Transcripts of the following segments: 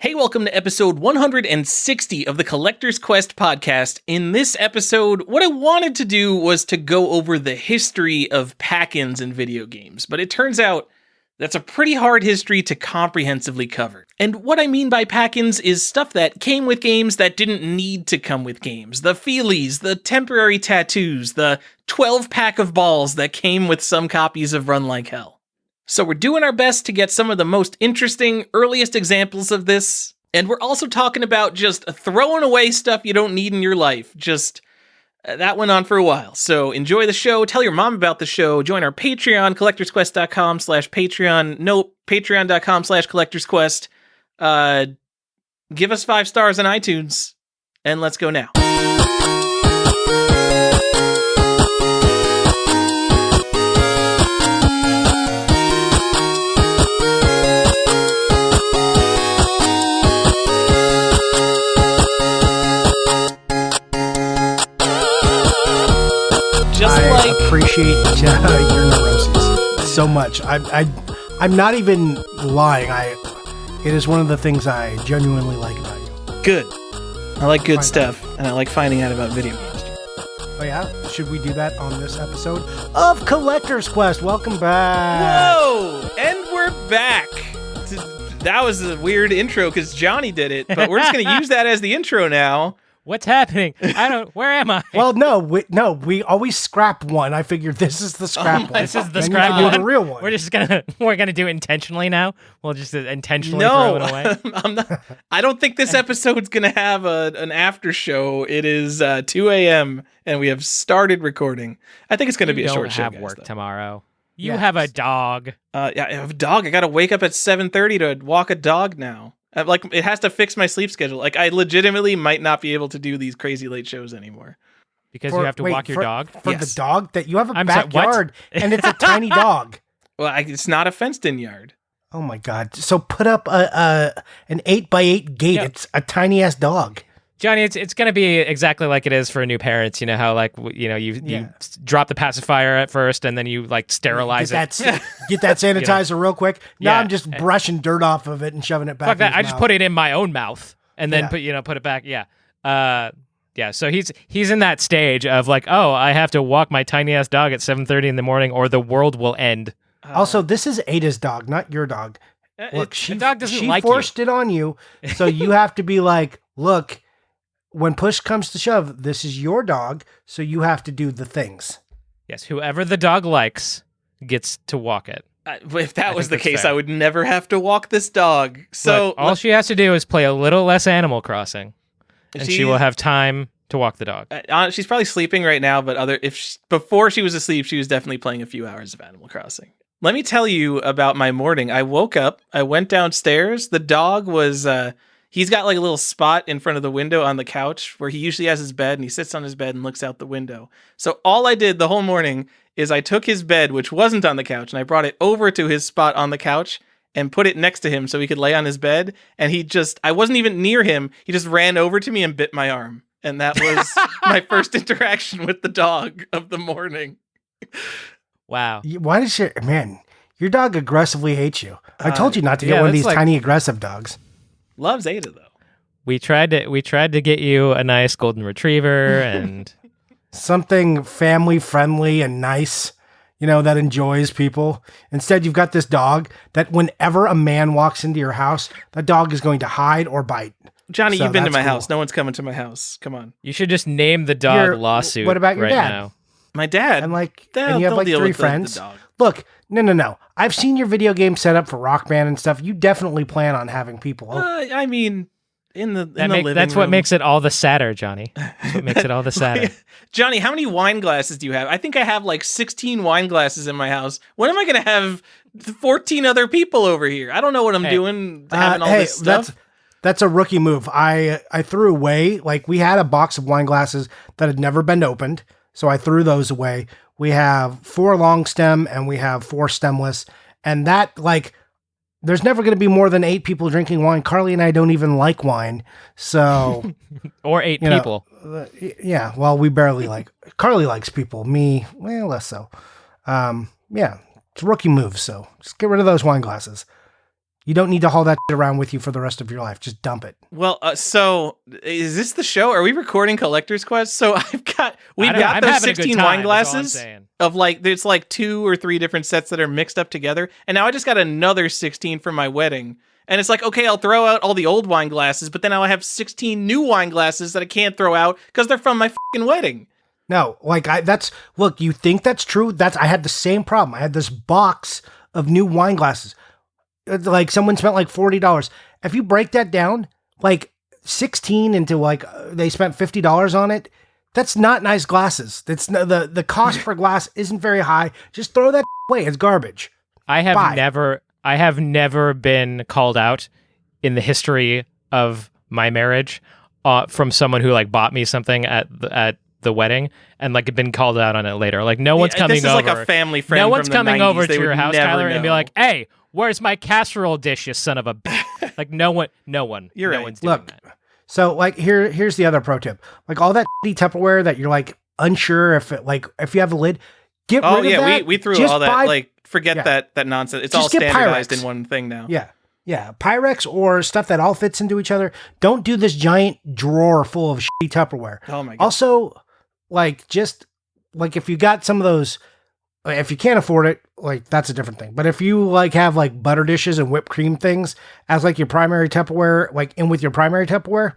Hey, welcome to episode 160 of the Collector's Quest podcast. In this episode, what I wanted to do was to go over the history of pack-ins in video games, but it turns out that's a pretty hard history to comprehensively cover. And what I mean by pack-ins is stuff that came with games that didn't need to come with games. The feelies, the temporary tattoos, the 12-pack of balls that came with some copies of Run Like Hell. So we're doing our best to get some of the most interesting, earliest examples of this, and we're also talking about just throwing away stuff you don't need in your life. That went on for a while. So enjoy the show, tell your mom about the show, join our Patreon, collectorsquest.com/Patreon, no, patreon.com/collectorsquest. Give us 5 stars on iTunes, and let's go now. I appreciate your neuroses so much. I'm not even lying. It is one of the things I genuinely like about you. Good. I like good stuff, and I like finding out about video games. Oh yeah? Should we do that on this episode of Collector's Quest? Welcome back. Whoa! And we're back. That was a weird intro because Johnny did it, but we're just going to use that as the intro now. What's happening? Where am I? Well, no, we always scrap one. I figured this is the scrap one. This is the scrap one. The real one. We're gonna do it intentionally now. We'll just intentionally throw it away. I don't think this episode's gonna have an after show. It is 2 a.m. and we have started recording. I think it's gonna be a short show. You don't have work tomorrow. You have a dog. Yeah, I have a dog. I gotta wake up at 7:30 to walk a dog now. It has to fix my sleep schedule. I legitimately might not be able to do these crazy late shows anymore. Because you have to walk your dog? For the dog? That you have a backyard, and it's a tiny dog. Well, it's not a fenced-in yard. Oh my God. So put up an 8x8 gate. Yeah. It's a tiny-ass dog. Johnny, it's going to be exactly like it is for new parents. You know how, you drop the pacifier at first and then you, sterilize it. Get that sanitizer real quick. Now I'm just brushing dirt off of it and shoving it back Fuck in that. his I mouth. just put it in my own mouth and then put it back. Yeah. So he's in that stage of I have to walk my tiny-ass dog at 7:30 in the morning or the world will end. Also, this is Ada's dog, not your dog. Look, the dog doesn't she like forced it on you, so you have to be like, look, when push comes to shove, this is your dog, so you have to do the things. Yes, whoever the dog likes gets to walk it. If that was the case, fair. I would never have to walk this dog. So look, all she has to do is play a little less Animal Crossing, and she will have time to walk the dog. She's probably sleeping right now, but before she was asleep, she was definitely playing a few hours of Animal Crossing. Let me tell you about my morning. I woke up, I went downstairs. The dog was... He's got a little spot in front of the window on the couch where he usually has his bed, and he sits on his bed and looks out the window. So all I did the whole morning is I took his bed, which wasn't on the couch, and I brought it over to his spot on the couch and put it next to him so he could lay on his bed. And I wasn't even near him. He just ran over to me and bit my arm. And that was my first interaction with the dog of the morning. Wow. Why does your dog aggressively hates you? I told you not to get one of these tiny aggressive dogs. Loves Ada though. We tried to get you a nice golden retriever and something family friendly and nice, that enjoys people. Instead, you've got this dog that whenever a man walks into your house, that dog is going to hide or bite. Johnny, you've been to my house. No one's coming to my house. Come on. You should just name the dog Lawsuit. What about your dad? Now. My dad. And you have 3 friends. Look, no. I've seen your video game set up for Rock Band and stuff. You definitely plan on having people. In the living room. That's what makes it all the sadder, Johnny. That's what makes it all the sadder. Johnny, how many wine glasses do you have? I think I have 16 wine glasses in my house. When am I going to have 14 other people over here? I don't know what I'm doing having all this stuff. That's a rookie move. I threw away, we had a box of wine glasses that had never been opened, so I threw those away. We have 4 long stem and we have 4 stemless. And that, there's never going to be more than 8 people drinking wine. Carly and I don't even like wine. So. Or 8 people. Yeah. Well, we barely Carly likes people. Me, less so. Yeah. It's a rookie move. So just get rid of those wine glasses. You don't need to haul that shit around with you for the rest of your life. Just dump it. Well, so is this the show? Are we recording Collector's Quest? So we've got those 16 wine glasses of like, there's like 2 or 3 different sets that are mixed up together. And now I just got another 16 for my wedding. And it's like, okay, I'll throw out all the old wine glasses, but then I'll have 16 new wine glasses that I can't throw out because they're from my fucking wedding. No, like look, you think that's true? I had the same problem. I had this box of new wine glasses. Like someone spent like $40. If you break that down, like 16 into like they spent $50 on it, that's not nice glasses. That's the cost per glass isn't very high. Just throw that away. It's garbage. I have never been called out in the history of my marriage from someone who like bought me something at the wedding and like been called out on it later. Like no one's coming over. This is like a family friend. No one's from the coming 90s. over They to your would house, never Tyler, know. and be like, "Hey, where's my casserole dish, you son of a bitch?" Like no one. You're right. One's doing Look, that. so like here's the other pro tip. Like all that shitty Tupperware that you're like unsure if you have a lid, get rid of that. we threw Just all that. buy- Like forget that nonsense. It's Just all get standardized Pyrex. in one thing now. Yeah, Pyrex or stuff that all fits into each other. Don't do this giant drawer full of shitty Tupperware. Oh my god. Also, like just like if you got some of those, if you can't afford it, like that's a different thing. But if you like have like butter dishes and whipped cream things as like your primary Tupperware, like in with your primary Tupperware,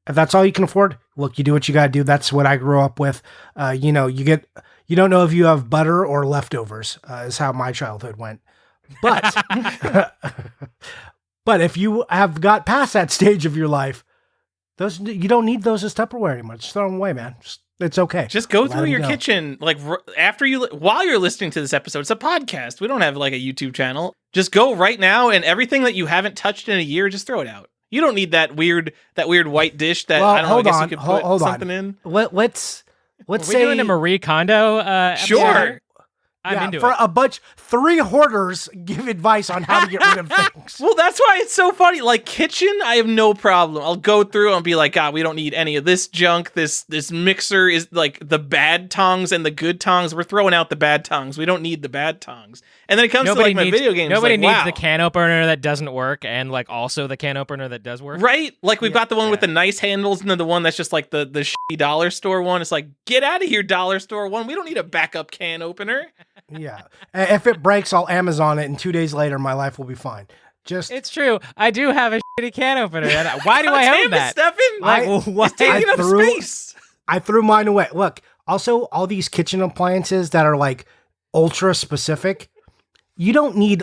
if that's all you can afford, look, you do what you got to do. That's what I grew up with. You don't know if you have butter or leftovers, is how my childhood went. But, but if you have got past that stage of your life, you don't need those as Tupperware anymore. Just throw them away, man. It's okay. Just go Let through them your go. kitchen, like while you're listening to this episode. It's a podcast. We don't have like a YouTube channel. Just go right now, and everything that you haven't touched in a year, just throw it out. You don't need that weird white dish that I don't know. I guess you could put something in. Let's Are we say doing a Marie Kondo? Sure. episode? I'm into for it. a bunch 3 hoarders give advice on how to get rid of things. Well, that's why it's so funny. Like kitchen, I have no problem. I'll go through and be like, God, we don't need any of this junk. This mixer is like the bad tongs and the good tongs. We're throwing out the bad tongs. We don't need the bad tongs. And then it comes to like my video games. Nobody like, needs wow. the can opener that doesn't work, and like also the can opener that does work. Right? Like we've got the one with the nice handles, and then the one that's just like the shitty dollar store one. It's like, get out of here, dollar store one. We don't need a backup can opener. Yeah. If it breaks, I'll Amazon it, and 2 days later, my life will be fine. It's true. I do have a shitty can opener. Why do I Damn own it, that? Stefan. Like, why? It's taking up space. I threw mine away. Look, also all these kitchen appliances that are like ultra specific, you don't need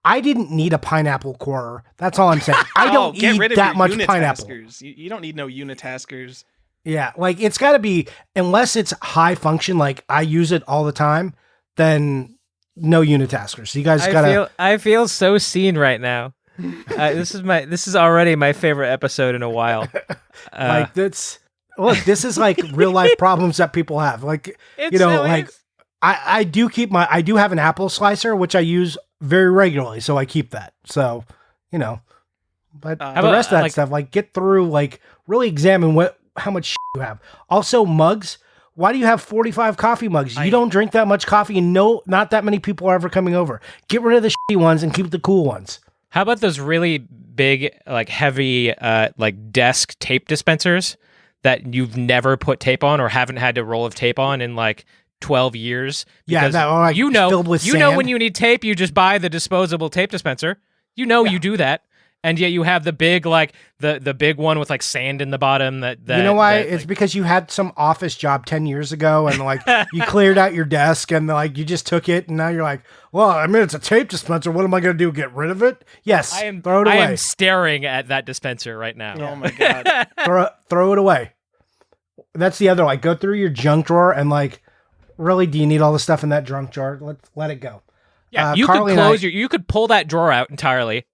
I didn't need a pineapple corer. That's all I'm saying. I don't get eat rid of that your much pineapple. unitaskers. You don't need no unitaskers. Yeah, like it's got to be, unless it's high function, like I use it all the time, then no unitaskers. So you guys gotta. I feel so seen right now. This is already my favorite episode in a while. Like this is like real life problems that people have. Like I do have an apple slicer which I use very regularly, so I keep that. So but the rest of that stuff, like get through, like really examine how much shit you have. Also, mugs. Why do you have 45 coffee mugs? You don't drink that much coffee, and not that many people are ever coming over. Get rid of the shitty ones and keep the cool ones. How about those really big, like heavy, like desk tape dispensers that you've never put tape on or haven't had a roll of tape on in like 12 years? Yeah, that are like filled with sand. When you need tape, you just buy the disposable tape dispenser. You do that. And yet you have the big, like the big one with like sand in the bottom. That you know why? It's because you had some office job 10 years ago, and like you cleared out your desk, and like you just took it, and now you're like, well, I mean, it's a tape dispenser. What am I going to do? Get rid of it? Yes, throw it away. I am staring at that dispenser right now. Oh my god! throw it away. That's the other. Like, go through your junk drawer and like, really, do you need all the stuff in that junk drawer? Let it go. Yeah, you could pull that drawer out entirely.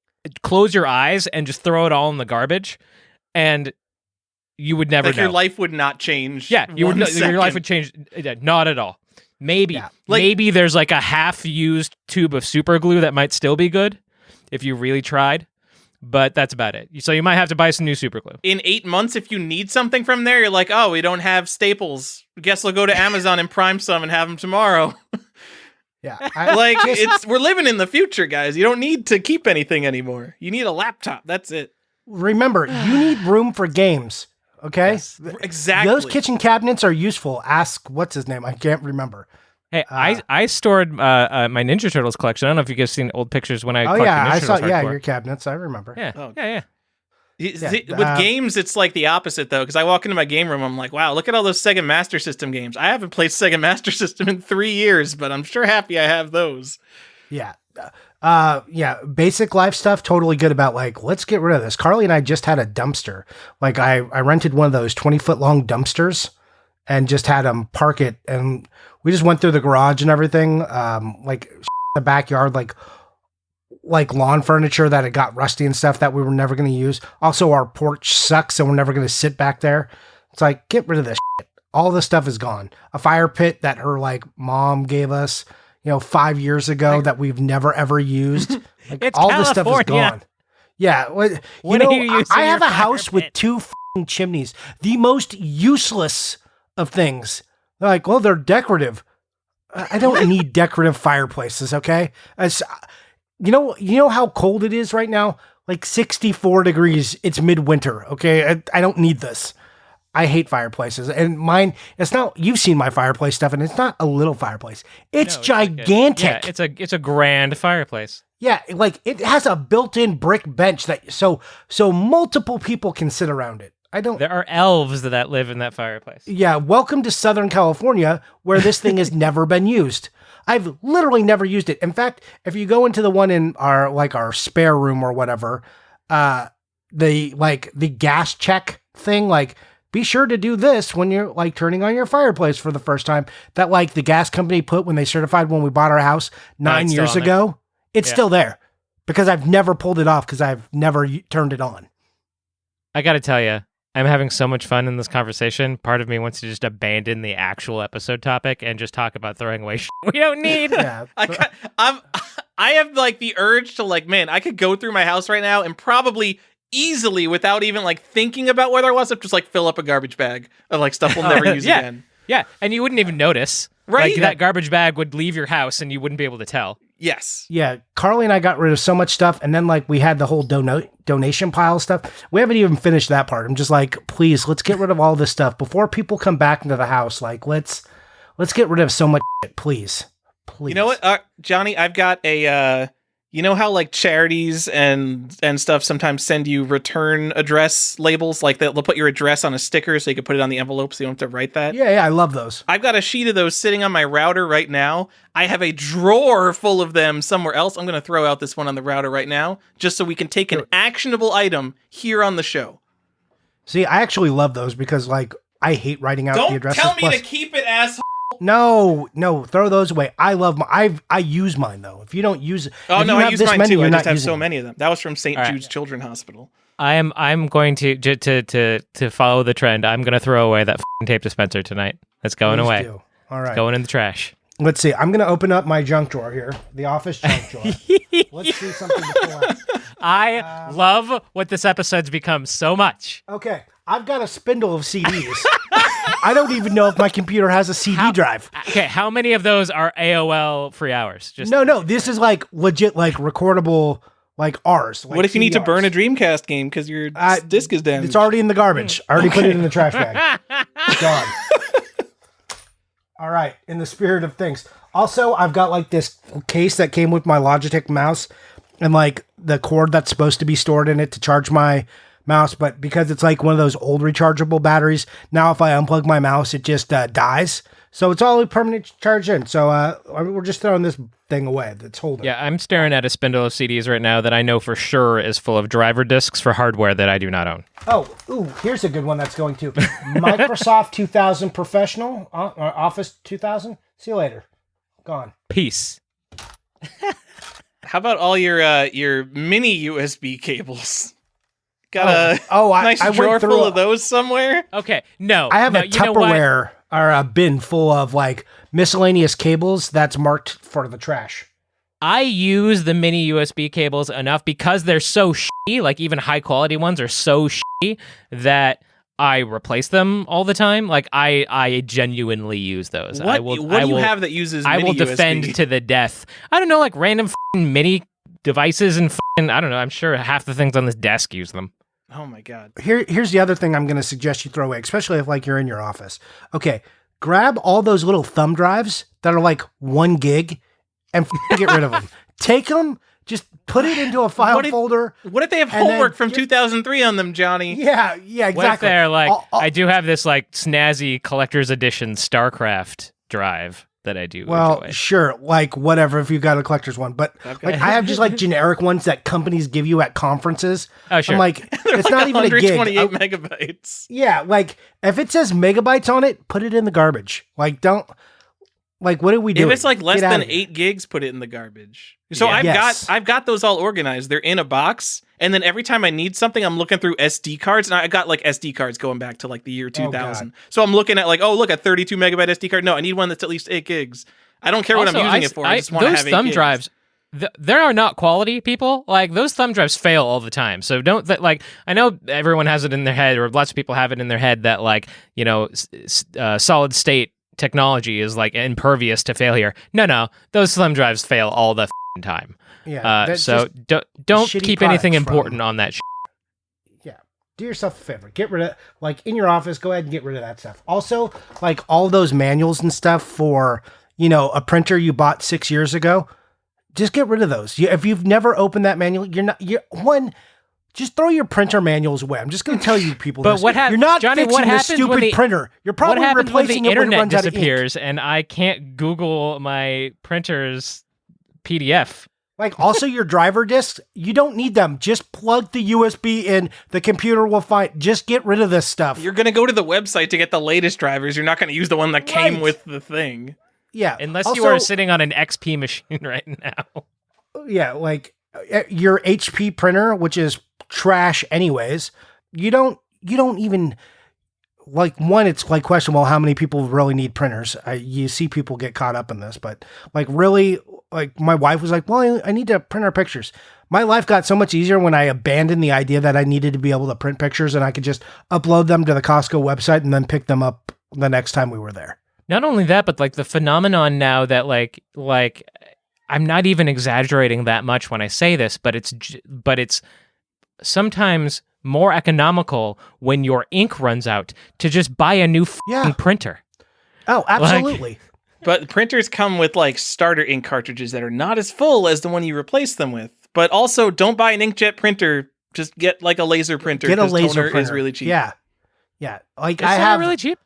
Close your eyes and just throw it all in the garbage, and you would never know. Your life would not change. Yeah, your life would change. Not at all. Maybe maybe there's like a half-used tube of super glue that might still be good if you really tried, but that's about it. So you might have to buy some new super glue. In 8 months, if you need something from there, you're like, oh, we don't have staples. Guess we'll go to Amazon and prime some and have them tomorrow. Yeah. Like we're living in the future, guys. You don't need to keep anything anymore. You need a laptop. That's it. Remember, you need room for games. Okay? Yes. Exactly. Those kitchen cabinets are useful. Ask what's his name? I can't remember. Hey, I stored my Ninja Turtles collection. I don't know if you guys seen old pictures when I Oh collected yeah, Ninja I saw. Turtles Yeah, hardcore. your cabinets. I remember. Yeah, Oh. yeah. With games, it's like the opposite though, because I walk into my game room, I'm like, wow, look at all those Sega Master System games. I haven't played Sega Master System in 3 years, but I'm sure happy I have those. Yeah. Yeah, basic life stuff, totally good about like, let's get rid of this. Carly and I just had a dumpster. Like I rented one of those 20-foot long dumpsters and just had them park it. And we just went through the garage and everything. Like the backyard, like lawn furniture that had got rusty and stuff that we were never going to use. Also, our porch sucks, so we're never going to sit back there. It's like, get rid of this shit. All this stuff is gone. A fire pit that her like mom gave us, 5 years ago that we've never ever used. Like, It's all this stuff is California. gone. Yeah, What are you using I have your a house fire with pit? 2 f***ing chimneys, the most useless of things. They're like, well, they're decorative. I don't need decorative fireplaces. Okay, you know how cold it is right now? Like 64 degrees. It's midwinter. Okay, I don't need this. I hate fireplaces, and mine. It's not. You've seen my fireplace stuff, and it's not a little fireplace. It's No, like gigantic. it's a grand fireplace. Yeah, like it has a built-in brick bench that so multiple people can sit around it. I don't. There are elves that live in that fireplace. Yeah, welcome to Southern California, where this thing has never been used. I've literally never used it. In fact, if you go into the one in our spare room or whatever, the gas check thing, like, be sure to do this when you're like turning on your fireplace for the first time. That like the gas company put when they certified when we bought our house 9 it's still years on there. ago. It's Yeah. still there because I've never pulled it off because I've never turned it on. I got to tell you, I'm having so much fun in this conversation. Part of me wants to just abandon the actual episode topic and just talk about throwing away shit we don't need. Yeah. I have like the urge to like, man, I could go through my house right now and probably easily, without even like thinking about where there was, just like fill up a garbage bag of like stuff we'll never use Yeah. again. Yeah, and you wouldn't even notice. Right? Like, that garbage bag would leave your house and you wouldn't be able to tell. Yes. Yeah, Carly and I got rid of so much stuff, and then like we had the whole donation pile stuff. We haven't even finished that part. I'm just like, please, let's get rid of all this stuff before people come back into the house. Like, let's get rid of so much shit, please. You know what, Johnny? I've got a. You know how like charities and stuff sometimes send you return address labels, like they'll put your address on a sticker so you can put it on the envelope so you don't have to write that. Yeah, I love those. I've got a sheet of those sitting on my router right now. I have a drawer full of them somewhere else. I'm going to throw out this one on the router right now, just so we can take an actionable item here on the show. See, I actually love those because like I hate writing out the Don't addresses. tell me Plus- to keep it, asshole. No, throw those away. I love I use mine though. If you don't use it, Oh if no, you I have use this mine many, too. you're I not just have using so them. many of them. That was from St. All right. Jude's Children's Hospital. I'm going to follow the trend. I'm going to throw away that f***ing tape dispenser tonight. That's going Please away. do. All right. Going in the trash. Let's see. I'm going to open up my junk drawer here, the office junk drawer. Let's see something to pull out. I love what this episode's become so much. Okay, I've got a spindle of CDs. I don't even know if my computer has a CD drive. Okay, how many of those are AOL free hours? Just No, this is like legit, like recordable, like ours. Like What if you need to CDRs. burn a Dreamcast game because your disc is damaged? It's already in the garbage. I already put it in the trash bag. Gone. All right, in the spirit of things. Also, I've got like this case that came with my Logitech mouse and like the cord that's supposed to be stored in it to charge my mouse, but because it's like one of those old rechargeable batteries, now if I unplug my mouse, it just dies. So it's all permanent charge in. So we're just throwing this thing away that's holding. Yeah, I'm staring at a spindle of CDs right now that I know for sure is full of driver discs for hardware that I do not own. Oh, ooh, here's a good one that's going to Microsoft 2000 Professional, Office 2000. See you later. Gone. Peace. How about all your mini USB cables? Got a nice I went drawer through full of those somewhere? Okay, no. I have no, a you know what? Tupperware or a bin full of like miscellaneous cables that's marked for the trash. I use the mini USB cables enough because they're so shitty, like even high quality ones are so shitty that I replace them all the time. Like I genuinely use those. What do you have that uses I mini will defend USB? to the death. I don't know, like random mini devices and I don't know. I'm sure half the things on this desk use them. Oh my God. Here's the other thing I'm going to suggest you throw away, especially if like you're in your office. Okay, grab all those little thumb drives that are like 1 gig and get rid of them. Take them, just put it into a file folder. What if they have and homework then from 2003 on them, Johnny? Yeah, exactly. What if they're like, I do have this like snazzy collector's edition StarCraft drive that I do enjoy. Sure, like whatever if you got a collector's one, but Okay. like I have just like generic ones that companies give you at conferences. Oh, sure. I'm like, it's not even a gig. 128 megabytes. Yeah, like if it says megabytes on it, put it in the garbage. Like don't. Like, what are we doing? If it's like less Get than outta here. 8 gigs, put it in the garbage. So Yeah. I've got those all organized. They're in a box, and then every time I need something, I'm looking through SD cards, and I got like SD cards going back to like the year 2000. So I'm looking at like, oh look, a 32 megabyte SD card. No, I need one that's at least 8 gigs. I don't care what I'm using it for. I just want to have 8 those thumb gigs. drives. There are not quality people. Like those thumb drives fail all the time. So don't like. I know everyone has it in their head, or lots of people have it in their head that like solid state technology is like impervious to failure. No, those thumb drives fail all the time. Yeah. So don't shitty keep anything products important from- on that. Yeah. Do yourself a favor. Get rid of, like, in your office, go ahead and get rid of that stuff. Also, like, all those manuals and stuff for, a printer you bought 6 years ago, just get rid of those. If you've never opened that manual, just throw your printer manuals away. I'm just going to tell you people But this. what happens, You're not Johnny? fixing What this happens when stupid the printer. You're what probably happens when the replacing it when it internet runs out of ink. disappears and I can't Google my printer's PDF? Like, also your driver discs, you don't need them. Just plug the USB in. The computer will find. Just get rid of this stuff. You're going to go to the website to get the latest drivers. You're not going to use the one that came Right. with the thing. Yeah. Unless also, you are sitting on an XP machine right now. Yeah, like your HP printer, which is trash anyways. You don't even like, one, it's like questionable how many people really need printers. You see people get caught up in this, but like really, like my wife was like, well, I need to print our pictures. My life got so much easier when I abandoned the idea that I needed to be able to print pictures and I could just upload them to the Costco website and then pick them up the next time we were there. Not only that, but like the phenomenon now that like I'm not even exaggerating that much when I say this, but it's sometimes more economical when your ink runs out to just buy a new printer. Oh, absolutely. But printers come with like starter ink cartridges that are not as full as the one you replace them with. But also, don't buy an inkjet printer. Just get like a laser printer. Get a 'cause laser toner printer. is really cheap. Yeah. Yeah. Like Is I that have really cheap.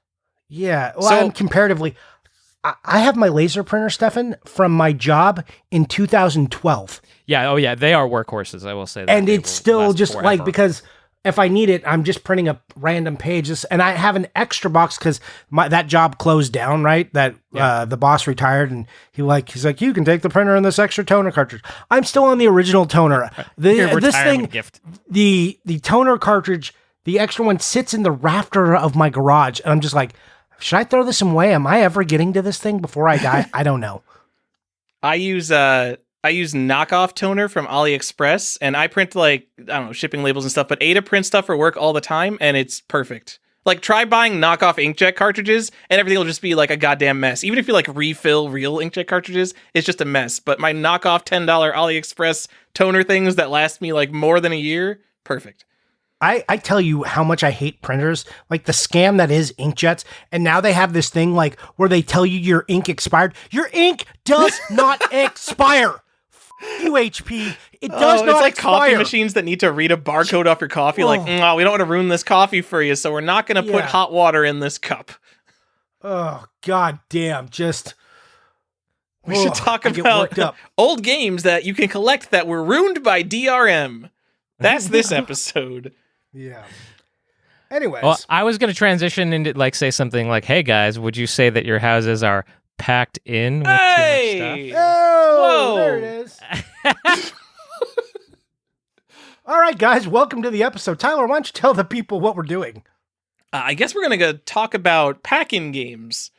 Yeah. Well, So- I'm comparatively, I have my laser printer, Stefan, from my job in 2012. Yeah. Oh, yeah. They are workhorses. I will say that. And They it's will still last just forever. like, because if I need it, I'm just printing a random page. And I have an extra box because that job closed down, right? That the boss retired, and he's like, you can take the printer and this extra toner cartridge. I'm still on the original toner. Your This retirement thing, gift. the toner cartridge, the extra one sits in the rafter of my garage, and I'm just like, should I throw this away? Am I ever getting to this thing before I die? I don't know. I use knockoff toner from AliExpress, and I print like, I don't know, shipping labels and stuff, but Ada prints stuff for work all the time, and it's perfect. Like, try buying knockoff inkjet cartridges, and everything will just be like a goddamn mess. Even if you like refill real inkjet cartridges, it's just a mess. But my knockoff $10 AliExpress toner things that last me like more than a year, perfect. I tell you how much I hate printers, like the scam that is inkjets. And now they have this thing like where they tell you your ink expired. Your ink does not expire. F you, HP. It does not It's like expire. coffee machines that need to read a barcode off your coffee. Like, no, we don't want to ruin this coffee for you, so we're not going to put Yeah. hot water in this cup. Oh, god damn. Just. We should talk I get worked about up. old games that you can collect that were ruined by DRM. That's this episode. Yeah. Anyways. Well, I was going to transition into like say something like, "Hey guys, would you say that your houses are packed in with Hey! too much Oh, Whoa. there it is. stuff?" All right, guys, welcome to the episode. Tyler, why don't you tell the people what we're doing? I guess we're going to talk about pack-in games.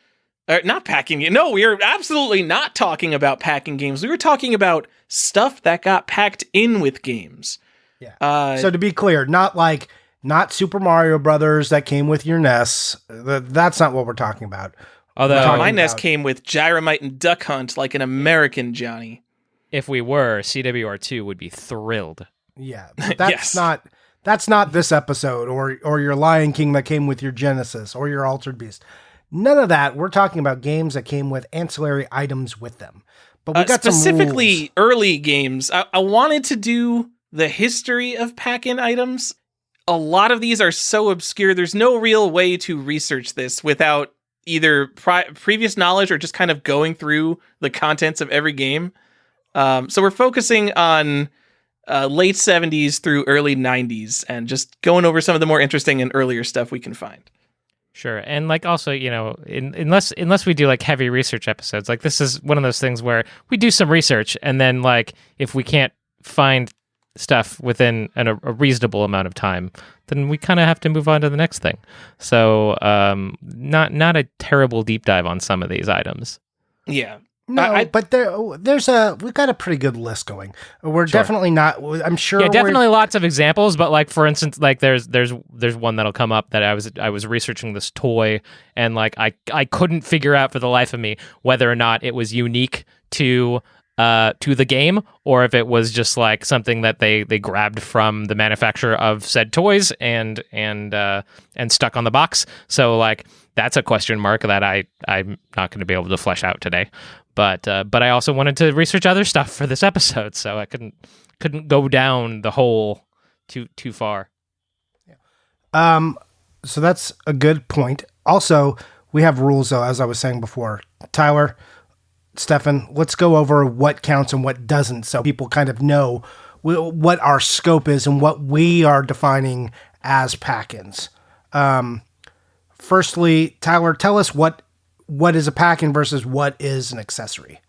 Not packing games. No, we are absolutely not talking about packing games. We were talking about stuff that got packed in with games. Yeah. So So to be clear, not like Not Super Mario Brothers that came with your NES. That's not what we're talking about. Although my NES came with Gyromite and Duck Hunt like an American Johnny. if we were, CWR2 would be thrilled. Yeah, but that's Yes. not this episode or your Lion King that came with your Genesis or your Altered Beast. None of that. We're talking about games that came with ancillary items with them. But we got some Specifically rules. early games. I wanted to do the history of pack-in items. A lot of these are so obscure. There's no real way to research this without either previous knowledge or just kind of going through the contents of every game. So we're focusing on late 70s through early 90s and just going over some of the more interesting and earlier stuff we can find. Sure, and like also, unless we do like heavy research episodes, like this is one of those things where we do some research, and then like if we can't find stuff within a reasonable amount of time, then we kind of have to move on to the next thing. So, not a terrible deep dive on some of these items. Yeah. No, but we've got a pretty good list going. We're definitely not. I'm sure. Yeah, definitely lots of examples. But like for instance, like there's one that'll come up that I was researching this toy, and like I couldn't figure out for the life of me whether or not it was unique to the game or if it was just like something that they grabbed from the manufacturer of said toys and stuck on the box. So like that's a question mark that I'm not going to be able to flesh out today. But I also wanted to research other stuff for this episode, so I couldn't go down the hole too far. So that's a good point. Also, we have rules though, as I was saying before. Tyler, Stefan, let's go over what counts and what doesn't, so people kind of know what our scope is and what we are defining as pack-ins. Firstly, Tyler, tell us what is a pack-in versus what is an accessory.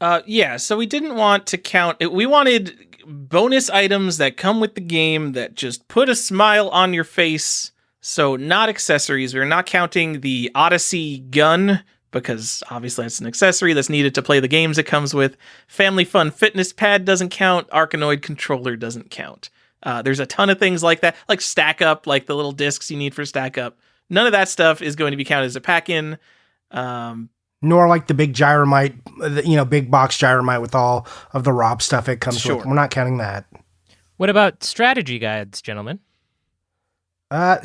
So we didn't want to count it. We wanted bonus items that come with the game that just put a smile on your face. So not accessories. We're not counting the Odyssey gun because obviously that's an accessory that's needed to play the games it comes with. Family Fun Fitness Pad doesn't count. Arkanoid controller doesn't count. There's a ton of things like that, like Stack Up, like the little discs you need for Stack Up. None of that stuff is going to be counted as a pack-in. Nor like the big Gyromite, big box Gyromite with all of the Rob stuff it comes with. We're not counting that. What about strategy guides, gentlemen? I'm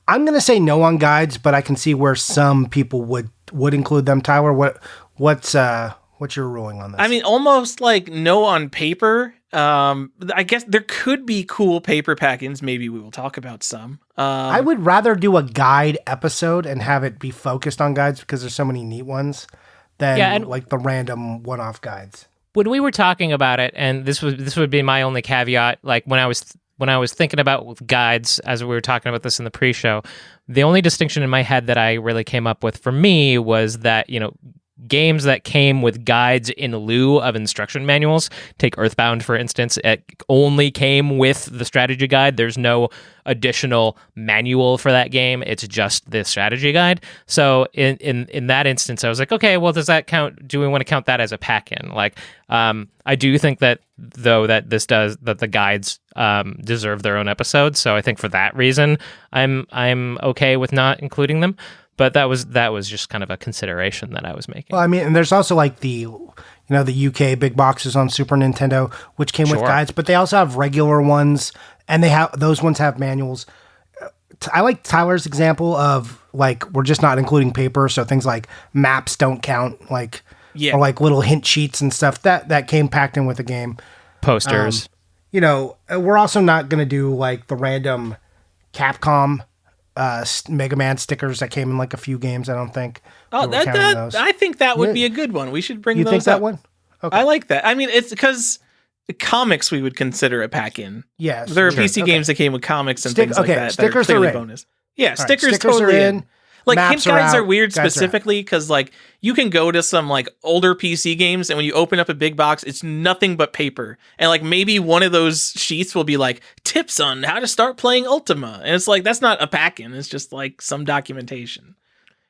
going to say no on guides, but I can see where some people would include them. Tyler, what's your ruling on this? I mean, almost like no on paper. I guess there could be cool paper pack-ins. Maybe we will talk about some. I would rather do a guide episode and have it be focused on guides because there's so many neat ones than like the random one-off guides. When we were talking about it, and this would be my only caveat, like when I was thinking about guides as we were talking about this in the pre-show, the only distinction in my head that I really came up with for me was that, games that came with guides in lieu of instruction manuals. Take Earthbound, for instance. It only came with the strategy guide. There's no additional manual for that game. It's just the strategy guide. So in that instance, I was like, okay, well, does that count? Do we want to count that as a pack-in? Like, I do think that, though, that the guides deserve their own episode. So I think for that reason, I'm okay with not including them. But that was just kind of a consideration that I was making. Well, I mean, and there's also like the UK big boxes on Super Nintendo, which came with guides, but they also have regular ones, and those ones have manuals. I like Tyler's example of like we're just not including paper, so things like maps don't count, or like little hint sheets and stuff that came packed in with the game. Posters. We're also not going to do like the random Capcom Mega Man stickers that came in like a few games. I don't think. Oh, I think that would be a good one. We should bring those up. You think that one? Okay. I like that. I mean, it's because comics we would consider a pack-in. Yes, there are PC games that came with comics and things like that. Stickers that are are in. Bonus. Yeah, All stickers right, totally are in. Like hint guides are weird guides specifically because like you can go to some like older PC games and when you open up a big box, it's nothing but paper. And like maybe one of those sheets will be like tips on how to start playing Ultima. And it's like, that's not a pack-in. It's just like some documentation.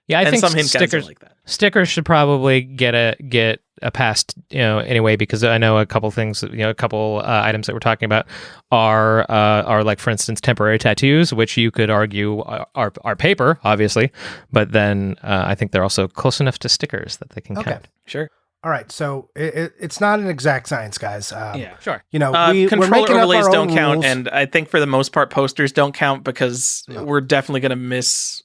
Yeah, I and think some hint guides stickers are like that. stickers should probably get a pass, anyway, because I know a couple things, a couple items that we're talking about are like, for instance, temporary tattoos, which you could argue are paper, obviously, but then I think they're also close enough to stickers that they can count. Sure. All right, so it's not an exact science, guys. Yeah, sure. We're controller making up overlays our don't own count, rules. and I think for the most part, posters don't count because we're definitely going to miss.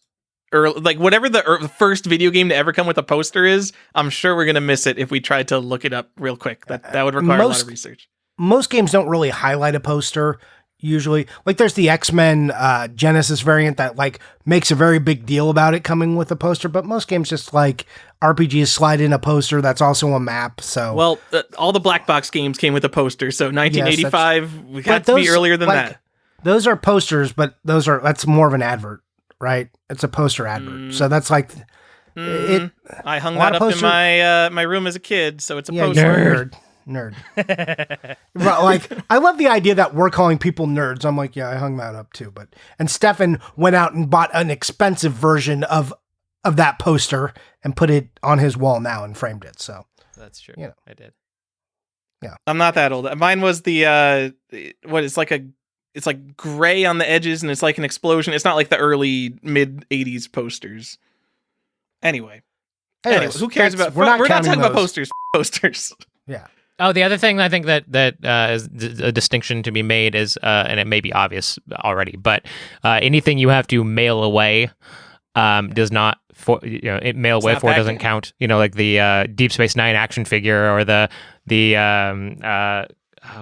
Like whatever the first video game to ever come with a poster is, I'm sure we're going to miss it if we tried to look it up real quick. That would require a lot of research. Most games don't really highlight a poster. Usually, like there's the X-Men Genesis variant that like makes a very big deal about it coming with a poster, but most games just like RPGs slide in a poster that's also a map. So well, all the black box games came with a poster, so 1985 we had to be earlier than that. Those are posters, but that's more of an advert, right? It's a poster advert, so that's like it. I hung that up in my room as a kid, so it's a poster. Nerd. Like, I love the idea that we're calling people nerds. I'm like, yeah, I hung that up too. And Stefan went out and bought an expensive version of that poster and put it on his wall now and framed it. So that's true. I did. Yeah, I'm not that old. Mine was the it's like gray on the edges and it's like an explosion. It's not like the early mid 80s posters. Anyway, who cares about? We're not talking about posters. Posters. Yeah. Oh, the other thing I think that is a distinction to be made is, and it may be obvious already, but anything you have to mail away does not mail away for doesn't count. Like the Deep Space Nine action figure or the oh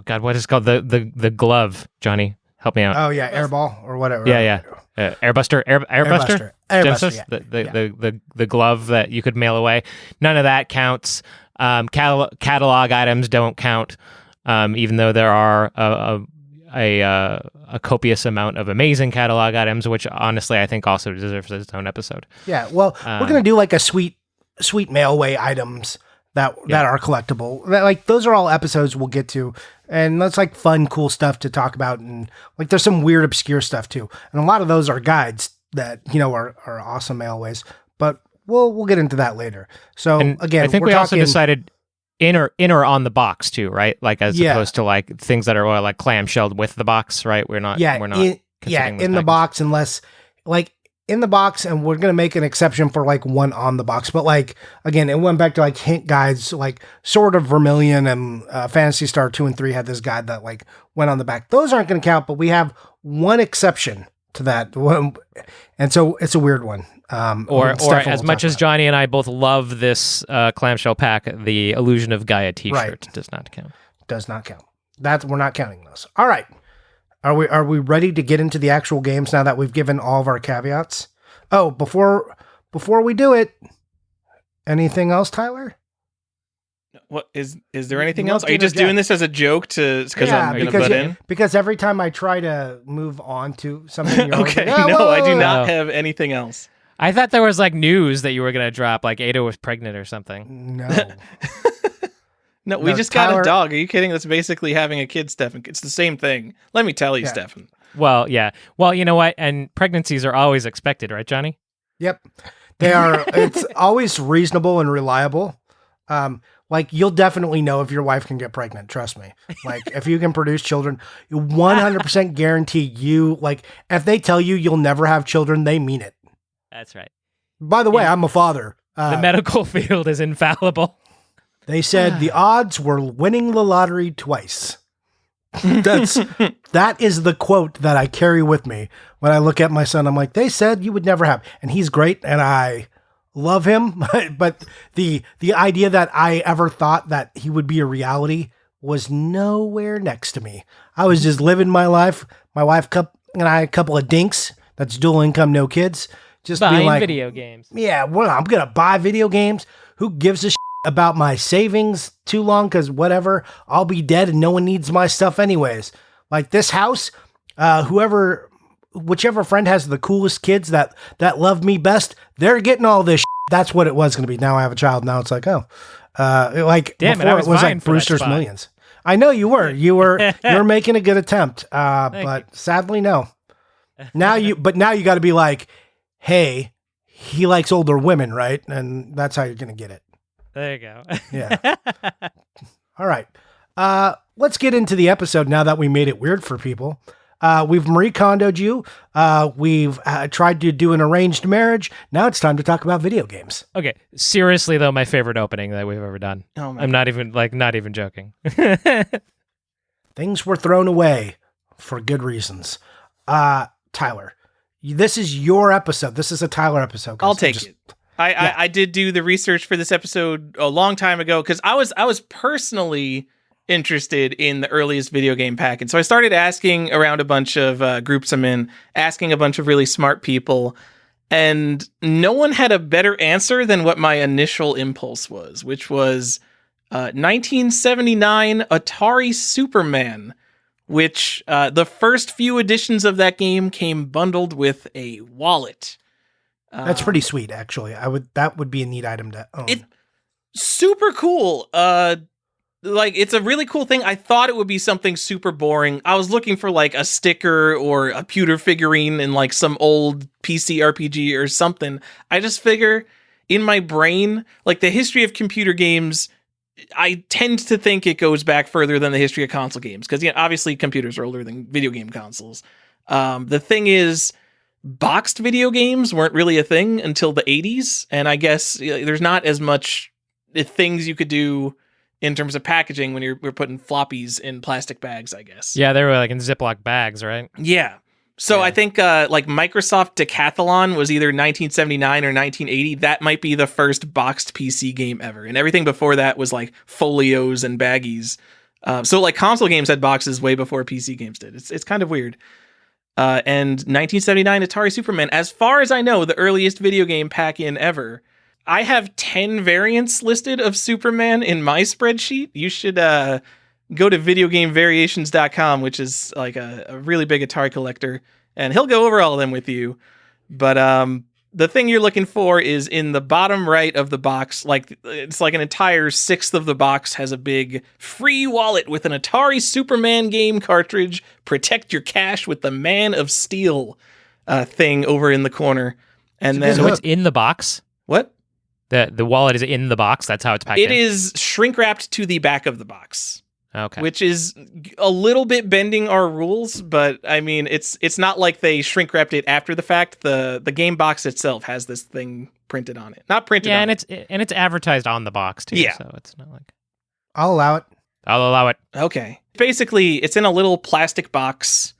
god, what is it called, the glove? Johnny, help me out. Oh yeah, Airball or whatever. Yeah. Airbuster. Airbuster. Yeah. The glove that you could mail away. None of that counts. Catalog items don't count, even though there are a copious amount of amazing catalog items, which honestly I think also deserves its own episode. Yeah, well, we're gonna do like a sweet mailway items that are collectible. Like those are all episodes we'll get to, and that's like fun, cool stuff to talk about, and like there's some weird, obscure stuff too, and a lot of those are guides that are awesome mailways, but. We'll get into that later. So again, I think we also decided in or on the box too, right? Like as opposed to like things that are like clamshelled with the box, right? We're not. In the box, unless like in the box, and we're gonna make an exception for like one on the box. But like again, it went back to like hint guides, like Sword of Vermilion and Phantasy Star 2 and 3 had this guide that like went on the back. Those aren't gonna count, but we have one exception to that, and so it's a weird one. Or as much as Johnny and I both love this clamshell pack, the Illusion of Gaia T-shirt does not count. Does not count. We're not counting those. All right, are we ready to get into the actual games now that we've given all of our caveats? Oh, before we do it, anything else, Tyler? What is there anything else? Are you just doing this as a joke because I'm going to butt in? Because every time I try to move on to something, you're okay, like, no, I do not have anything else. I thought there was like news that you were going to drop, like Ada was pregnant or something. No. We just got a dog. Are you kidding? That's basically having a kid, Stefan. It's the same thing. Let me tell you, Stefan. Well, yeah. Well, you know what? And pregnancies are always expected, right, Johnny? Yep. They are. It's always reasonable and reliable. Like you'll definitely know if your wife can get pregnant. Trust me. Like if you can produce children, 100% guarantee you. Like if they tell you you'll never have children, they mean it. That's right. By the way, I'm a father. The medical field is infallible. They said the odds were winning the lottery twice. That is the quote that I carry with me when I look at my son. I'm like, they said you would never have, and he's great, and I love him. But the idea that I ever thought that he would be a reality was nowhere next to me. I was just living my life. My wife and I, a couple of dinks. That's dual income, no kids. Just buying like, video games. Yeah, well, I'm gonna buy video games. Who gives a shit about my savings too long? Because whatever, I'll be dead and no one needs my stuff anyways. Like this house, whichever friend has the coolest kids that love me best, they're getting all this shit. That's what it was going to be. Now I have a child. Now it's like, like damn before it was like Brewster's Millions. I know you were. You're making a good attempt. But sadly, no. Now you got to be like, hey, he likes older women, right? And that's how you're going to get it. There you go. Yeah. All right. Let's get into the episode now that we made it weird for people. We've Marie Kondo'd you. We've tried to do an arranged marriage. Now it's time to talk about video games. Okay, seriously though, my favorite opening that we've ever done. Oh my I'm not even joking. Things were thrown away for good reasons. Tyler, this is your episode. This is a Tyler episode. Guys. I'll take it. I did do the research for this episode a long time ago because I was personally interested in the earliest video game pack. And so I started asking around a bunch of groups I'm in, asking a bunch of really smart people, and no one had a better answer than what my initial impulse was, which was 1979 Atari Superman, which the first few editions of that game came bundled with a wallet. That's pretty sweet, actually. That would be a neat item to own. Super cool. Like, it's a really cool thing. I thought it would be something super boring. I was looking for like a sticker or a pewter figurine in like some old PC RPG or something. I just figure in my brain, like the history of computer games, I tend to think it goes back further than the history of console games. Because, obviously computers are older than video game consoles. The thing is, boxed video games weren't really a thing until the 80s. And I guess there's not as much things you could do in terms of packaging when we're putting floppies in plastic bags, I guess. Yeah, they were like in Ziploc bags, right? Yeah. So Yeah. I think like Microsoft Decathlon was either 1979 or 1980. That might be the first boxed PC game ever. And everything before that was like folios and baggies. So like console games had boxes way before PC games did. It's kind of weird. And 1979 Atari Superman, as far as I know, the earliest video game pack-in ever. I have 10 variants listed of Superman in my spreadsheet. You should go to videogamevariations.com, which is like a really big Atari collector, and he'll go over all of them with you. But the thing you're looking for is in the bottom right of the box. Like, it's like an entire sixth of the box has a big free wallet with an Atari Superman game cartridge. Protect your cash with the Man of Steel thing over in the corner. And then So it's in the box? what? The wallet is in the box? That's how it's packed It in? is shrink wrapped to the back of the box, Okay. which is a little bit bending our rules, but I mean, it's not like they shrink wrapped it after the fact. The game box itself has this thing printed on it, not printed. Yeah, on and it's advertised on the box too. Yeah. So it's not like I'll allow it. I'll allow it. Okay, basically, it's in a little plastic box,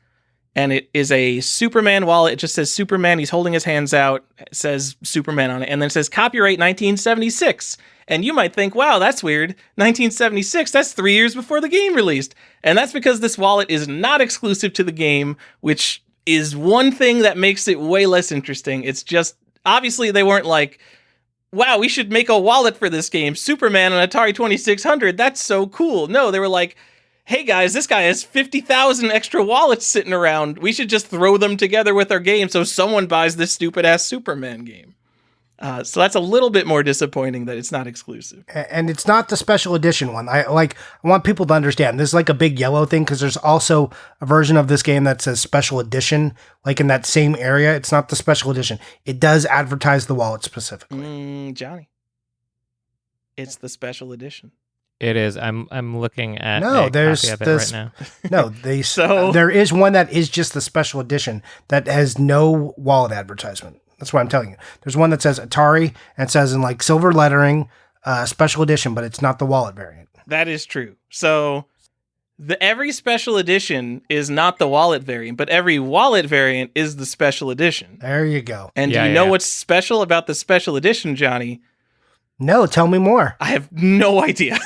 and it is a Superman wallet. It just says Superman. He's holding his hands out. It says Superman on it, and then it says copyright 1976. And you might think, wow, that's weird. 1976, that's 3 years before the game released. And that's because this wallet is not exclusive to the game, which is one thing that makes it way less interesting. It's just, obviously, they weren't like, wow, we should make a wallet for this game. Superman on Atari 2600, that's so cool. No, they were like, hey guys, this guy has 50,000 extra wallets sitting around. We should just throw them together with our game so someone buys this stupid ass Superman game. So that's a little bit more disappointing that it's not exclusive. And it's not the special edition one. I want people to understand this is like a big yellow thing because there's also a version of this game that says special edition, like in that same area. It's not the special edition. It does advertise the wallet specifically. Johnny, it's the special edition. It is. I'm looking at No, a there's copy of it this- right No, now. there is one that is just the special edition that has no wallet advertisement. That's what I'm telling you. There's one that says Atari and it says in like silver lettering, special edition, but it's not the wallet variant. That is true. So every special edition is not the wallet variant, but every wallet variant is the special edition. There you go. And Yeah, do you know yeah. what's special about the special edition, Johnny? No, tell me more. I have no idea.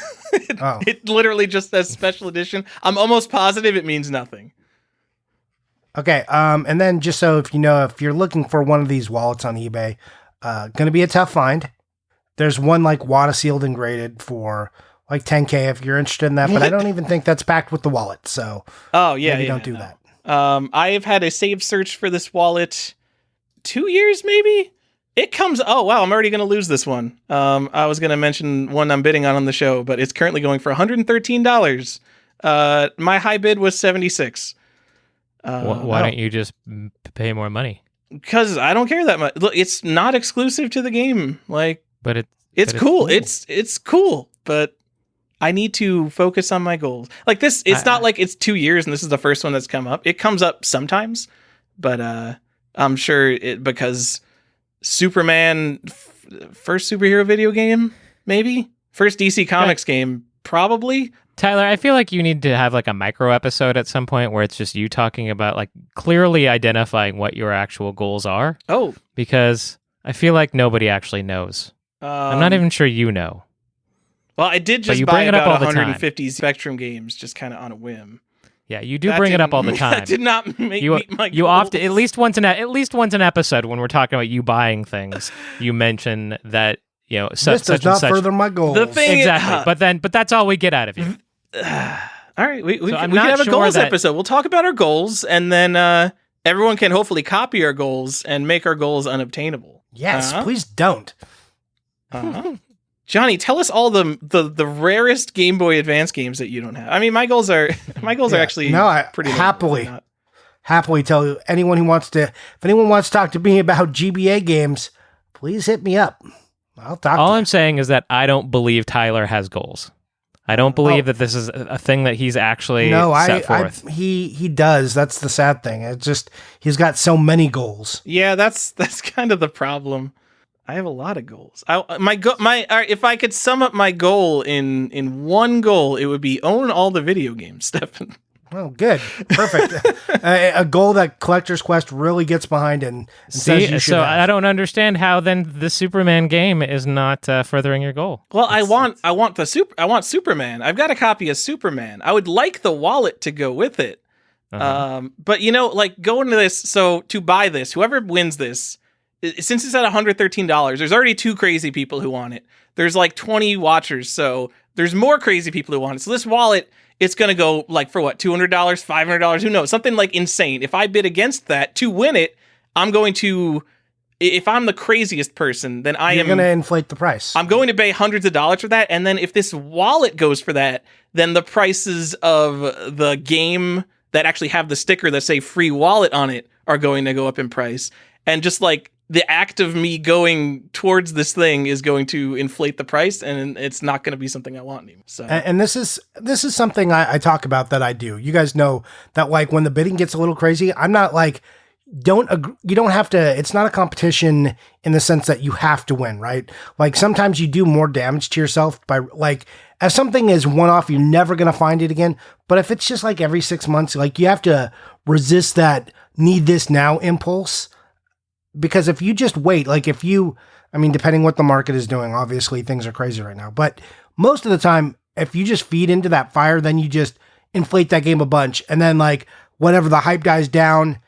Oh. It literally just says special edition. I'm almost positive it means nothing. Okay, and then just so if you know, if you're looking for one of these wallets on eBay, gonna be a tough find. There's one like Wada sealed and graded for like 10K if you're interested in that, but I don't even think that's packed with the wallet, so Oh, yeah. maybe yeah, don't do no. that. I have had a save search for this wallet 2 years, maybe? It comes... Oh, wow, I'm already going to lose this one. I was going to mention one I'm bidding on the show, but it's currently going for $113. My high bid was $76. Why don't you just pay more money? Because I don't care that much. Look, it's not exclusive to the game. Like, But it's but cool. It's cool, but I need to focus on my goals. Like this, it's not like it's 2 years and this is the first one that's come up. It comes up sometimes, but I'm sure it because Superman first superhero video game, maybe first DC Comics game, probably. Tyler, I feel like you need to have like a micro episode at some point where it's just you talking about like clearly identifying what your actual goals are. Oh, Because I feel like nobody actually knows. I'm not even sure you know. Well, I did just you buy bring it up about all the time. 150 Spectrum games, just kind of on a whim. Yeah, you do bring it up all the time. That did not make meet my You goals. often at least once an episode when we're talking about you buying things, you mention that This does not further my goals. The thing exactly, but that's all we get out of you. all right, we So I'm can not have a sure goals that- episode. We'll talk about our goals, and then everyone can hopefully copy our goals and make our goals unobtainable. Yes, please don't. Johnny, tell us all the rarest Game Boy Advance games that you don't have. I mean, my goals are actually pretty low, happily tell you anyone who wants to. If anyone wants to talk to me about GBA games, please hit me up. I'll talk. All to I'm saying is that I don't believe Tyler has goals. I don't believe that this is a thing that he's actually set forth. He does. That's the sad thing. It's just he's got so many goals. Yeah, that's kind of the problem. I have a lot of goals. If I could sum up my goal in one goal, it would be own all the video games, Stefan. Oh, good. Perfect. A goal that Collector's Quest really gets behind and says you should have. I don't understand how then the Superman game is not furthering your goal. Well, I want Superman. I've got a copy of Superman. I would like the wallet to go with it. But like going to this, so to buy this, whoever wins this, since it's at $113, there's already 2 crazy people who want it. There's like 20 watchers, so there's more crazy people who want it. So this wallet, it's going to go like for what, $200, $500, who knows, something like insane. If I bid against that to win it, I'm going to, if I'm the craziest person, then You're going to inflate the price. I'm going to pay hundreds of dollars for that. And then if this wallet goes for that, then the prices of the game that actually have the sticker that say free wallet on it are going to go up in price. And just like the act of me going towards this thing is going to inflate the price, and it's not going to be something I want anymore. So, and this is something I talk about that I do. You guys know that like when the bidding gets a little crazy, I'm not like, you don't have to, it's not a competition in the sense that you have to win, right? Like sometimes you do more damage to yourself by like, as something is one off, you're never going to find it again. But if it's just like every 6 months, like you have to resist that need this now impulse. Because if you just wait, like depending what the market is doing, obviously things are crazy right now. But most of the time, if you just feed into that fire, then you just inflate that game a bunch. And then like whenever the hype dies down,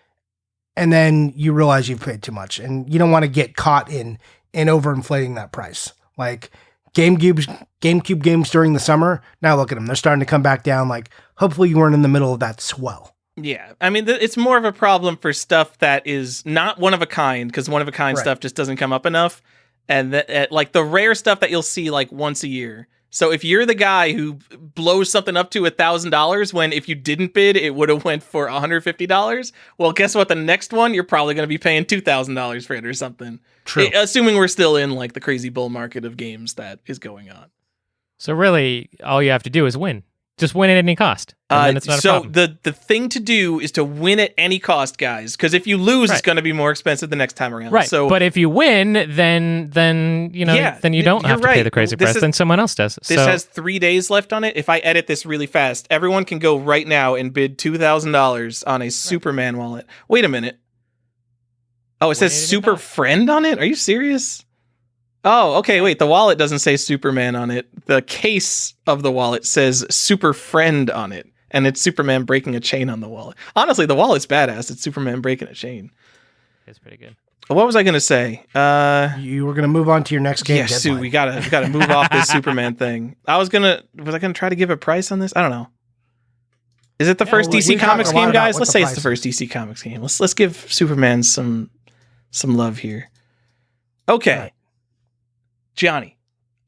and then you realize you've paid too much. And you don't want to get caught in overinflating that price. Like GameCube games during the summer, now look at them. They're starting to come back down. Like hopefully you weren't in the middle of that swell. Yeah, I mean, it's more of a problem for stuff that is not one of a kind, because one of a kind stuff just doesn't come up enough. And like the rare stuff that you'll see like once a year. So if you're the guy who blows something up to $1,000 when if you didn't bid, it would have went for $150. Well, guess what? The next one, you're probably going to be paying $2,000 for it or something. True. Assuming we're still in like the crazy bull market of games that is going on. So really, all you have to do is win. Just win at any cost. And then it's not a problem. The thing to do is to win at any cost, guys. Because if you lose, it's going to be more expensive the next time around. Right. So, but if you win, then then you don't have to pay the crazy price. Then someone else does. This has 3 days left on it. If I edit this really fast, everyone can go right now and bid $2,000 on a Superman wallet. Wait a minute. Oh, it says Super Friend on it? Are you serious? Oh, okay, wait, the wallet doesn't say Superman on it. The case of the wallet says Super Friend on it, and it's Superman breaking a chain on the wallet. Honestly, the wallet's badass. It's Superman breaking a chain. It's pretty good. What was I going to say? You were going to move on to your next game. Yeah, Sue, we gotta move off this Superman thing. Was I going to try to give a price on this? I don't know. Is it the first DC Comics game, guys? Let's say it's the first DC Comics game. Let's give Superman some love here. Okay. Right. Johnny,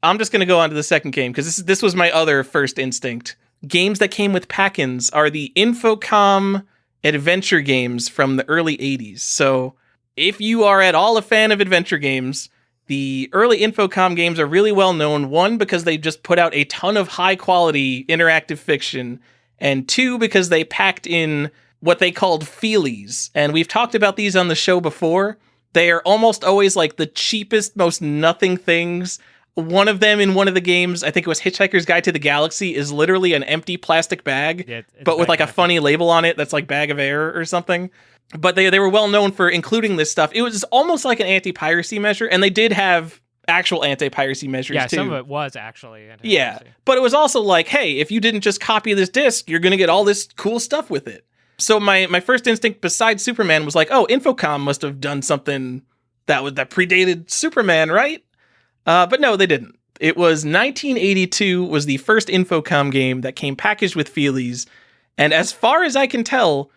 I'm just going to go on to the second game because this was my other first instinct. Games that came with pack-ins are the Infocom adventure games from the early 80s. So if you are at all a fan of adventure games, the early Infocom games are really well known. One, because they just put out a ton of high quality interactive fiction, and two, because they packed in what they called feelies. And we've talked about these on the show before. They are almost always like the cheapest, most nothing things. One of them in one of the games, I think it was Hitchhiker's Guide to the Galaxy, is literally an empty plastic bag, but with like a funny label on it that's like bag of air or something. But they were well known for including this stuff. It was almost like an anti-piracy measure, and they did have actual anti-piracy measures too. Yeah, some of it was actually anti-piracy. Yeah, but it was also like, hey, if you didn't just copy this disc, you're going to get all this cool stuff with it. So my first instinct besides Superman was like, oh, Infocom must have done something that predated Superman, right? But no, they didn't. It was 1982 was the first Infocom game that came packaged with feelies, and as far as I can tell,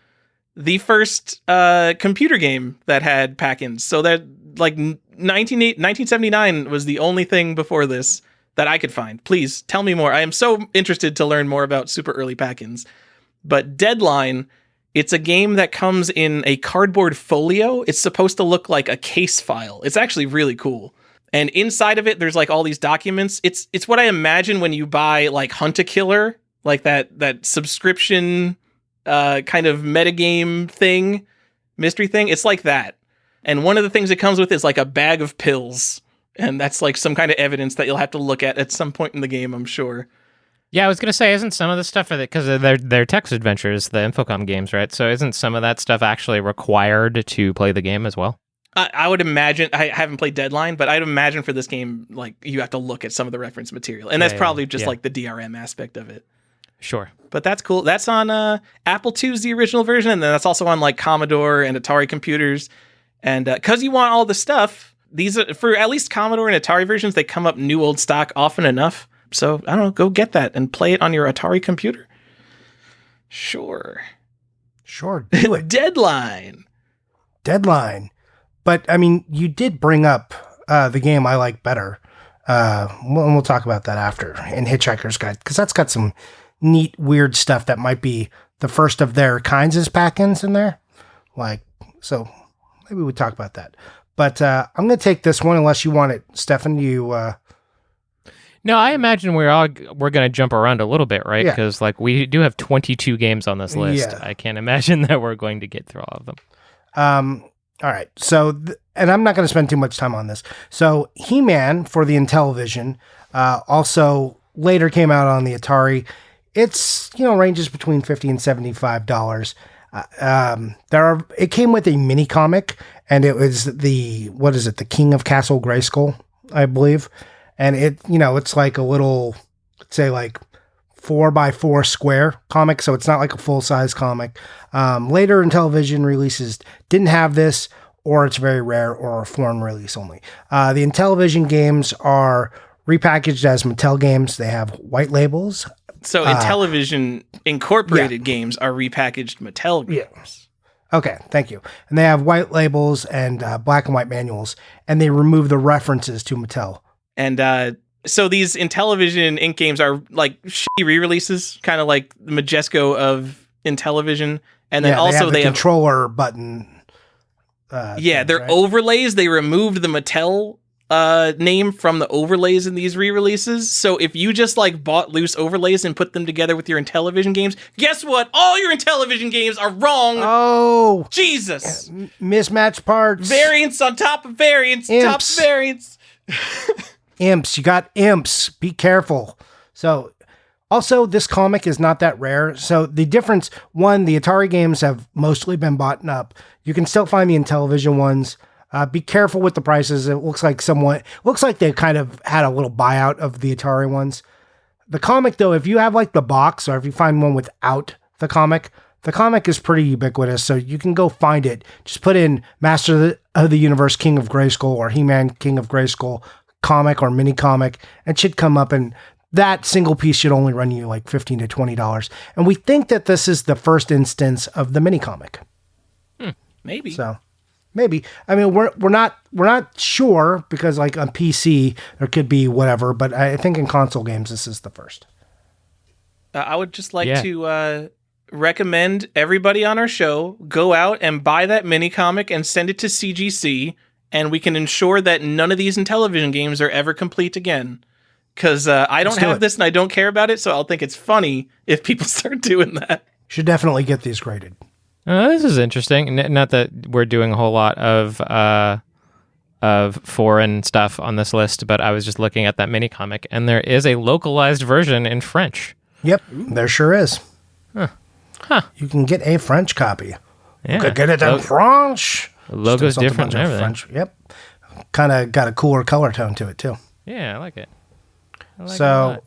the first computer game that had pack-ins. So that like 1979 was the only thing before this that I could find. Please tell me more. I am so interested to learn more about super early pack-ins. But Deadline, it's a game that comes in a cardboard folio. It's supposed to look like a case file. It's actually really cool. And inside of it, there's like all these documents. It's what I imagine when you buy like Hunt a Killer, like that subscription kind of metagame thing, mystery thing. It's like that. And one of the things it comes with is like a bag of pills. And that's like some kind of evidence that you'll have to look at some point in the game, I'm sure. Yeah, I was going to say, isn't some of the stuff, because they're text adventures, the Infocom games, right? So isn't some of that stuff actually required to play the game as well? I would imagine, I haven't played Deadline, but I'd imagine for this game, like, you have to look at some of the reference material. And that's probably just like the DRM aspect of it. Sure. But that's cool. That's on Apple II's the original version, and then that's also on like Commodore and Atari computers. And because you want all the stuff, these are, for at least Commodore and Atari versions, they come up new old stock often enough. So, I don't know, go get that and play it on your Atari computer. Sure, do it. Deadline. But, I mean, you did bring up the game I like better. We'll talk about that after in Hitchhiker's Guide, because that's got some neat, weird stuff that might be the first of their kinds as pack-ins in there. Like, so maybe we talk about that. But I'm going to take this one unless you want it. Stefan, you... No, I imagine we're going to jump around a little bit, right? Yeah. Because like we do have 22 games on this list. Yeah. I can't imagine that we're going to get through all of them. All right. So, and I'm not going to spend too much time on this. So, He-Man for the Intellivision also later came out on the Atari. It's, ranges between $50 and $75. It came with a mini comic, and it was the King of Castle Grayskull, I believe. And it, it's like a little, let's say like 4x4 square comic. So it's not like a full size comic. Later Intellivision releases didn't have this, or it's very rare, or a foreign release only. The Intellivision games are repackaged as Mattel games. They have white labels. So Intellivision Incorporated games are repackaged Mattel games. Yeah. Okay, thank you. And they have white labels and black and white manuals, and they remove the references to Mattel. And so these Intellivision Inc. games are like shitty re-releases, kind of like the Majesco of Intellivision. And then also they have controller button. They're right? Overlays. They removed the Mattel name from the overlays in these re-releases. So if you just like bought loose overlays and put them together with your Intellivision games, guess what? All your Intellivision games are wrong. Oh, Jesus! Mismatched parts, variants on top of variants, top of variants. Imps, you got imps. Be careful. So, also, this comic is not that rare. So, the difference, one, the Atari games have mostly been bought up. You can still find the Intellivision ones. Be careful with the prices. It looks like they kind of had a little buyout of the Atari ones. The comic, though, if you have like the box, or if you find one without the comic is pretty ubiquitous. So you can go find it. Just put in Master of the Universe King of Grayskull or He-Man King of Grayskull comic or mini comic, and it should come up, and that single piece should only run you like $15 to $20. And we think that this is the first instance of the mini comic. Maybe. So maybe. I mean, we're not sure, because like on PC there could be whatever, but I think in console games this is the first. I would just like to recommend everybody on our show go out and buy that mini comic and send it to CGC, and we can ensure that none of these Intellivision games are ever complete again. Because I don't have this and I don't care about it, so I'll think it's funny if people start doing that. Should definitely get these graded. This is interesting. Not that we're doing a whole lot of foreign stuff on this list, but I was just looking at that mini comic, and there is a localized version in French. Yep, there sure is. You can get a French copy. Yeah. You could get it in French. The logo's Just a different bunch and of everything. French. Yep. Kind of got a cooler color tone to it, too. Yeah, I like it. So,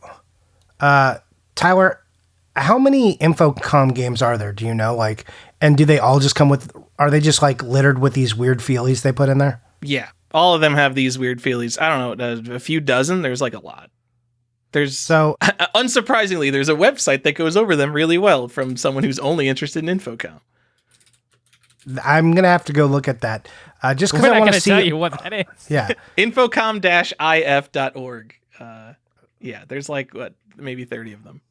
Tyler, how many Infocom games are there? Do you know? Like, and do they all just come with? Are they just like littered with these weird feelies they put in there? Yeah, all of them have these weird feelies. I don't know, a few dozen. There's like a lot. Unsurprisingly, there's a website that goes over them really well from someone who's only interested in Infocom. I'm gonna have to go look at that just because We're I not want going to to see. tell you what that is. Yeah. Infocom-if.org. Yeah, there's like maybe 30 of them.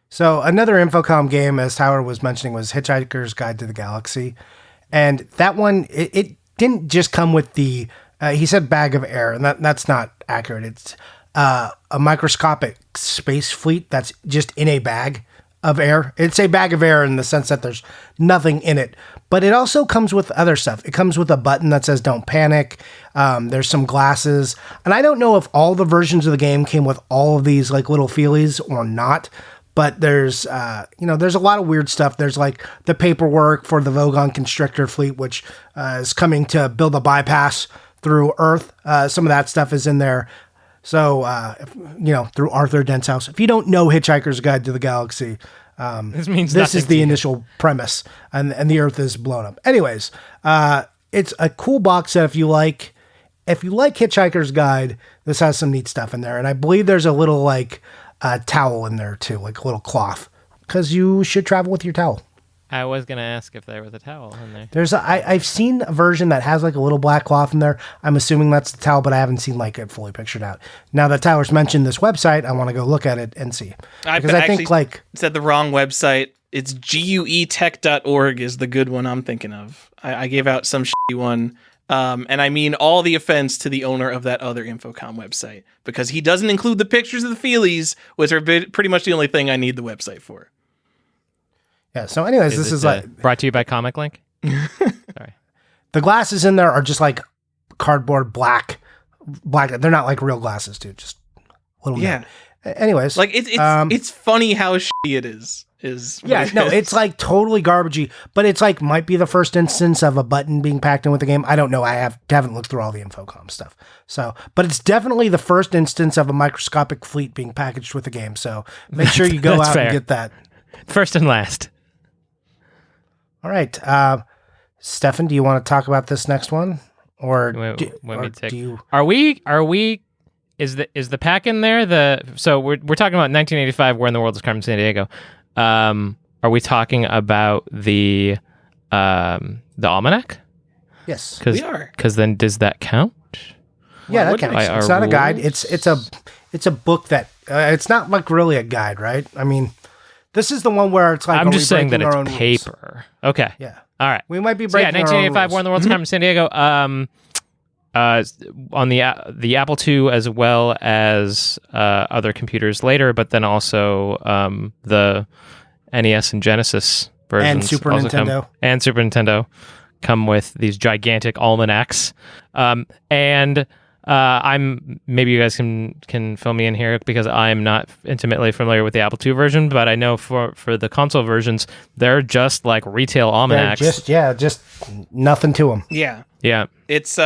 So another Infocom game, as Tyler was mentioning, was Hitchhiker's Guide to the Galaxy, and that one it didn't just come with the. He said bag of air, and that's not accurate. It's a microscopic space fleet that's just in a bag of air. It's a bag of air in the sense that there's nothing in it, but it also comes with other stuff. It comes with a button that says "Don't panic." There's some glasses, and I don't know if all the versions of the game came with all of these like little feelies or not. But there's there's a lot of weird stuff. There's like the paperwork for the Vogon Constrictor fleet, which is coming to build a bypass through Earth. Some of that stuff is in there. So, through Arthur Dent's house. If you don't know Hitchhiker's Guide to the Galaxy, this is the initial premise, and the Earth is blown up. Anyways, it's a cool box set if you like Hitchhiker's Guide. This has some neat stuff in there, and I believe there's a little like towel in there too, like a little cloth, because you should travel with your towel. I was going to ask if there was a towel in there. I've seen a version that has like a little black cloth in there. I'm assuming that's the towel, but I haven't seen like it fully pictured out. Now that Tyler's mentioned this website, I want to go look at it and see. Because I think like said the wrong website. It's guetech.org is the good one I'm thinking of. I gave out some shitty one. And I mean all the offense to the owner of that other Infocom website, because he doesn't include the pictures of the feelies, which are pretty much the only thing I need the website for. Yeah. So anyways, this is like brought to you by Comic Link. Sorry. The glasses in there are just like cardboard black. They're not like real glasses, dude. Just little. Yeah. Anyways, like it's funny how shitty it is. It's like totally garbagey, but it's like might be the first instance of a button being packed in with the game. I don't know. I haven't looked through all the Infocom stuff. So, but it's definitely the first instance of a microscopic fleet being packaged with the game. So make sure you go out and get that. First and last. All right. Stefan, do you want to talk about this next one? Or are we is the pack in there? So we're talking about 1985, Where in the World is Carmen Sandiego. Are we talking about the almanac? Yes, we are. Because then does that count? Yeah, that counts. It's not a guide. It's a book that it's not like really a guide, right? I mean, this is the one where it's like I'm just saying that it's paper. Rules? Okay. Yeah. All right. We might be breaking. 1985, Where in the World is Carmen Sandiego. On the Apple II as well as other computers later, but then also the NES and Genesis versions and Super Nintendo come with these gigantic almanacs. And maybe you guys can fill me in here because I'm not intimately familiar with the Apple II version, but I know for the console versions they're just like retail almanacs. Just nothing to them. Yeah. Yeah. It's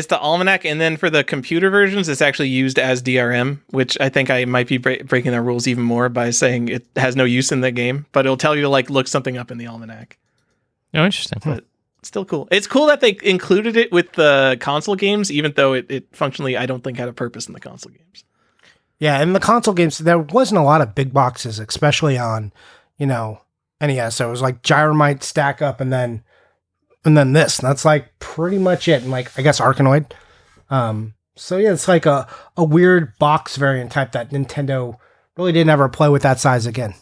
the almanac, and then for the computer versions, it's actually used as DRM, which I think I might be breaking the rules even more by saying it has no use in the game, but it'll tell you to like look something up in the almanac. Oh, interesting. But still cool. It's cool that they included it with the console games, even though it functionally, I don't think, had a purpose in the console games. Yeah, in the console games, there wasn't a lot of big boxes, especially on, NES. So it was like Gyromite, Stack Up, and then this. That's like pretty much it. And like, I guess Arkanoid. So yeah, it's like a weird box variant type that Nintendo really didn't ever play with that size again.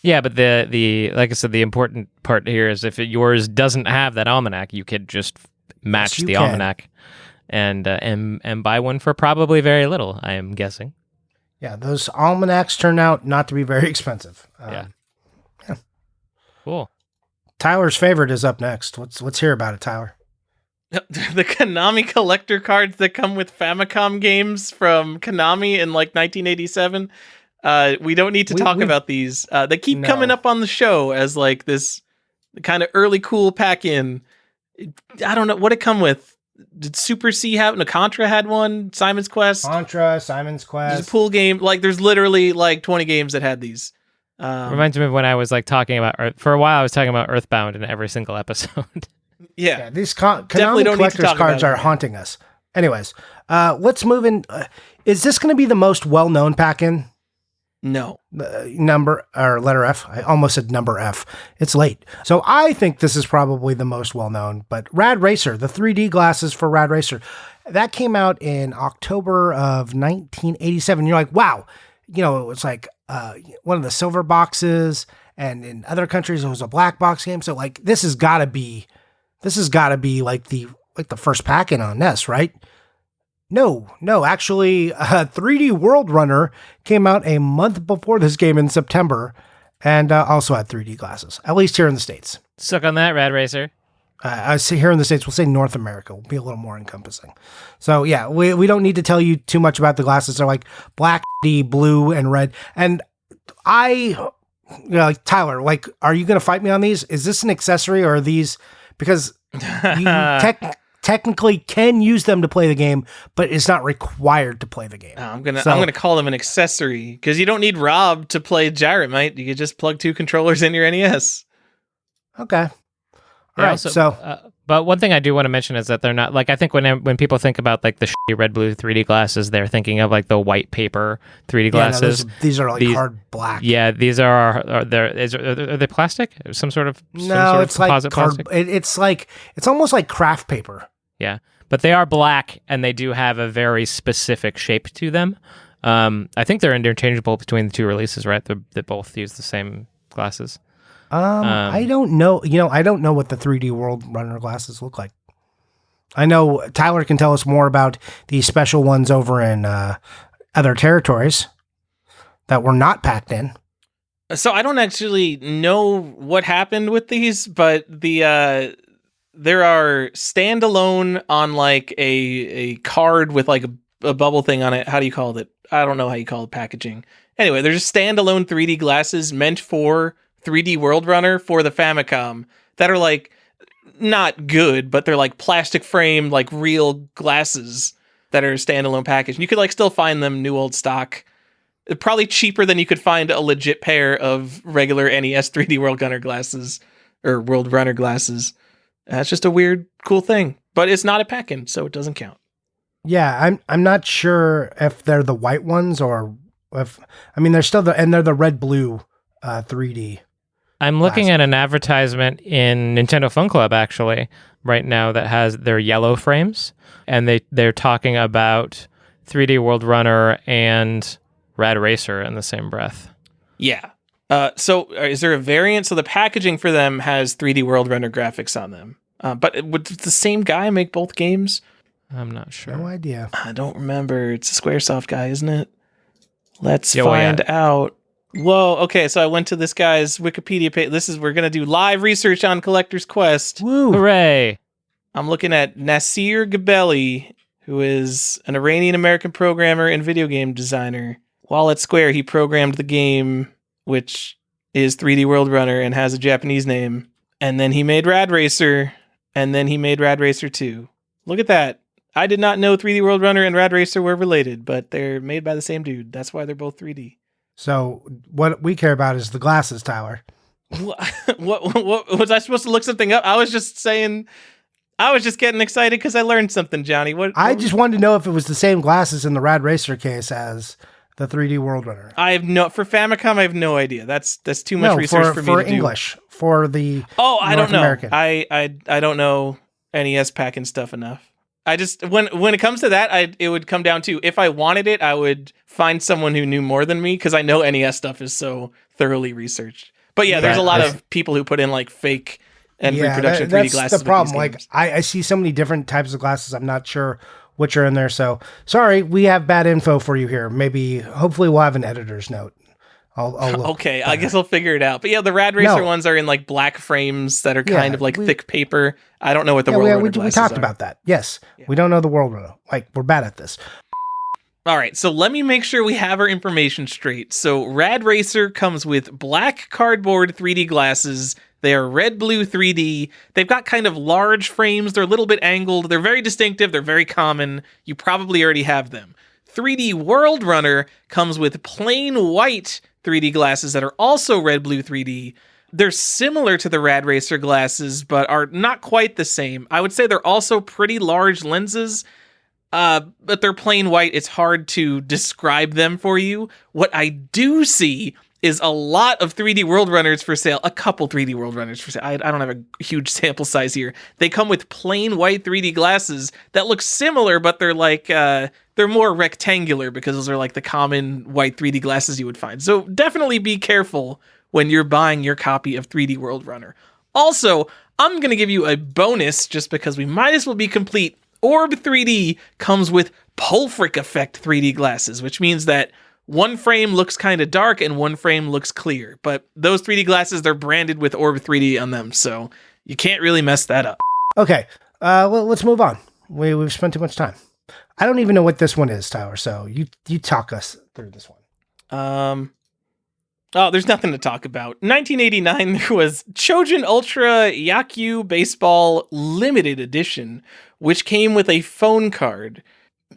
Yeah, but the like I said, the important part here is if yours doesn't have that almanac, you could just match you the can. almanac and buy one for probably very little, I am guessing. Yeah, those almanacs turn out not to be very expensive. Yeah. Cool. Tyler's favorite is up next. Let's hear about it, Tyler. The Konami collector cards that come with Famicom games from Konami in like 1987. We don't need to talk about these. They keep coming up on the show as like this kind of early cool pack-in. I don't know what it come with. Did Super C have? No, Contra had one. Simon's Quest. Simon's Quest. There's a pool game. Like there's literally like 20 games that had these. Reminds me of when I was like talking about for a while. I was talking about Earthbound in every single episode. Yeah, these Konami collector's cards are haunting us. Anyways, let's move in. Is this going to be the most well-known pack-in? No. Number or letter F. I almost said number F. It's late. So I think this is probably the most well-known. But Rad Racer, the 3D glasses for Rad Racer, that came out in October of 1987. You're like, wow. You know, it was like one of the silver boxes, and in other countries it was a black box game. So like, this has got to be like the first pack-in on NES, right? No, actually, 3D World Runner came out a month before this game in September, and also had 3D glasses, at least here in the States. Suck on that, Rad Racer. I say here in the States, we'll say North America will be a little more encompassing. So yeah, we don't need to tell you too much about the glasses. They're like black, blue, and red. And like Tyler, like, are you going to fight me on these? Is this an accessory, or are these, because you technically can use them to play the game, but it's not required to play the game. I'm gonna call them an accessory, because you don't need Rob to play Gyromite. You can just plug 2 controllers in your NES. Okay. All right. But one thing I do want to mention is that they're not like, I think when people think about like the shitty red blue 3D glasses, they're thinking of like the white paper 3D glasses. No, these are like hard black. Yeah, these are they plastic? Some sort of it's like plastic? It's almost like craft paper. Yeah, but they are black, and they do have a very specific shape to them. I think they're interchangeable between the 2 releases, right? They both use the same glasses. I don't know. I don't know what the 3D World Runner glasses look like. I know Tyler can tell us more about these special ones over in other territories that were not packed in. So I don't actually know what happened with these, but there are standalone on like a card with like a bubble thing on it. How do you call it? I don't know how you call it packaging. Anyway, they're just standalone 3D glasses meant for 3D World Runner for the Famicom that are like not good, but they're like plastic frame, like real glasses that are standalone package. You could like still find them new old stock. Probably cheaper than you could find a legit pair of regular NES 3D World Runner glasses or World Runner glasses. That's just a weird, cool thing, but it's not a pack-in, so it doesn't count. Yeah, I'm not sure if they're the white ones or if, I mean, they're still they're the red blue 3D. I'm looking at an advertisement in Nintendo Fun Club actually right now that has their yellow frames, and they're talking about 3D World Runner and Rad Racer in the same breath. Yeah. So is there a variant? So the packaging for them has 3D World Runner graphics on them. But would the same guy make both games? I'm not sure. No idea. I don't remember. It's a Squaresoft guy, isn't it? Let's find out. Whoa, okay, so I went to this guy's Wikipedia page. We're going to do live research on Collector's Quest. Woo! Hooray! I'm looking at Nasir Gabelli, who is an Iranian-American programmer and video game designer. While at Square, he programmed the game, which is 3D World Runner and has a Japanese name. And then he made Rad Racer, and then he made Rad Racer 2. Look at that. I did not know 3D World Runner and Rad Racer were related, but they're made by the same dude. That's why they're both 3D. So what we care about is the glasses, Tyler. What was I supposed to look something up? I was just getting excited because I learned something, Johnny. I just wanted to know if it was the same glasses in the Rad Racer case as the 3D World Runner. For Famicom, I have no idea. That's too much research for me to do. For English, for the I don't know. American. I don't know NES packing stuff enough. I just when it comes to that, it would come down to if I wanted it, I would find someone who knew more than me because I know NES stuff is so thoroughly researched. But yeah, there's a lot That's- of people who put in like fake and reproduction 3D that's glasses. the problem. with these Like games. I see so many different types of glasses. I'm not sure which are in there. So sorry, we have bad info for you here. Maybe, hopefully, we'll have an editor's note. I'll look. Okay, I guess I'll figure it out. But yeah, the Rad Racer No. ones are in like black frames that are Yeah, kind of like we- thick paper. I don't know what the Yeah, World Runner we glasses talked are. about that. Yes, we don't know the world runner. Like, we're bad at this. All right, so let me make sure we have our information straight. So Rad Racer comes with black cardboard 3D glasses. They are red blue 3D. They've got kind of large frames. They're a little bit angled. They're very distinctive. They're very common. You probably already have them. 3D World Runner comes with plain white 3D glasses that are also red blue 3D. They're similar to the Rad Racer glasses, but are not quite the same. I would say they're also pretty large lenses. But they're plain white. It's hard to describe them for you. What I do see is a lot of 3D World Runners for sale. A couple 3D World Runners for sale. I don't have a huge sample size here. They come with plain white 3D glasses that look similar, but they're like they're more rectangular because those are like the common white 3D glasses you would find. So definitely be careful when you're buying your copy of 3D World Runner. Also, I'm going to give you a bonus just because we might as well be complete. Orb 3D comes with Pulfric Effect 3D glasses, which means that one frame looks kind of dark and one frame looks clear. But those 3D glasses, they're branded with Orb 3D on them, so you can't really mess that up. Okay, let's move on. We've spent too much time. I don't even know what this one is, Tyler. So you talk us through this one. Oh, there's nothing to talk about. 1989, there was Chojin Ultra Yakyu Baseball Limited Edition, which came with a phone card.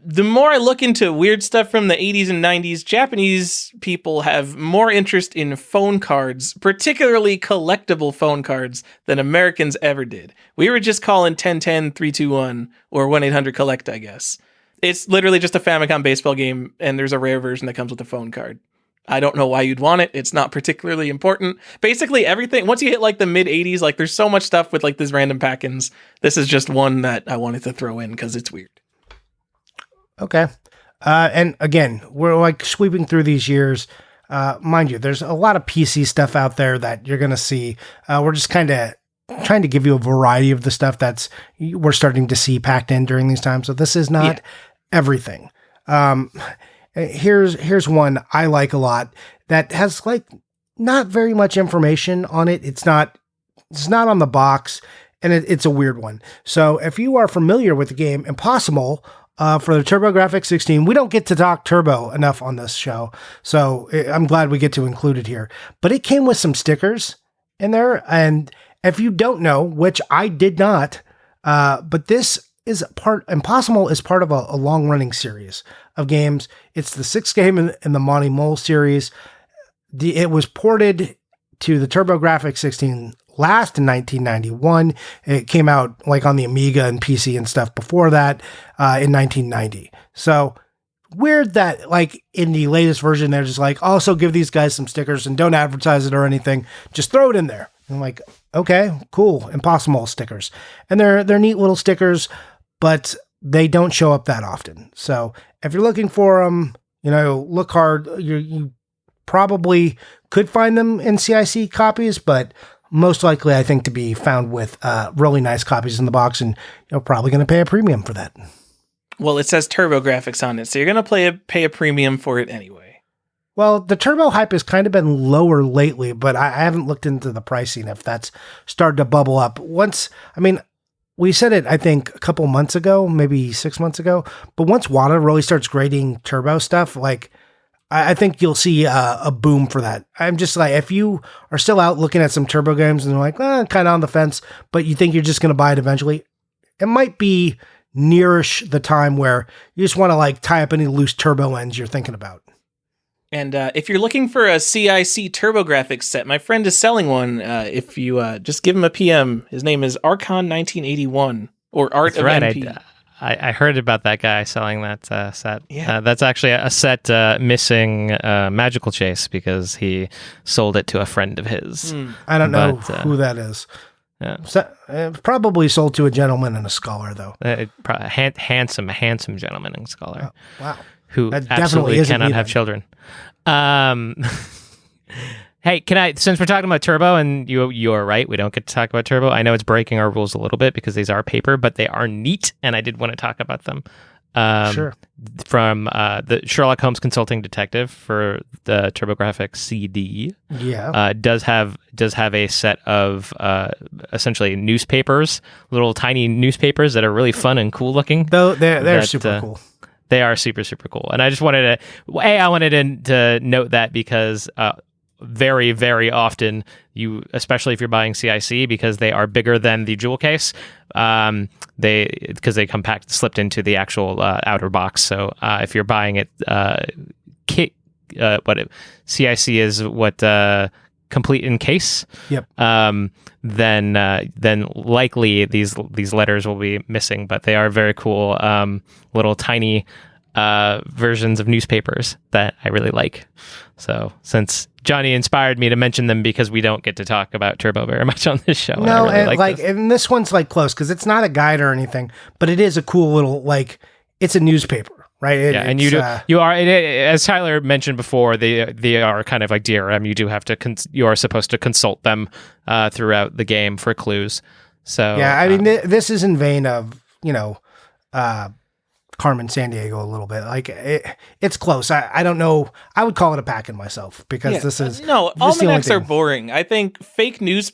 The more I look into weird stuff from the 80s and 90s, Japanese people have more interest in phone cards, particularly collectible phone cards, than Americans ever did. We were just calling 1010 321 or 1-800-COLLECT, I guess. It's literally just a Famicom baseball game, and there's a rare version that comes with a phone card. I don't know why you'd want it. It's not particularly important. Basically, everything, once you hit like the mid 80s, like there's so much stuff with like these random pack-ins. This is just one that I wanted to throw in because it's weird. Okay. And again, we're like sweeping through these years. Mind you, there's a lot of PC stuff out there that you're going to see. We're just kind of trying to give you a variety of the stuff we're starting to see packed in during these times. So this is not everything. Here's one I like a lot that has like not very much information on it. It's not on the box, and it's a weird one. So if you are familiar with the game Impossible for the TurboGrafx 16, we don't get to talk Turbo enough on this show, so I'm glad we get to include it here. But it came with some stickers in there, and if you don't know, which I did not, but this is Impossible is part of a long-running series of games. It's the sixth game in the Monty Mole series. It was ported to the TurboGrafx 16 last in 1991. It came out like on the Amiga and PC and stuff before that in 1990. So weird that like in the latest version, they're just like, also give these guys some stickers and don't advertise it or anything. Just throw it in there. I'm like, okay, cool. Impossible stickers. And they're neat little stickers, but they don't show up that often. So if you're looking for them, look hard. You probably could find them in CIC copies, but most likely I think to be found with really nice copies in the box, and you're probably going to pay a premium for that. Well, it says TurboGrafx on it, so you're going to pay a premium for it anyway. Well, the Turbo hype has kind of been lower lately, but I haven't looked into the pricing if that's started to bubble up. We said it, I think, a couple months ago, maybe 6 months ago, but once WATA really starts grading Turbo stuff, like, I think you'll see a boom for that. I'm just like, if you are still out looking at some Turbo games and you're like, kind of on the fence, but you think you're just going to buy it eventually, it might be nearish the time where you just want to like tie up any loose Turbo ends you're thinking about. And if you're looking for a CIC TurboGrafx set, my friend is selling one. If you just give him a PM, his name is Archon1981 or Art That's of right. NP. I heard about that guy selling that set. Yeah. That's actually a set missing Magical Chase because he sold it to a friend of his. I don't know But, who that is. Yeah. So, probably sold to a gentleman and a scholar, though. Handsome gentleman and scholar. Oh, wow. Who That definitely absolutely isn't cannot me have then. children. Hey, since we're talking about Turbo, and you are right, we don't get to talk about Turbo. I know it's breaking our rules a little bit because these are paper, but they are neat, and I did want to talk about them. Sure. From the Sherlock Holmes Consulting Detective for the TurboGrafx CD. Yeah. Does have a set of essentially newspapers, little tiny newspapers that are really fun and cool looking. Though they're super cool. They are super, super cool. And I just wanted to note that because very, very often especially if you're buying CIC, because they are bigger than the jewel case, because they come slipped into the actual outer box. So if you're buying it CIC is what complete in case. Yep. Then likely these letters will be missing, but they are very cool little tiny versions of newspapers that I really like. So since Johnny inspired me to mention them, because we don't get to talk about Turbo very much on this show. No, and I really and and this one's like close because it's not a guide or anything, but it is a cool little it's a newspaper, right? And you are as Tyler mentioned before, they are kind of like DRM. You do have to you are supposed to consult them throughout the game for clues. So yeah, I mean this is in vein of Carmen Sandiego a little bit. Like it's close. I don't know. I would call it a pack-in myself because this is almanacs are boring. I think fake news,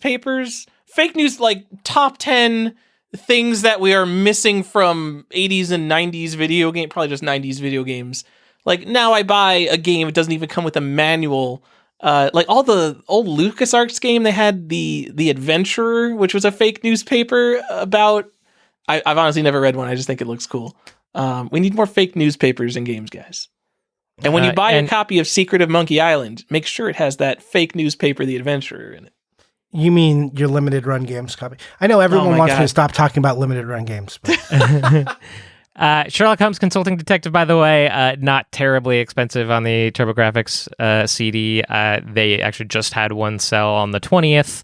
like top 10 things that we are missing from 80s and 90s video game, probably just 90s video games. Like now I buy a game, it doesn't even come with a manual. Like all the old LucasArts game, they had the Adventurer, which was a fake newspaper about. I've honestly never read one. I just think it looks cool. We need more fake newspapers in games, guys. And when you buy a copy of Secret of Monkey Island, make sure it has that fake newspaper, The Adventurer, in it. You mean your limited run games copy? I know everyone wants me to stop talking about limited run games. But. Sherlock Holmes Consulting Detective, by the way, not terribly expensive on the TurboGrafx CD. They actually just had one sell on the 20th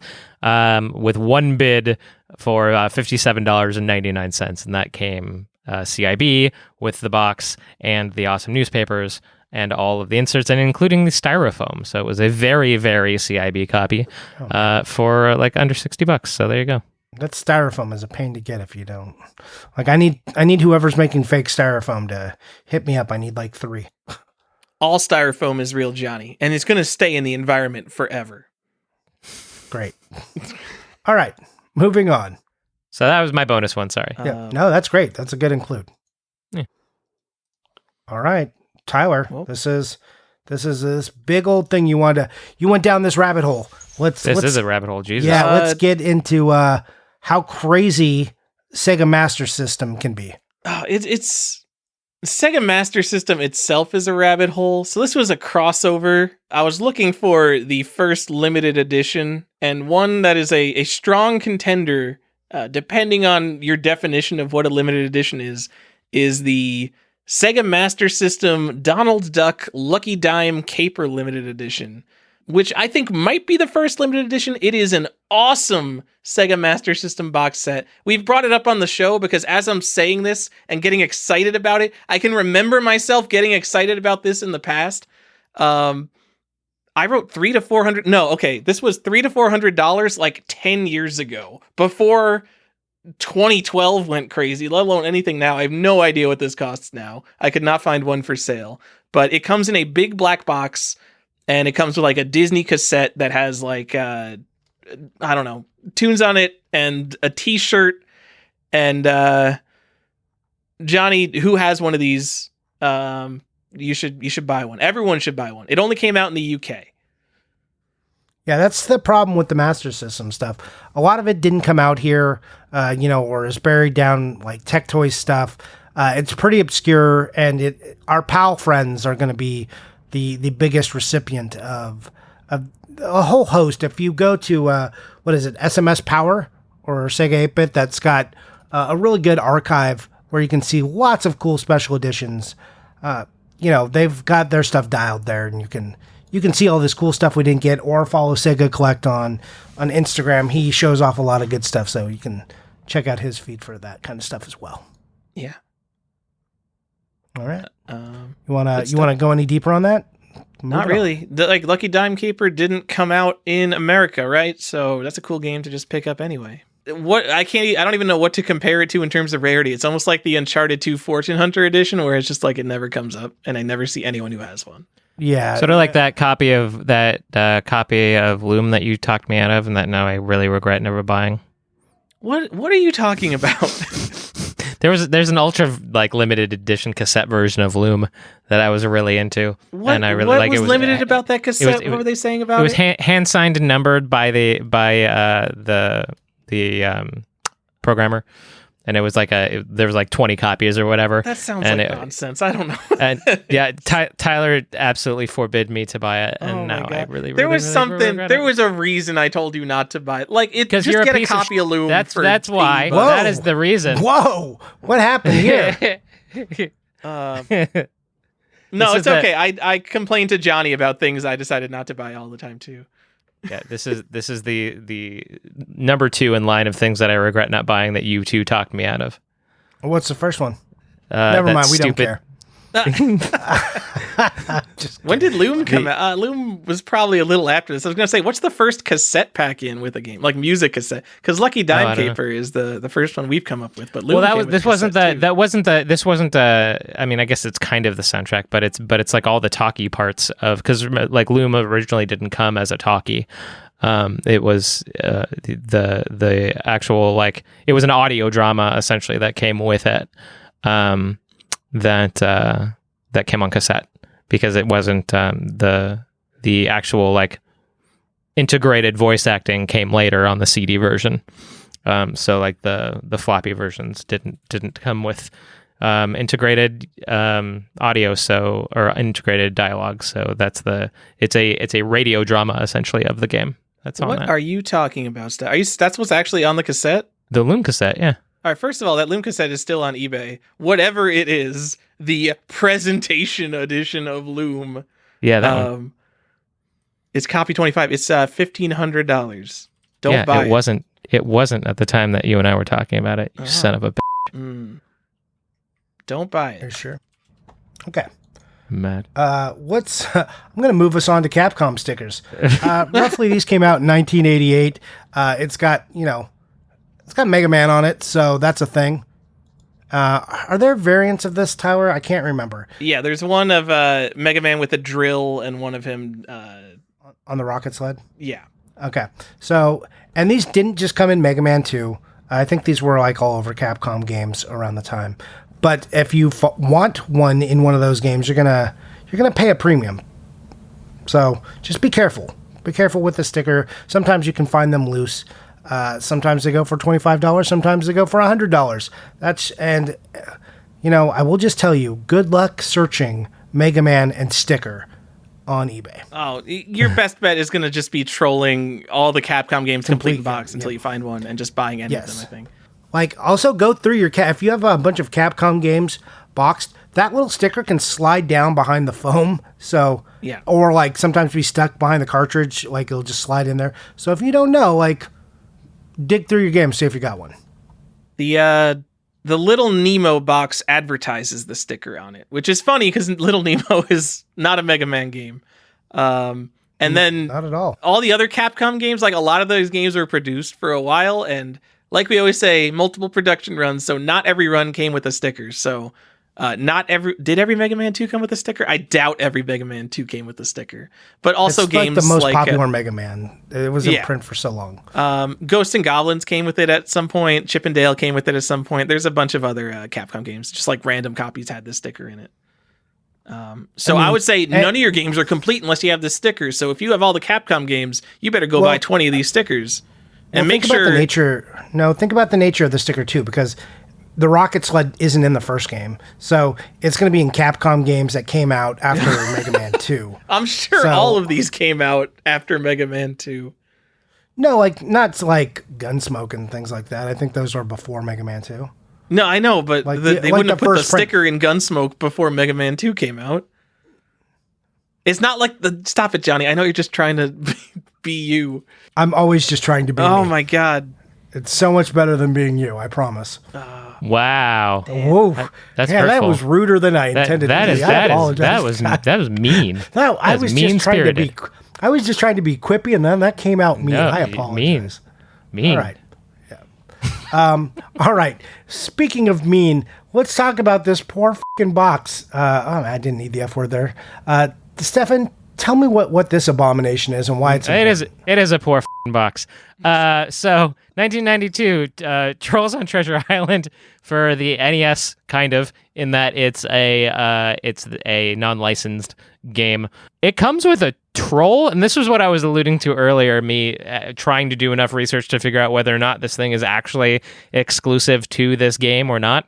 with one bid for $57.99, and that came CIB with the box and the awesome newspapers and all of the inserts, and including the styrofoam. So it was a very, very CIB copy for like under $60. So there you go. That styrofoam is a pain to get if you don't. Like I need whoever's making fake styrofoam to hit me up. I need like 3. All styrofoam is real, Johnny, and it's going to stay in the environment forever. Great. All right, moving on. So that was my bonus one. Sorry. Yeah, no, that's great. That's a good include. Yeah. All right, Tyler. Well, this is this big old thing you went down this rabbit hole. This is a rabbit hole. Jesus. Yeah, let's get into how crazy Sega Master System can be. It's Sega Master System itself is a rabbit hole. So this was a crossover. I was looking for the first limited edition, and one that is a strong contender, depending on your definition of what a limited edition is the Sega Master System Donald Duck Lucky Dime Caper Limited Edition, which I think might be the first limited edition. It is an awesome Sega Master System box set. We've brought it up on the show because as I'm saying this and getting excited about it, I can remember myself getting excited about this in the past. I wrote this was $300 to $400 like 10 years ago, before 2012 went crazy, let alone anything now. I have no idea what this costs now. I could not find one for sale, but it comes in a big black box. And it comes with like a Disney cassette that has like, tunes on it and a t-shirt. And Johnny, who has one of these, you should buy one. Everyone should buy one. It only came out in the UK. Yeah, that's the problem with the Master System stuff. A lot of it didn't come out here, or is buried down like Tech Toys stuff. It's pretty obscure, and our PAL friends are going to be the biggest recipient of a whole host. If you go to SMS Power or Sega 8-Bit, that's got a really good archive where you can see lots of cool special editions. They've got their stuff dialed there, and you can see all this cool stuff we didn't get, or follow Sega Collect on Instagram. He shows off a lot of good stuff, so you can check out his feed for that kind of stuff as well. Yeah. All right. You wanna go any deeper on that? Not Moving on. really. Like Lucky Dime Caper didn't come out in America, right? So that's a cool game to just pick up anyway. I don't even know what to compare it to in terms of rarity. It's almost like the Uncharted 2 Fortune Hunter edition, where it's just like it never comes up, and I never see anyone who has one. Yeah. Sort of like that copy of Loom that you talked me out of, and that now I really regret never buying. What are you talking about? There's an ultra like limited edition cassette version of Loom that I was really into, and I really like it. What was limited about that cassette? What were they saying about it? It was hand signed and numbered by the programmer, and it was like there was like 20 copies or whatever. That sounds like nonsense. I don't know. And yeah, Tyler absolutely forbid me to buy it, and now I really there was really something. regret There it. was a reason I told you not to buy it. Like it, just you're get a piece of copy of Loom. That's for why. $80. Whoa. That is the reason. Whoa! What happened here? No, This it's is okay. I complained to Johnny about things I decided not to buy all the time too. Yeah, this is the number 2 in line of things that I regret not buying that you two talked me out of. What's the first one? Never that mind. We don't stupid- care. When did Loom come out? Loom was probably a little after this. I was going to say, what's the first cassette pack in with a game? Like music cassette? Because Lucky Dime I don't know. Caper is the first one we've come up with. But Loom This wasn't I mean, I guess it's kind of the soundtrack, but it's like all the talkie parts of, because like Loom originally didn't come as a talkie. It was the actual, like, it was an audio drama essentially that came with it. That came on cassette, because it wasn't the actual like integrated voice acting came later on the CD version. So like the floppy versions didn't come with integrated audio, or integrated dialogue. So it's a radio drama essentially of the game. That's on What that. are you talking about? That's what's actually on the cassette? The Loom cassette, yeah. All right, first of all, that Loom cassette is still on eBay. Whatever it is, the presentation edition of Loom. Yeah, that one. It's copy 25. It's $1,500. Don't buy it. It wasn't at the time that you and I were talking about it. You son of a Mm. Don't buy Are you it. sure? Okay. mad. I'm going to move us on to Capcom stickers. Roughly, these came out in 1988. It's got Mega Man on it, so that's a thing. Are there variants of this, Tyler? I can't remember. Yeah, there's one of Mega Man with a drill and one of him. On the rocket sled? Yeah. Okay. So, and these didn't just come in Mega Man 2. I think these were like all over Capcom games around the time. But if you want one in one of those games, you're gonna pay a premium. So just be careful. Be careful with the sticker. Sometimes you can find them loose. Sometimes they go for $25. Sometimes they go for $100. I will just tell you, good luck searching Mega Man and sticker on eBay. Oh, your best bet is going to just be trolling all the Capcom games complete in box until you find one and just buying any of them, I think. Like, also go through your if you have a bunch of Capcom games boxed, that little sticker can slide down behind the foam. So, yeah. Or like sometimes be stuck behind the cartridge, like it'll just slide in there. So if you don't know, like, dig through your game, see if you got one. The Little Nemo box advertises the sticker on it, which is funny because Little Nemo is not a Mega Man game. And then Not at all. all the other Capcom games, like a lot of those games were produced for a while, and like we always say, multiple production runs, so not every run came with a sticker. So did every Mega Man 2 come with a sticker? I doubt every Mega Man 2 came with a sticker. But also it's games like the most like popular Mega Man. It was in yeah. print for so long. Ghosts and Goblins came with it at some point. Chip and Dale came with it at some point. There's a bunch of other Capcom games, just like random copies had this sticker in it. I would say none of your games are complete unless you have the sticker. So if you have all the Capcom games, you better go buy 20 of these stickers. And make think about sure the nature. No, think about the nature of the sticker too, because the rocket sled isn't in the first game, so it's going to be in Capcom games that came out after Mega Man 2. I'm sure all of these came out after Mega Man 2. No, like not like Gunsmoke and things like that. I think those were before Mega Man 2. No, I know, but Like they like wouldn't have the put the first print. sticker in Gunsmoke before Mega Man 2 came out. It's not like Stop it, Johnny. I know you're just trying to be you. I'm always just trying to be Oh me. my god. It's so much better than being you, I promise. Wow. Whoa. That's yeah, that hurtful. was ruder than I intended to be. I apologize. That was mean. No, I That was mean just trying to be. spirited. I was just trying to be quippy, and then that came out mean. No, I apologize. Mean. All right. Yeah. All right. Speaking of mean, let's talk about this poor fucking box. I didn't need the F word there. Stefan, tell me what this abomination is and why it's important. It is a poor f***ing box. So 1992, Trolls on Treasure Island for the NES, kind of, in that it's a non-licensed game. It comes with a troll, and this was what I was alluding to earlier, me trying to do enough research to figure out whether or not this thing is actually exclusive to this game or not.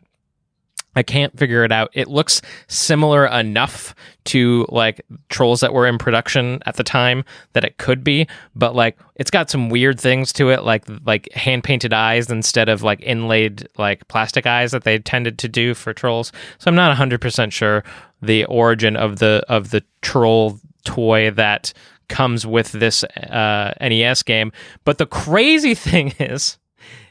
I can't figure it out. It looks similar enough to like Trolls that were in production at the time that it could be, but like it's got some weird things to it, like hand painted eyes instead of like inlaid like plastic eyes that they tended to do for Trolls. So I'm not 100% sure the origin of the troll toy that comes with this NES game. But the crazy thing is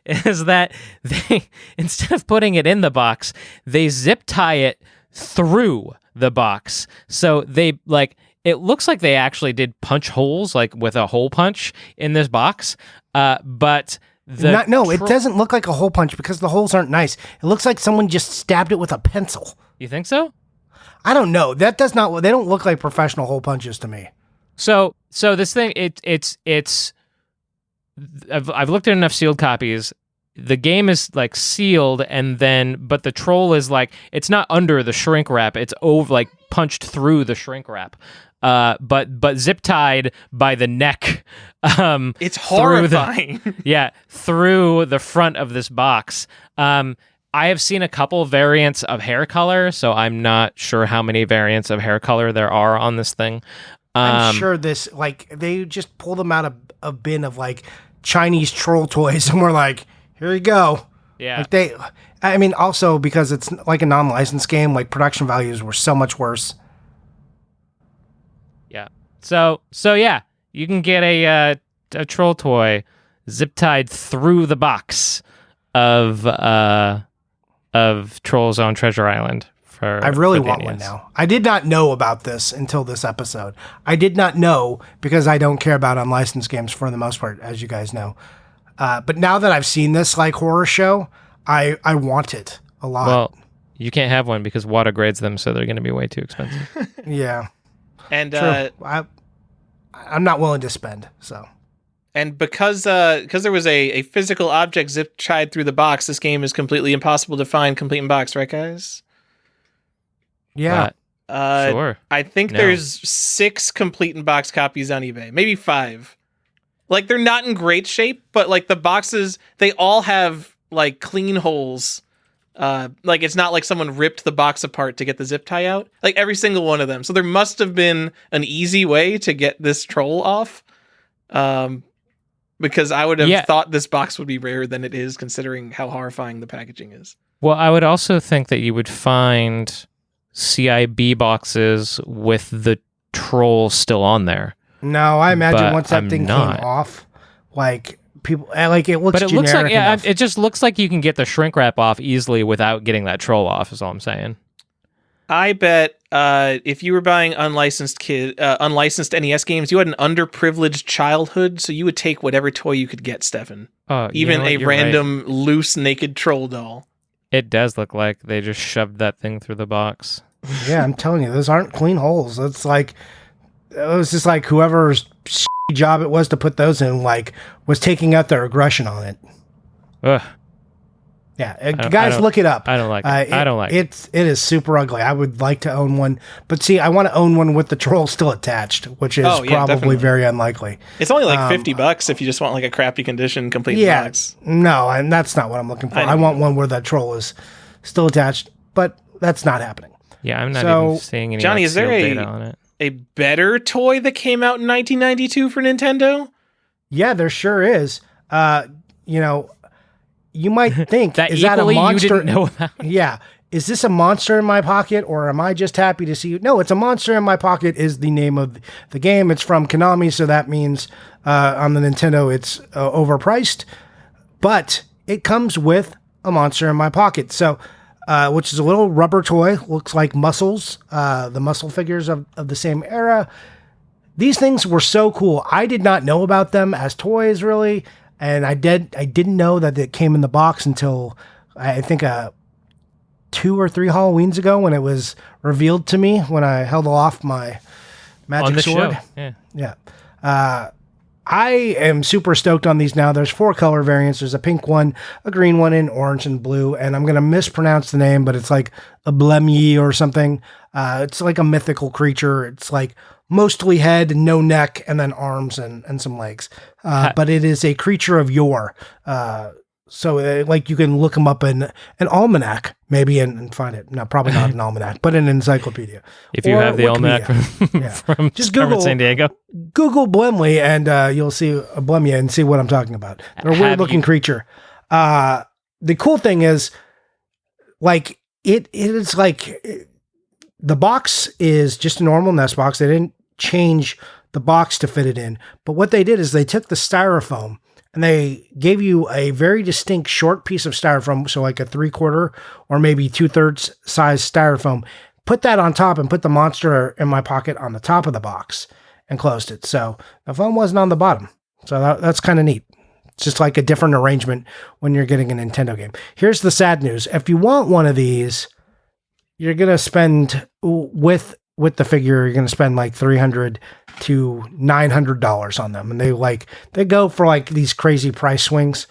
that they, instead of putting it in the box, they zip tie it through the box. So they it looks like they actually did punch holes, like with a hole punch in this box. But it doesn't look like a hole punch because the holes aren't nice. It looks like someone just stabbed it with a pencil. You think so? I don't know. That does not. They don't look like professional hole punches to me. So this thing, it's. I've looked at enough sealed copies. The game is like sealed, but the troll is like, it's not under the shrink wrap. It's over, like punched through the shrink wrap. But zip tied by the neck. It's horrifying. Through the front of this box. I have seen a couple variants of hair color, so I'm not sure how many variants of hair color there are on this thing. I'm sure they just pull them out of a bin of like Chinese troll toys, and we're like, here you go. Yeah. Also because it's like a non-licensed game, like production values were so much worse. Yeah. So yeah, you can get a troll toy zip tied through the box of Trolls on Treasure Island. I really want one now. I did not know about this until this episode. I did not know because I don't care about unlicensed games for the most part, as you guys know. But now that I've seen this like horror show, I want it a lot. Well, you can't have one because WATA grades them, so they're going to be way too expensive. Yeah. And I'm not willing to spend, so. And because there was a physical object zip tied through the box, this game is completely impossible to find complete in box, right, guys? Yeah. Sure. I think there's 6 complete in box copies on eBay, maybe 5. Like, they're not in great shape, but like the boxes, they all have like clean holes. Like it's not like someone ripped the box apart to get the zip tie out. Like every single one of them. So there must have been an easy way to get this troll off. Because I would have thought this box would be rarer than it is, considering how horrifying the packaging is. Well, I would also think that you would find CIB boxes with the troll still on there. No, I imagine But once that I'm thing not. came off, like people, like it looks. But it looks like generic enough. it just looks like you can get the shrink wrap off easily without getting that troll off. Is all I'm saying. I bet if you were buying unlicensed NES games, you had an underprivileged childhood, so you would take whatever toy you could get, Stefan. Even a random loose naked troll doll. It does look like they just shoved that thing through the box. Yeah, I'm telling you, those aren't clean holes. It's like it was just like whoever's job it was to put those in, like, was taking out their aggression on it. Ugh. Yeah, guys, look it up. I don't like it. I don't like it. It is super ugly. I would like to own one, but see, I want to own one with the troll still attached, which is probably definitely. very unlikely. It's only like $50 if you just want like a crappy condition complete box. No, and that's not what I'm looking for. I want one where that troll is still attached, but that's not happening. Yeah, I'm not even seeing any. Johnny, is there data on it. a better toy that came out in 1992 for Nintendo? Yeah, there sure is. You might think, that is that a monster? You didn't know about? Yeah. Is this a monster in my pocket, or am I just happy to see you? No, it's a monster in my pocket is the name of the game. It's from Konami, so that means on the Nintendo it's overpriced. but it comes with a monster in my pocket. So, which is a little rubber toy, looks like muscles, the muscle figures of the same era. These things were so cool. I did not know about them as toys, really, and I didn't know that it came in the box until I think 2 or 3 Halloweens ago when it was revealed to me when I held aloft my magic On the sword. show. Yeah. I am super stoked on these now. There's 4 color variants. There's a pink one, a green one, and orange and blue. And I'm going to mispronounce the name, but it's like a Blemye or something. It's like a mythical creature. It's like mostly head, no neck, and then arms and some legs. But it is a creature of yore. So like you can look them up in an almanac maybe and find it. No, probably not an almanac, but an encyclopedia. If you have the almanac from just Carmen San Diego. Google Blemley and you'll see a Blemia and see what I'm talking about. They're a weird looking creature. The cool thing is like it is like the box is just a normal nest box. They didn't change the box to fit it in, but what they did is they took the styrofoam and they gave you a very distinct short piece of styrofoam, so like a 3/4 or maybe 2/3 size styrofoam, put that on top and put the monster in my pocket on the top of the box and closed it. So the foam wasn't on the bottom. So that's kind of neat. It's just like a different arrangement when you're getting a Nintendo game. Here's the sad news. If you want one of these, you're going to spend with the figure, you're going to spend like $300 to $900 on them. And they go for like these crazy price swings.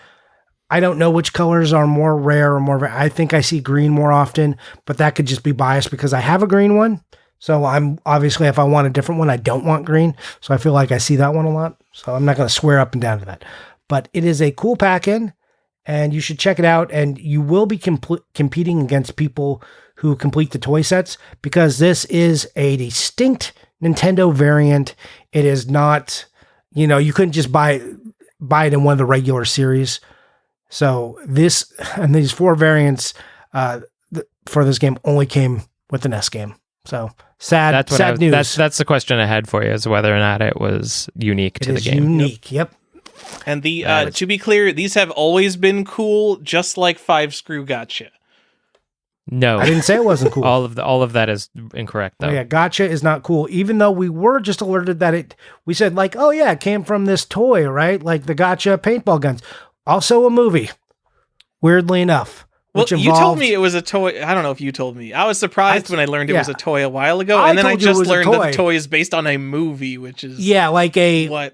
I don't know which colors are more rare or more, I think I see green more often, but that could just be biased because I have a green one. So I'm obviously, if I want a different one, I don't want green. So I feel like I see that one a lot. So I'm not going to swear up and down to that, but it is a cool pack-in and you should check it out. And you will be competing against people who complete the toy sets because this is a distinct Nintendo variant. It is not, you couldn't just buy it in one of the regular series. So this and these 4 variants for this game only came with the NES game. So sad news. That's the question I had for you, is whether or not it was unique to the game. Unique, yep. And to be clear, these have always been cool, just like 5-Screw Gotcha. No, I didn't say it wasn't cool. all of that is incorrect, though. Oh, yeah, Gotcha is not cool. Even though we were just alerted that we said like, oh yeah, it came from this toy, right? Like the Gotcha paintball guns. Also a movie, weirdly enough. Well, you told me it was a toy. I don't know if you told me. I was surprised when I learned it was a toy a while ago, and then I just learned that the toy is based on a movie, which is like a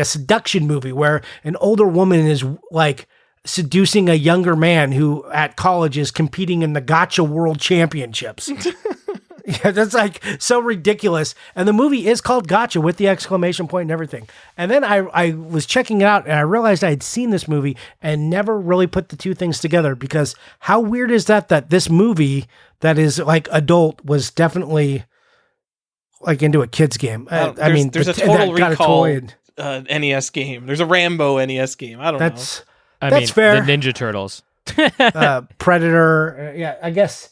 seduction movie where an older woman is like seducing a younger man who at college is competing in the Gotcha World Championships. Yeah, that's like so ridiculous. And the movie is called Gotcha with the exclamation point and everything. And then I was checking it out and I realized I had seen this movie and never really put the two things together because how weird is that this movie that is like adult was definitely like into a kid's game. There's a Total Recall NES game. There's a Rambo NES game. I don't know. That's fair. The Ninja Turtles. Predator. Yeah, I guess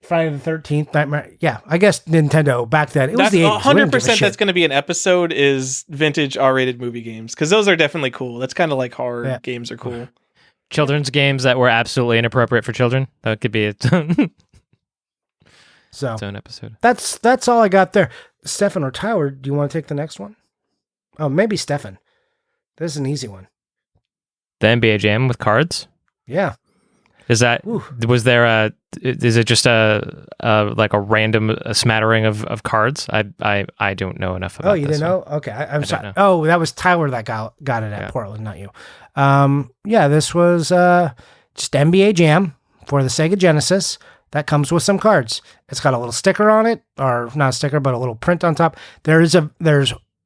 Friday the 13th, Nightmare. Yeah, I guess Nintendo back then. It was the 80s. 100% that's going to be an episode is vintage R-rated movie games because those are definitely cool. That's kind of like horror games are cool. Children's games that were absolutely inappropriate for children. That could be its own episode. That's all I got there. Stefan or Tyler, do you want to take the next one? Oh, maybe Stefan. This is an easy one. The NBA Jam with cards? Yeah. Is it just a random smattering of cards? I don't know enough about this. Oh, you didn't know? Okay. I'm sorry. Oh, that was Tyler that got it at Portland, not you. This was just NBA Jam for the Sega Genesis that comes with some cards. It's got a little sticker on it, or not a sticker, but a little print on top. There's a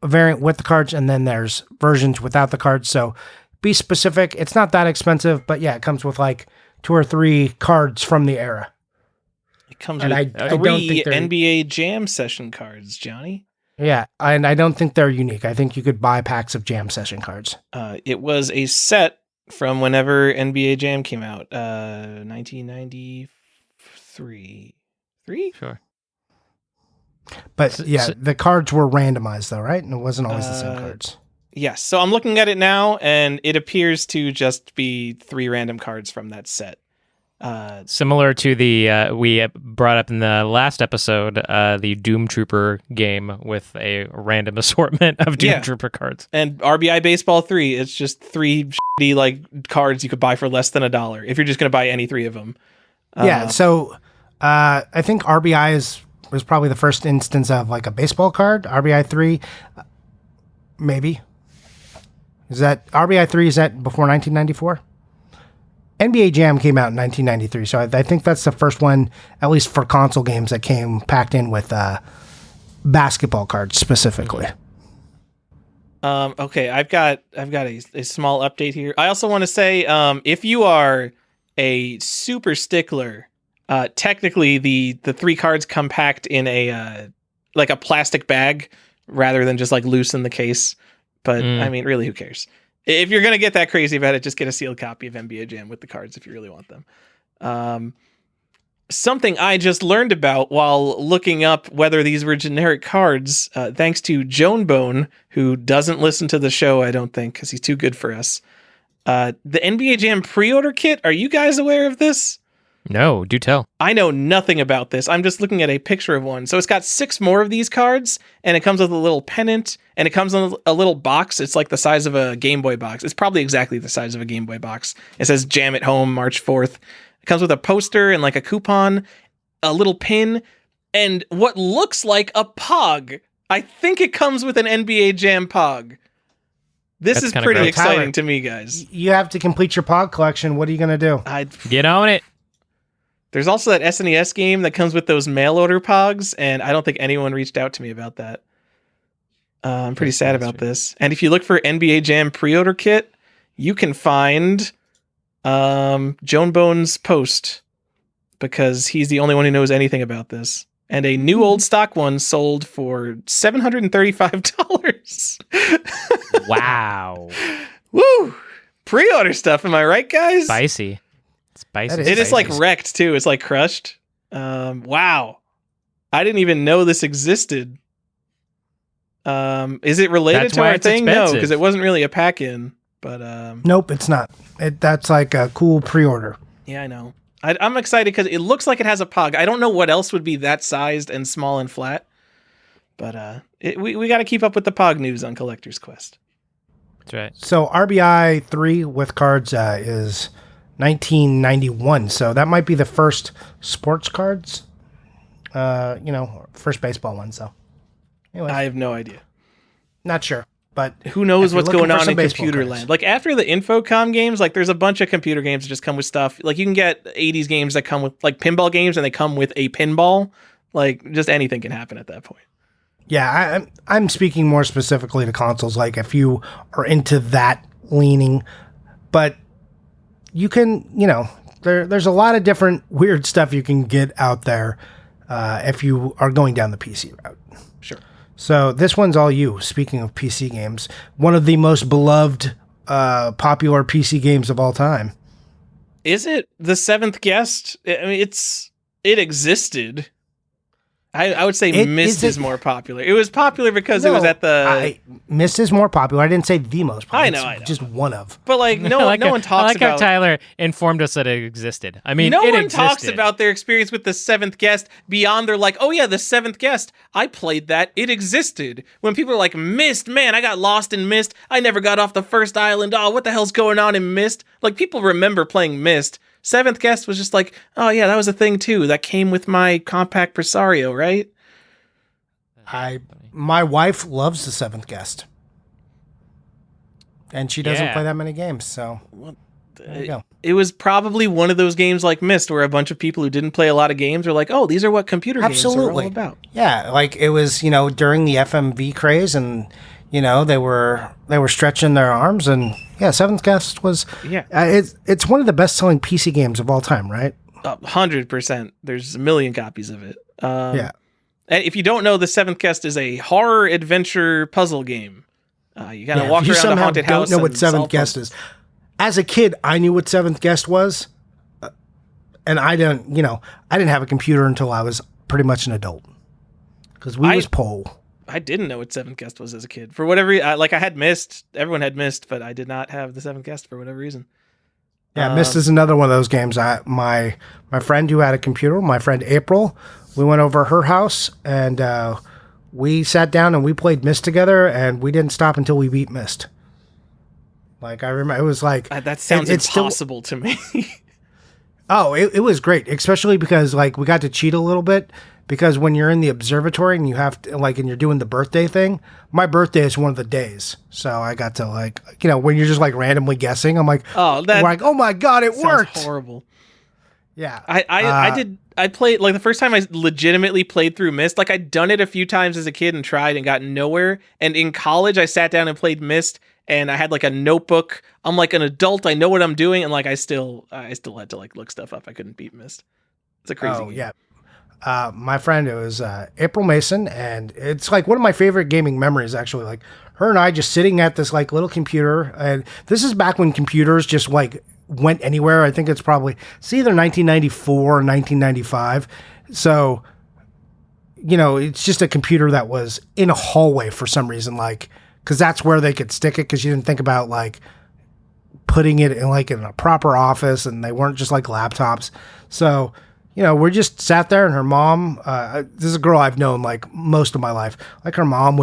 variant with the cards, and then there's versions without the cards. So be specific. It's not that expensive, but yeah, it comes with like 2 or 3 cards from the era. It comes with 3 NBA Jam session cards, Johnny. Yeah, and I don't think they're unique. I think you could buy packs of Jam session cards. It was a set from whenever NBA Jam came out, 1993. 3? Sure. But the cards were randomized though, right? And it wasn't always the same cards. Yes. So I'm looking at it now, and it appears to just be 3 random cards from that set. Similar to the we brought up in the last episode, the Doom Trooper game with a random assortment of Doom Trooper cards. And RBI Baseball 3, it's just 3 shitty like cards you could buy for less than $1 if you're just going to buy any 3 of them. So I think RBI was probably the first instance of like a baseball card. RBI 3, maybe. Is that RBI 3? Is that before 1994? NBA Jam came out in 1993, so I think that's the first one, at least for console games, that came packed in with basketball cards specifically. Okay, I've got a small update here. I also want to say, if you are a super stickler, technically the 3 cards come packed in a like a plastic bag rather than just like loose in the case. But I mean, really, who cares? If you're going to get that crazy about it, just get a sealed copy of NBA Jam with the cards if you really want them. Something I just learned about while looking up whether these were generic cards, thanks to Joan Bone, who doesn't listen to the show, I don't think, because he's too good for us. The NBA Jam pre-order kit, are you guys aware of this? No, do tell. I know nothing about this. I'm just looking at a picture of one. So it's got 6 more of these cards, and it comes with a little pennant, and it comes in a little box. It's like the size of a Game Boy box. It's probably exactly the size of a Game Boy box. It says Jam at Home, March 4th. It comes with a poster and like a coupon, a little pin, and what looks like a Pog. I think it comes with an NBA Jam Pog. This is pretty exciting to me, guys. You have to complete your Pog collection. What are you going to do? Get on it. There's also that SNES game that comes with those mail order Pogs, and I don't think anyone reached out to me about that. I'm pretty sad about this. And if you look for NBA Jam pre-order kit, you can find Joan Bone's post, because he's the only one who knows anything about this. And a new old stock one sold for $735. Wow. Woo! Pre-order stuff, am I right, guys? Spicy. Spicy. It is like wrecked too. It's like crushed. Wow. I didn't even know this existed. Is it related to our thing? Expensive. No, because it wasn't really a pack-in. But nope, it's not. That's like a cool pre-order. Yeah, I know. I'm excited because it looks like it has a Pog. I don't know what else would be that sized and small and flat. But we got to keep up with the Pog news on Collector's Quest. That's right. So RBI 3 with cards is 1991, so that might be the first sports cards, first baseball ones. So, anyway, I have no idea. Not sure, but who knows what's going on in computer cards. land? Like after the Infocom games, like there's a bunch of computer games that just come with stuff. Like you can get 80s games that come with like pinball games, and they come with a pinball. Like just anything can happen at that point. Yeah, I'm speaking more specifically to consoles. Like if you are into that leaning, but you can, there's a lot of different weird stuff you can get out there if you are going down the PC route. Sure. So this one's all you. Speaking of PC games, one of the most beloved, popular PC games of all time. Is it The Seventh Guest? I mean, it existed. I would say Myst is more popular. It was popular because it was at the... Myst is more popular. I didn't say the most popular. I know. Just one of. But like, no one talks about... I like how Tyler informed us that it existed. I mean, no it one existed. talks about their experience with The Seventh Guest beyond they're like, oh yeah, The Seventh Guest. I played that. It existed. When people are like, Myst, man, I got lost in Myst. I never got off the first island. Oh, what the hell's going on in Myst? Like, people remember playing Myst. Seventh Guest was just like, oh yeah, that was a thing too. That came with my compact Presario, right? My wife loves The Seventh Guest, and she doesn't play that many games. So there you go. It was probably one of those games like Myst, where a bunch of people who didn't play a lot of games were like, "Oh, these are what computer games are all about." Yeah, like it was, during the FMV craze, and they were stretching their arms, and Seventh Guest was it's one of the best selling PC games of all time, right? 100%. There's a million copies of it. And if you don't know, The Seventh Guest is a horror adventure puzzle game. You kind of walk around the haunted house. Don't know what Seventh Guest is. As a kid, I knew what Seventh Guest was, and I didn't have a computer until I was pretty much an adult because we was poor. I didn't know what Seventh Guest was as a kid. For whatever reason, I had Myst. Everyone had Myst, but I did not have the Seventh Guest for whatever reason. Yeah, Myst is another one of those games. My friend who had a computer, my friend April, we went over her house and we sat down and we played Myst together, and we didn't stop until we beat Myst. Like, I remember, it was like... that sounds impossible to me. Oh, it was great, especially because, like, we got to cheat a little bit, because when you're in the observatory and you have to, like, and you're doing the birthday thing, my birthday is one of the days. So I got to, like, when you're just, like, randomly guessing, I'm like, oh my God, it worked. Horrible. Yeah. I played, like, the first time I legitimately played through Myst, like, I'd done it a few times as a kid and tried and got nowhere. And in college, I sat down and played Myst, and I had, like, a notebook. I'm like an adult. I know what I'm doing. And, like, I still had to, like, look stuff up. I couldn't beat Myst. It's a crazy game. Yeah. My friend, it was April Mason, and it's, like, one of my favorite gaming memories, actually. Like, her and I just sitting at this, like, little computer. And this is back when computers just, like, went anywhere. I think it's either 1994 or 1995. So, it's just a computer that was in a hallway for some reason, like, because that's where they could stick it, because you didn't think about, like, putting it in, like, in a proper office, and they weren't just like laptops. So, we just sat there, and her mom, this is a girl I've known, like, most of my life. Like, her mom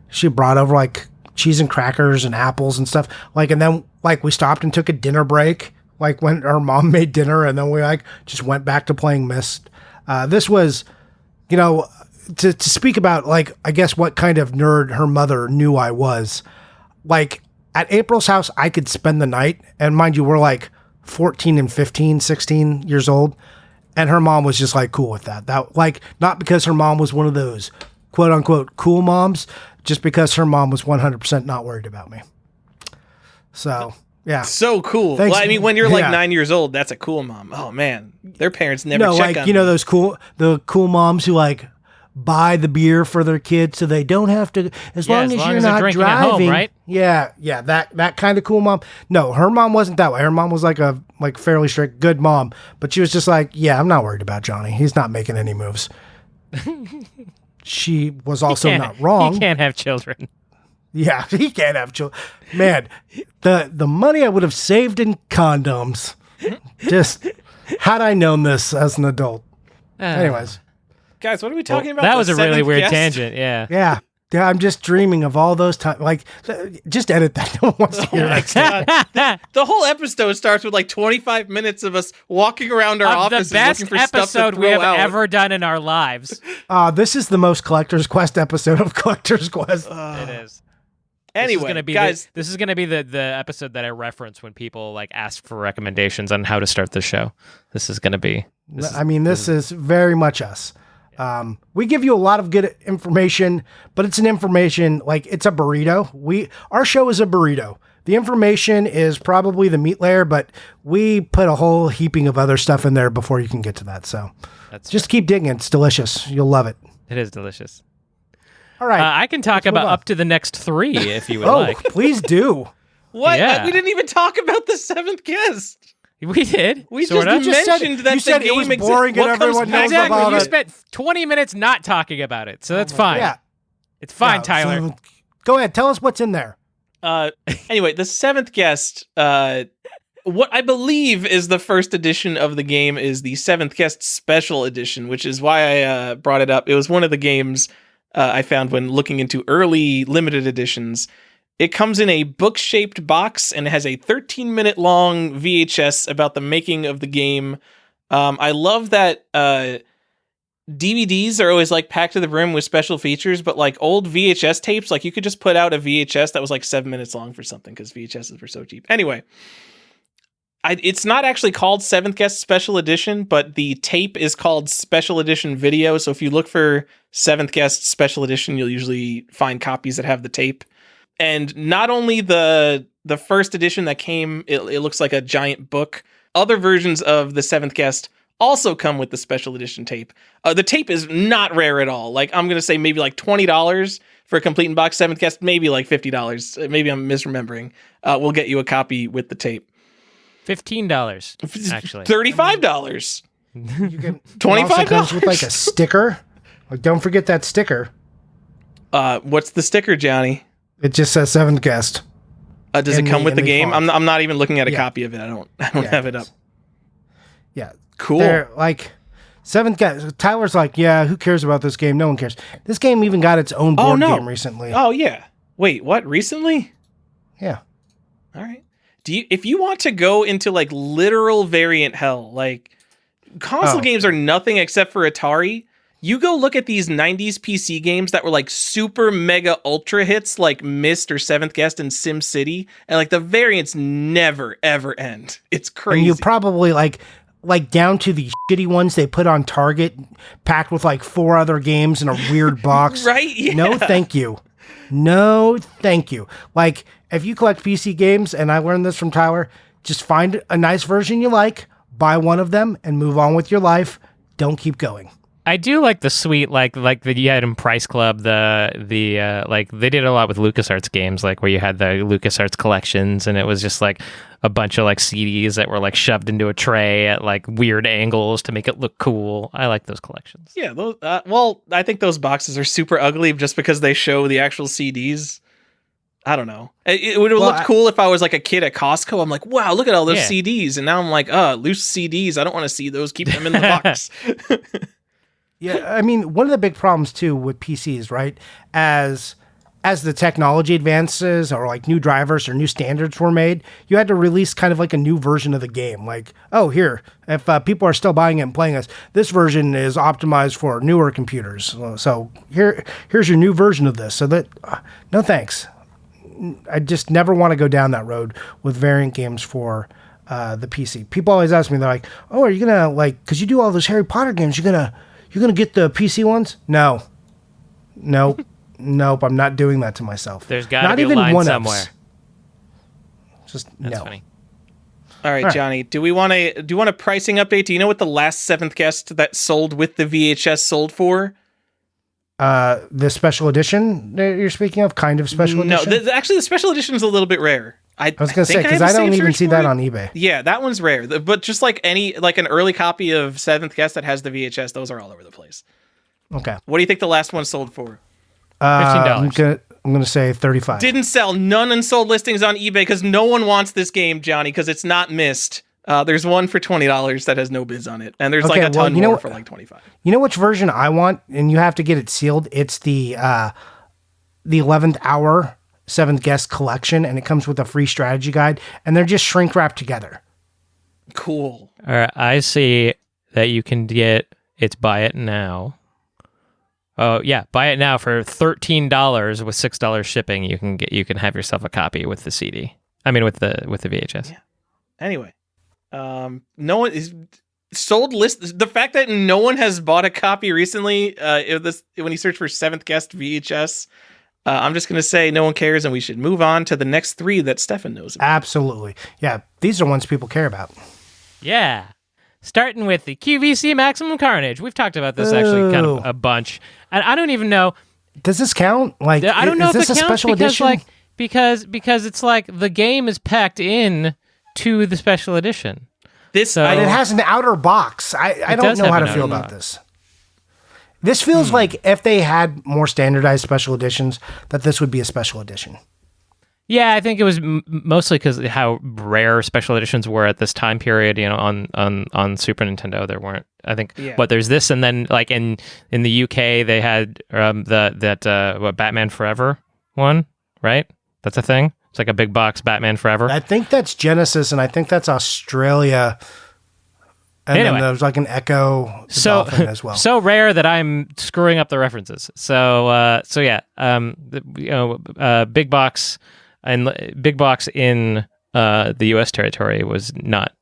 she brought over, like, cheese and crackers and apples and stuff. Like, and then, like, we stopped and took a dinner break, like, when her mom made dinner, and then we, like, just went back to playing Myst. This was, to speak about, like, I guess what kind of nerd her mother knew I was. Like, at April's house, I could spend the night, and mind you, we're, like, 14 and 15, 16 years old, and her mom was just, like, cool with that. That, like, not because her mom was one of those quote-unquote cool moms, just because her mom was 100% not worried about me. So, yeah. So cool. Thanks. Well, I mean, when you're like 9 years old, that's a cool mom. Oh, man. Their parents never check on them. Those the cool moms who, like, buy the beer for their kids so they don't have to, as long as you're not drinking driving. at home, right? Yeah, that kind of cool mom. No, her mom wasn't that way. Her mom was like a fairly strict, good mom, but she was just like, yeah, I'm not worried about Johnny. He's not making any moves. She was also not wrong. He can't have children. Yeah, he can't have children. Man, the money I would have saved in condoms, just had I known this as an adult. Anyways. Guys, what are we talking about? That was a really weird tangent, yeah. Yeah, I'm just dreaming of all those times. Like, just edit that. No one wants to hear that. The whole episode starts with like 25 minutes of us walking around our offices looking for stuff to throw out. The best episode we have ever done in our lives. This is the most Collector's Quest episode of Collector's Quest. It is. Anyway, guys, this is going to be the episode that I reference when people like ask for recommendations on how to start the show. This is going to be. This is very much us. We give you a lot of good information, but it's an information, like, it's a burrito. Our show is a burrito. The information is probably the meat layer, but we put a whole heaping of other stuff in there before you can get to that. So just keep digging. It's delicious. You'll love it. It is delicious. All right. I can talk about up to the next 3 if you would like. Please do. What? Yeah. We didn't even talk about the seventh guest. We did. We just mentioned that the game was boring and everyone knows about You it. spent 20 minutes not talking about it, so that's fine. Yeah. It's fine, Tyler. So, go ahead. Tell us what's in there. Anyway, the seventh guest, what I believe is the first edition of the game is the Seventh Guest Special Edition, which is why I brought it up. It was one of the games I found when looking into early limited editions. It comes in a book-shaped box and it has a 13-minute long VHS about the making of the game. I love that DVDs are always like packed to the brim with special features, but like old VHS tapes, like you could just put out a VHS that was like 7 minutes long for something because VHSs were so cheap. Anyway, it's not actually called Seventh Guest Special Edition, but the tape is called Special Edition Video. So if you look for Seventh Guest Special Edition, you'll usually find copies that have the tape. And not only the first edition that came, it looks like a giant book. Other versions of the Seventh Guest also come with the special edition tape. The tape is not rare at all. Like, I'm going to say maybe like $20 for a complete in box Seventh Guest, maybe like $50. Maybe I'm misremembering. We'll get you a copy with the tape. $15, actually. $35. You can $25 comes with like a sticker. Like, don't forget that sticker. What's the sticker, Johnny? It just says Seventh Guest. Does it come with the game? font. I'm not even looking at a Yeah. copy of it. I don't Yeah, have it up. Yeah. Cool. They're like Seventh Guest. Tyler's like, yeah, who cares about this game? No one cares. This game even got its own board no. game recently. Oh yeah. Wait, what? Recently? Yeah. All right. If you want to go into like literal variant hell, like console games are nothing except for Atari. You go look at these 90s PC games that were like super mega ultra hits like Myst or Seventh Guest and Sim City, and like the variants never ever end. It's crazy. And you probably like down to the shitty ones they put on Target, packed with like 4 other games in a weird box. Right? Yeah. No, thank you. No, thank you. Like, if you collect PC games, and I learned this from Tyler, just find a nice version you like, buy one of them, and move on with your life. Don't keep going. I do like the sweet, like the you had in Price Club, the like they did a lot with LucasArts games, like where you had the LucasArts collections, and it was just like a bunch of like CDs that were like shoved into a tray at like weird angles to make it look cool. I like those collections. Yeah, those, well, I think those boxes are super ugly just because they show the actual CDs. I don't know. It would have looked cool if I was like a kid at Costco. I'm like, wow, look at all those CDs. And now I'm like, loose CDs. I don't want to see those. Keep them in the box. Yeah, I mean, one of the big problems too with PCs, right? As the technology advances or like new drivers or new standards were made, you had to release kind of like a new version of the game. Like, oh, here, if people are still buying it and playing this, this version is optimized for newer computers. So here's your new version of this. So that, no thanks. I just never want to go down that road with variant games for the PC. People always ask me, they're like, oh, are you gonna like, because you do all those Harry Potter games, you're gonna get the PC ones? No. Nope, I'm not doing that to myself. There's got to be a line somewhere. Just That's no. funny. All right, Johnny, do you want a pricing update? Do you know what the last Seventh Guest that sold with the VHS sold for? The special edition that you're speaking of, kind of special edition? No, actually the special edition is a little bit rare. I was going to say, because I don't even see that on eBay. Yeah, that one's rare. But just like an early copy of Seventh Guest that has the VHS, those are all over the place. Okay. What do you think the last one sold for? $15. I'm gonna say 35. Didn't sell. None unsold listings on eBay because no one wants this game, Johnny, because it's not Myst. There's one for $20 that has no bids on it, and there's like a ton more for like $25. You know which version I want, and you have to get it sealed. It's the 11th Hour Seventh Guest collection, and it comes with a free strategy guide, and they're just shrink wrapped together. Cool. All right, I see that you can get it's buy it now. Oh yeah, buy it now for $13 with $6 shipping. You can have yourself a copy with the CD. I mean with the VHS. Yeah. Anyway, no one is sold list. The fact that no one has bought a copy recently, when you search for Seventh Guest VHS, I'm just gonna say no one cares, and we should move on to the next 3 that Stefan knows about. Absolutely, yeah. These are ones people care about. Yeah. Starting with the QVC Maximum Carnage. We've talked about this actually kind of a bunch. And I don't even know. Does this count? Like, I don't know is if this it a counts special edition? because it's like the game is packed in to the special edition. This But it has an outer box. I don't know how to feel about this. This feels like if they had more standardized special editions, that this would be a special edition. Yeah, I think it was mostly because how rare special editions were at this time period. You know, on Super Nintendo, there weren't. I think there's this, and then like in the UK they had that Batman Forever one, right? That's a thing. It's like a big box Batman Forever. I think that's Genesis, and I think that's Australia. And then there's like an Echo Dolphin as well. So rare that I'm screwing up the references. So yeah, big box. And big box in the U.S. territory was not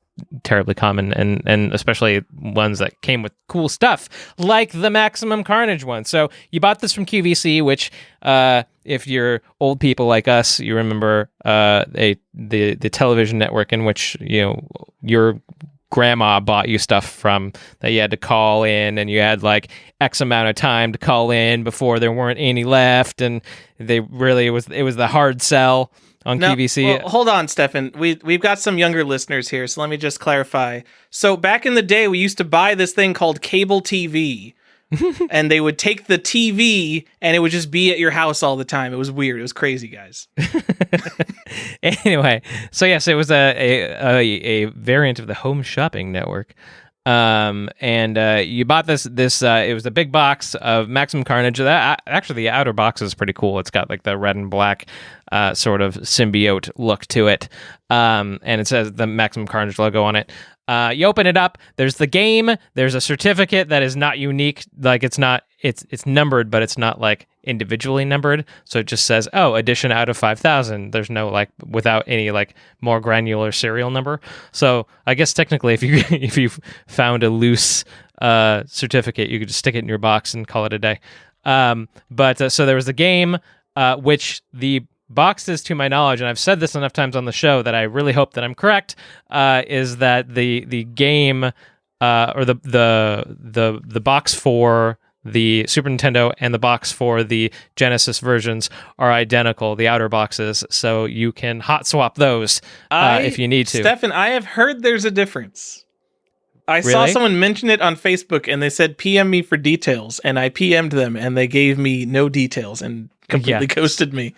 terribly common, and especially ones that came with cool stuff, like the Maximum Carnage one. So you bought this from QVC, which, if you're old people like us, you remember the television network in which your grandma bought you stuff from, that you had to call in, and you had like X amount of time to call in before there weren't any left, and it was the hard sell on QVC. Well, hold on, Stefan. We've got some younger listeners here, so let me just clarify. So back in the day, we used to buy this thing called cable TV, and they would take the TV and it would just be at your house all the time. It was weird. It was crazy, guys. Anyway, so yes, it was a variant of the Home Shopping Network. And you bought this it was a big box of Maximum Carnage. Actually, the outer box is pretty cool. It's got like the red and black sort of symbiote look to it, and it says the Maximum Carnage logo on it. You open it up, there's the game, there's a certificate that is not unique, like it's numbered, but it's not like individually numbered, so it just says, oh, edition out of 5,000. There's no like, without any like more granular serial number. So I guess technically if you found a loose certificate, you could just stick it in your box and call it a day. But so there was the game, which the boxes, to my knowledge, and I've said this enough times on the show that I really hope that I'm correct, is that the game or the box for the Super Nintendo and the box for the Genesis versions are identical, the outer boxes, so you can hot swap those if you need to. Stefan, I have heard there's a difference. I saw someone mention it on Facebook and they said PM me for details, and I PM'd them and they gave me no details and completely ghosted me.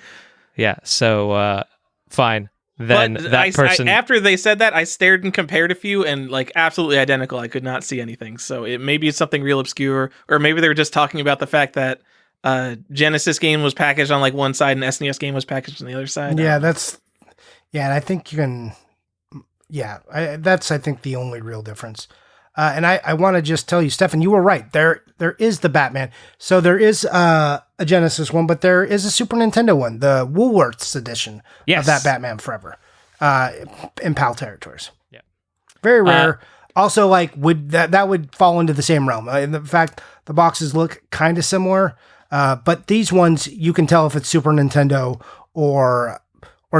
Yeah, so fine. Then but that person... after they said that, I stared and compared a few, and like absolutely identical. I could not see anything. So maybe it's something real obscure, or maybe they were just talking about the fact that Genesis game was packaged on like one side and SNES game was packaged on the other side. Yeah, and I think you can... Yeah, that's, I think, the only real difference. And I want to just tell you, Stefan, you were right. There is the Batman. So there is a Genesis one, but there is a Super Nintendo one, the Woolworths edition of that Batman Forever, in PAL territories. Yeah, very rare. Also, like that would fall into the same realm. In the fact, the boxes look kind of similar, but these ones you can tell if it's Super Nintendo or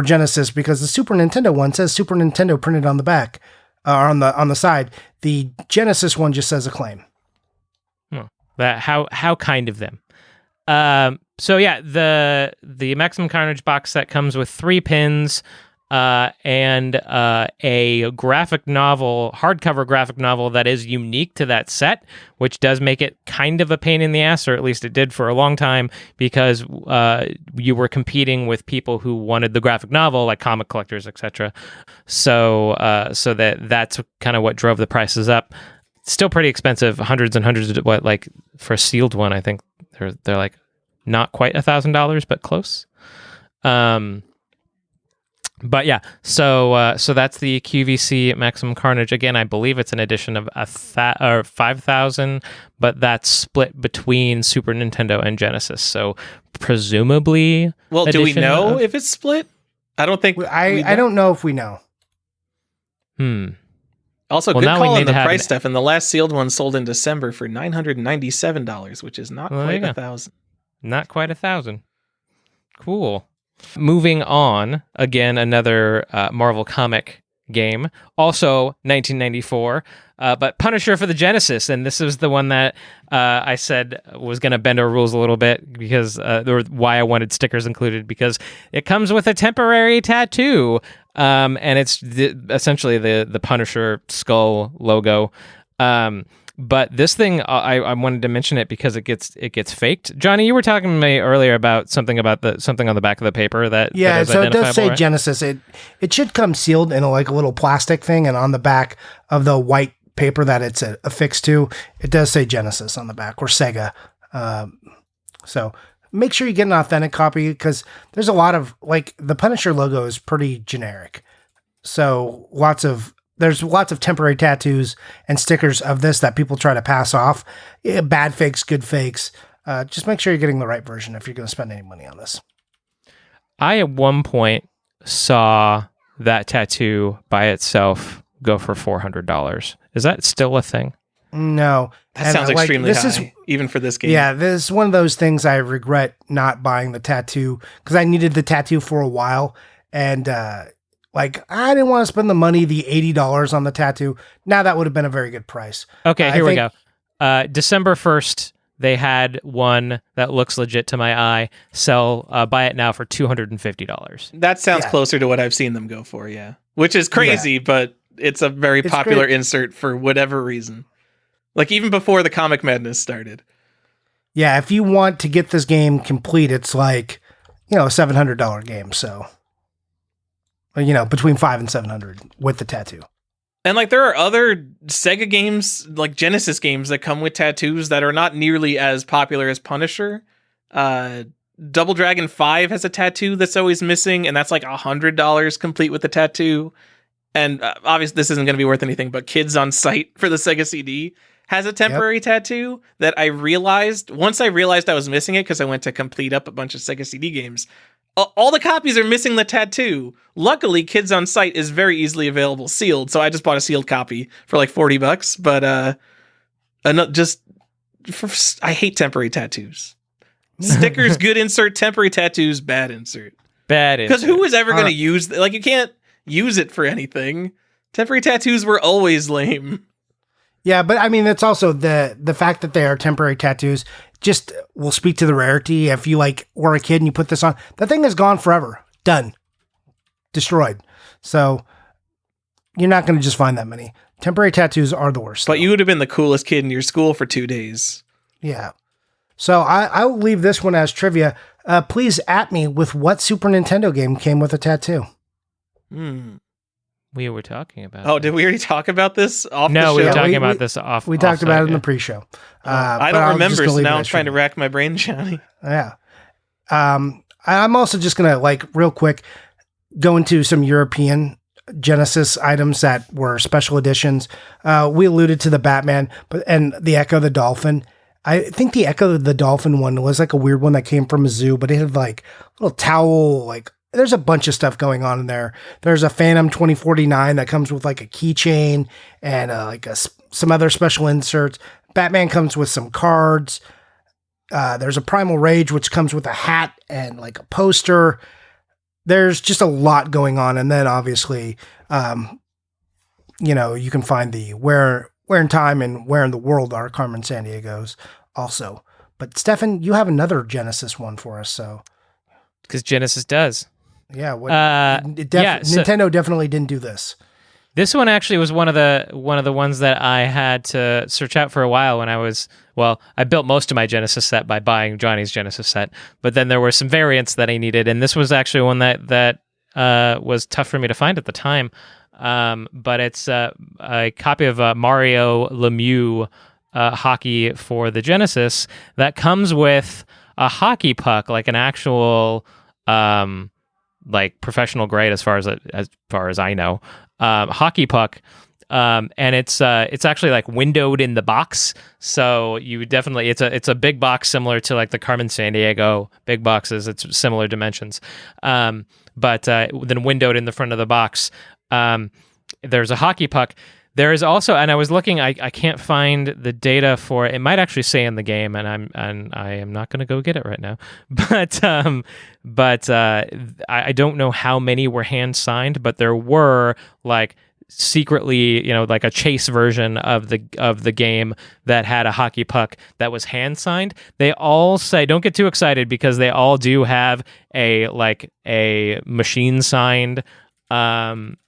Genesis, because the Super Nintendo one says Super Nintendo printed on the back. On the side, the Genesis one just says Acclaim. How kind of them. So yeah, the Maximum Carnage box set comes with 3 pins and a graphic novel, hardcover graphic novel that is unique to that set, which does make it kind of a pain in the ass, or at least it did for a long time, because you were competing with people who wanted the graphic novel, like comic collectors, etc. So that's kind of what drove the prices up. Still pretty expensive, hundreds and hundreds of like for a sealed one, I think they're like not quite $1,000, but close. But yeah, so that's the QVC Maximum Carnage. Again, I believe it's an edition of 5,000, but that's split between Super Nintendo and Genesis. So presumably, well, do we know if it's split? I don't think. I don't know if we know. Also, good call on the price stuff. And the last sealed one sold in December for $997, which is not quite 1,000. Not quite 1,000. Cool. Moving on, again, another Marvel comic game, also 1994, but Punisher for the Genesis, and this was the one that I said was going to bend our rules a little bit, because or why I wanted stickers included, because it comes with a temporary tattoo, and it's essentially the Punisher skull logo. But this thing, I wanted to mention it because it gets faked. Johnny, you were talking to me earlier about something on the back of the paper that so it does say right? Genesis. It should come sealed in like a little plastic thing, and on the back of the white paper that it's affixed to, it does say Genesis on the back, or Sega. So make sure you get an authentic copy, because there's a lot of, like, the Punisher logo is pretty generic. So there's lots of temporary tattoos and stickers of this that people try to pass off. Bad fakes, good fakes. Just make sure you're getting the right version if you're going to spend any money on this. I, at one point, saw that tattoo by itself go for $400. Is that still a thing? No. That sounds extremely high, even for this game. Yeah, this is one of those things I regret not buying the tattoo, because I needed the tattoo for a while, and I didn't want to spend the money, the $80 on the tattoo. Now that would have been a very good price. Okay, here we go. December 1st, they had one that looks legit to my eye. Buy it now for $250. That sounds closer to what I've seen them go for, yeah. Which is crazy, but it's a very popular insert for whatever reason. Like, even before the Comic Madness started. yeah, if you want to get this game complete, it's like, a $700 game. So, between $500 and $700 with the tattoo. And like there are other Sega games, like Genesis games, that come with tattoos that are not nearly as popular as Punisher. Double Dragon 5 has a tattoo that's always missing, and that's like $100 complete with the tattoo. And obviously this isn't going to be worth anything, but Kids on Sight for the Sega CD has a temporary tattoo that I realized, once I realized I was missing it because I went to complete up a bunch of Sega CD games, all the copies are missing the tattoo. Luckily, Kids on Sight is very easily available sealed, so I just bought a sealed copy for like $40. But I hate temporary tattoos. Stickers, good insert. Temporary tattoos, bad insert. Bad insert. Because who is ever going to use you can't use it for anything. Temporary tattoos were always lame. Yeah, but I mean, it's also the fact that they are temporary tattoos just will speak to the rarity. If you were a kid and you put this on, that thing is gone forever. Done. Destroyed. So you're not going to just find that many. Temporary tattoos are the worst. But you would have been the coolest kid in your school for 2 days. Yeah. So I will leave this one as trivia. Please at me with what Super Nintendo game came with a tattoo. We were talking about. Oh, did we already talk about this off the show? No, we were talking about this off. We talked about it in the pre-show. I don't remember, so now I'm trying to rack my brain, Johnny. Yeah. I'm also just going to, real quick, go into some European Genesis items that were special editions. We alluded to the Batman, and the Echo the Dolphin. I think the Echo the Dolphin one was a weird one that came from a zoo, but it had a little towel, there's a bunch of stuff going on in there. There's a Phantom 2049 that comes with a keychain and some other special inserts. Batman comes with some cards. There's a Primal Rage, which comes with a hat and a poster. There's just a lot going on. And then obviously, you can find the Where in Time and Where in the World Are Carmen Sandiego's also. But Stefan, you have another Genesis one for us. So, because Genesis does. Yeah, Nintendo definitely didn't do this. This one actually was one of the ones that I had to search out for a while when I built most of my Genesis set by buying Johnny's Genesis set, but then there were some variants that I needed, and this was actually one that was tough for me to find at the time. But it's a copy of Mario Lemieux hockey for the Genesis that comes with a hockey puck, an actual professional grade as far as I know, hockey puck, and it's actually windowed in the box, so you would definitely it's a big box similar to the Carmen Sandiego big boxes. It's similar dimensions, but then windowed in the front of the box. There's a hockey puck. There is also, and I was looking, I can't find the data for it. It might actually say in the game, and I am not going to go get it right now. But I don't know how many were hand signed, but there were secretly, a chase version of the game that had a hockey puck that was hand signed. They all say, don't get too excited because they all do have a machine signed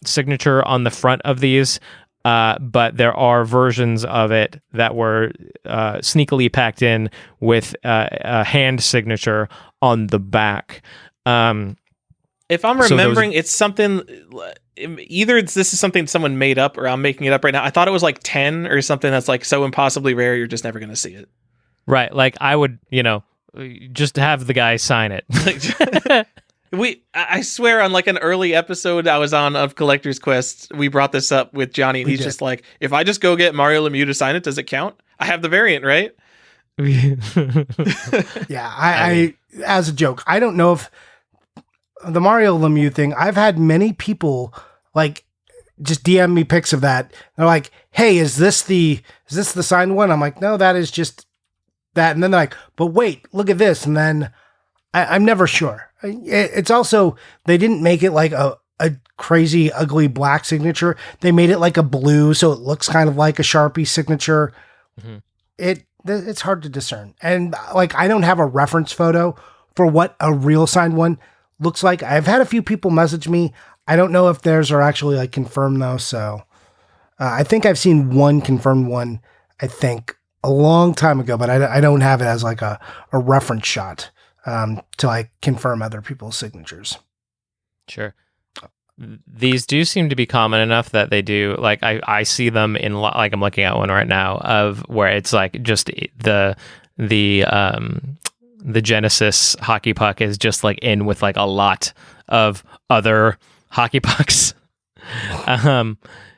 signature on the front of these. But there are versions of it that were sneakily packed in with a hand signature on the back. If I'm remembering, it's something. Either this is something someone made up, or I'm making it up right now. I thought it was 10 or something that's so impossibly rare you're just never going to see it. Right, I would, just have the guy sign it. I swear on an early episode I was on of Collector's Quest, we brought this up with Johnny, and he's just if I just go get Mario Lemieux to sign it, does it count? I have the variant, right? Yeah, I as a joke, I don't know if the Mario Lemieux thing, I've had many people just DM me pics of that. They're like, hey, is this the signed one? I'm like, no, that is just that. And then they're like, but wait, look at this. And then I'm never sure. It's also, they didn't make it a crazy, ugly black signature. They made it a blue, so it looks kind of like a Sharpie signature. Mm-hmm. It's hard to discern. And I don't have a reference photo for what a real signed one looks like. I've had a few people message me. I don't know if theirs are actually confirmed though. So I think I've seen one confirmed one, I think, a long time ago, but I don't have it as like a reference shot to like confirm other people's signatures. Sure. These do seem to be common enough that they do, like, I see them in, like, I'm looking at one right now of where it's like just the Genesis hockey puck is just like in with like a lot of other hockey pucks.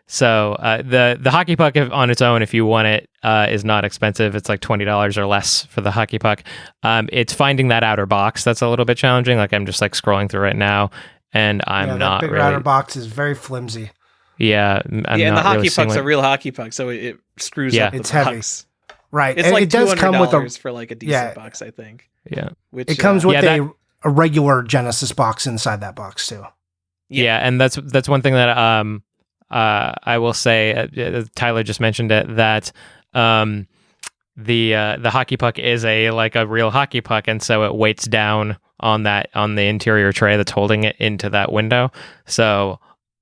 So the hockey puck on its own, if you want it, is not expensive. It's like $20 or less for the hockey puck. It's finding that outer box that's a little bit challenging. Like, I'm just like scrolling through it now, and I'm not big really. outer box is very flimsy. Yeah, and the hockey puck's a real hockey puck, so it screws up. It's the heavy, box. Right? It's and like it does come with for like a decent box, I think. Yeah, it comes with a regular Genesis box inside that box too. Yeah, and that's one thing that I will say. Tyler just mentioned it, that the hockey puck is a real hockey puck, and so it weights down on the interior tray that's holding it into that window. So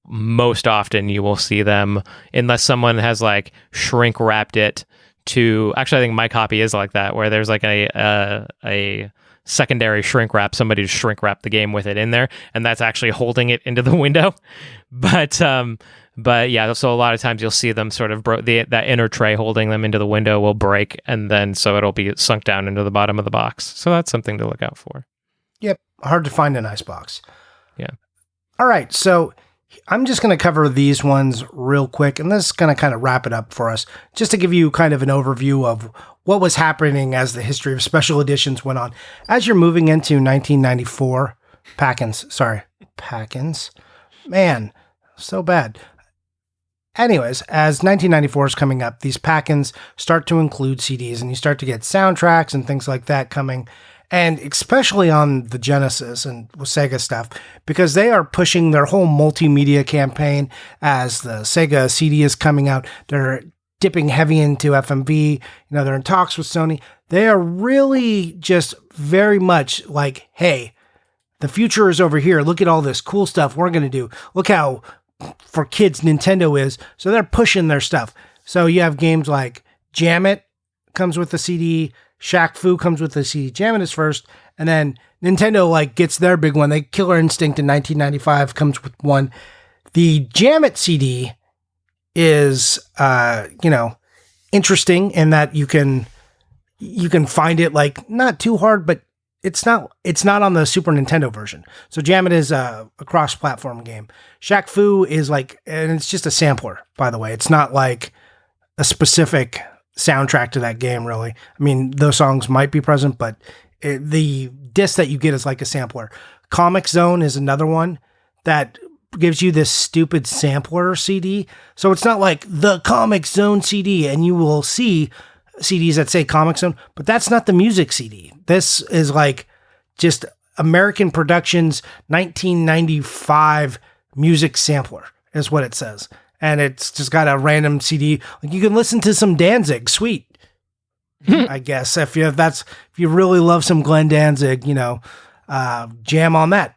most often you will see them, unless someone has like shrink wrapped it to. Actually, I think my copy is like that, where there's like a secondary shrink wrap, somebody to shrink wrap the game with it in there, and that's actually holding it into the window. But yeah, so a lot of times you'll see them sort of that inner tray holding them into the window will break, and then so it'll be sunk down into the bottom of the box. So that's something to look out for. Yep, hard to find a nice box. Yeah. All right, so I'm just going to cover these ones real quick, and this is going to kind of wrap it up for us, just to give you kind of an overview of what was happening as the history of special editions went on. As you're moving into 1994, Packins, man, so bad. Anyways, as 1994 is coming up, these pack-ins start to include CDs, and you start to get soundtracks and things like that coming, and especially on the Genesis and with Sega stuff, because they are pushing their whole multimedia campaign as the Sega CD is coming out. They're dipping heavy into FMV. They're in talks with Sony. They are really just very much like, hey, the future is over here. Look at all this cool stuff we're going to do. Look how for kids Nintendo is. So they're pushing their stuff. So you have games like Jam It comes with the CD, Shaq Fu comes with the CD. Jam It is first, and then Nintendo gets their big one. Killer Instinct in 1995 comes with one. The Jam It CD is interesting in that you can find it not too hard, but it's not on the Super Nintendo version. So Jam It is a cross-platform game. Shaq Fu is and it's just a sampler, by the way. It's not like a specific soundtrack to that game, really. I mean, those songs might be present, but the disc that you get is like a sampler. Comic Zone is another one that gives you this stupid sampler CD. So it's not like the Comic Zone CD, and you will see CDs that say Comic Zone, but that's not the music CD. This is just American Productions 1995 music sampler is what it says. And it's just got a random CD. You can listen to some Danzig, sweet. I guess if you really love some Glenn Danzig, jam on that.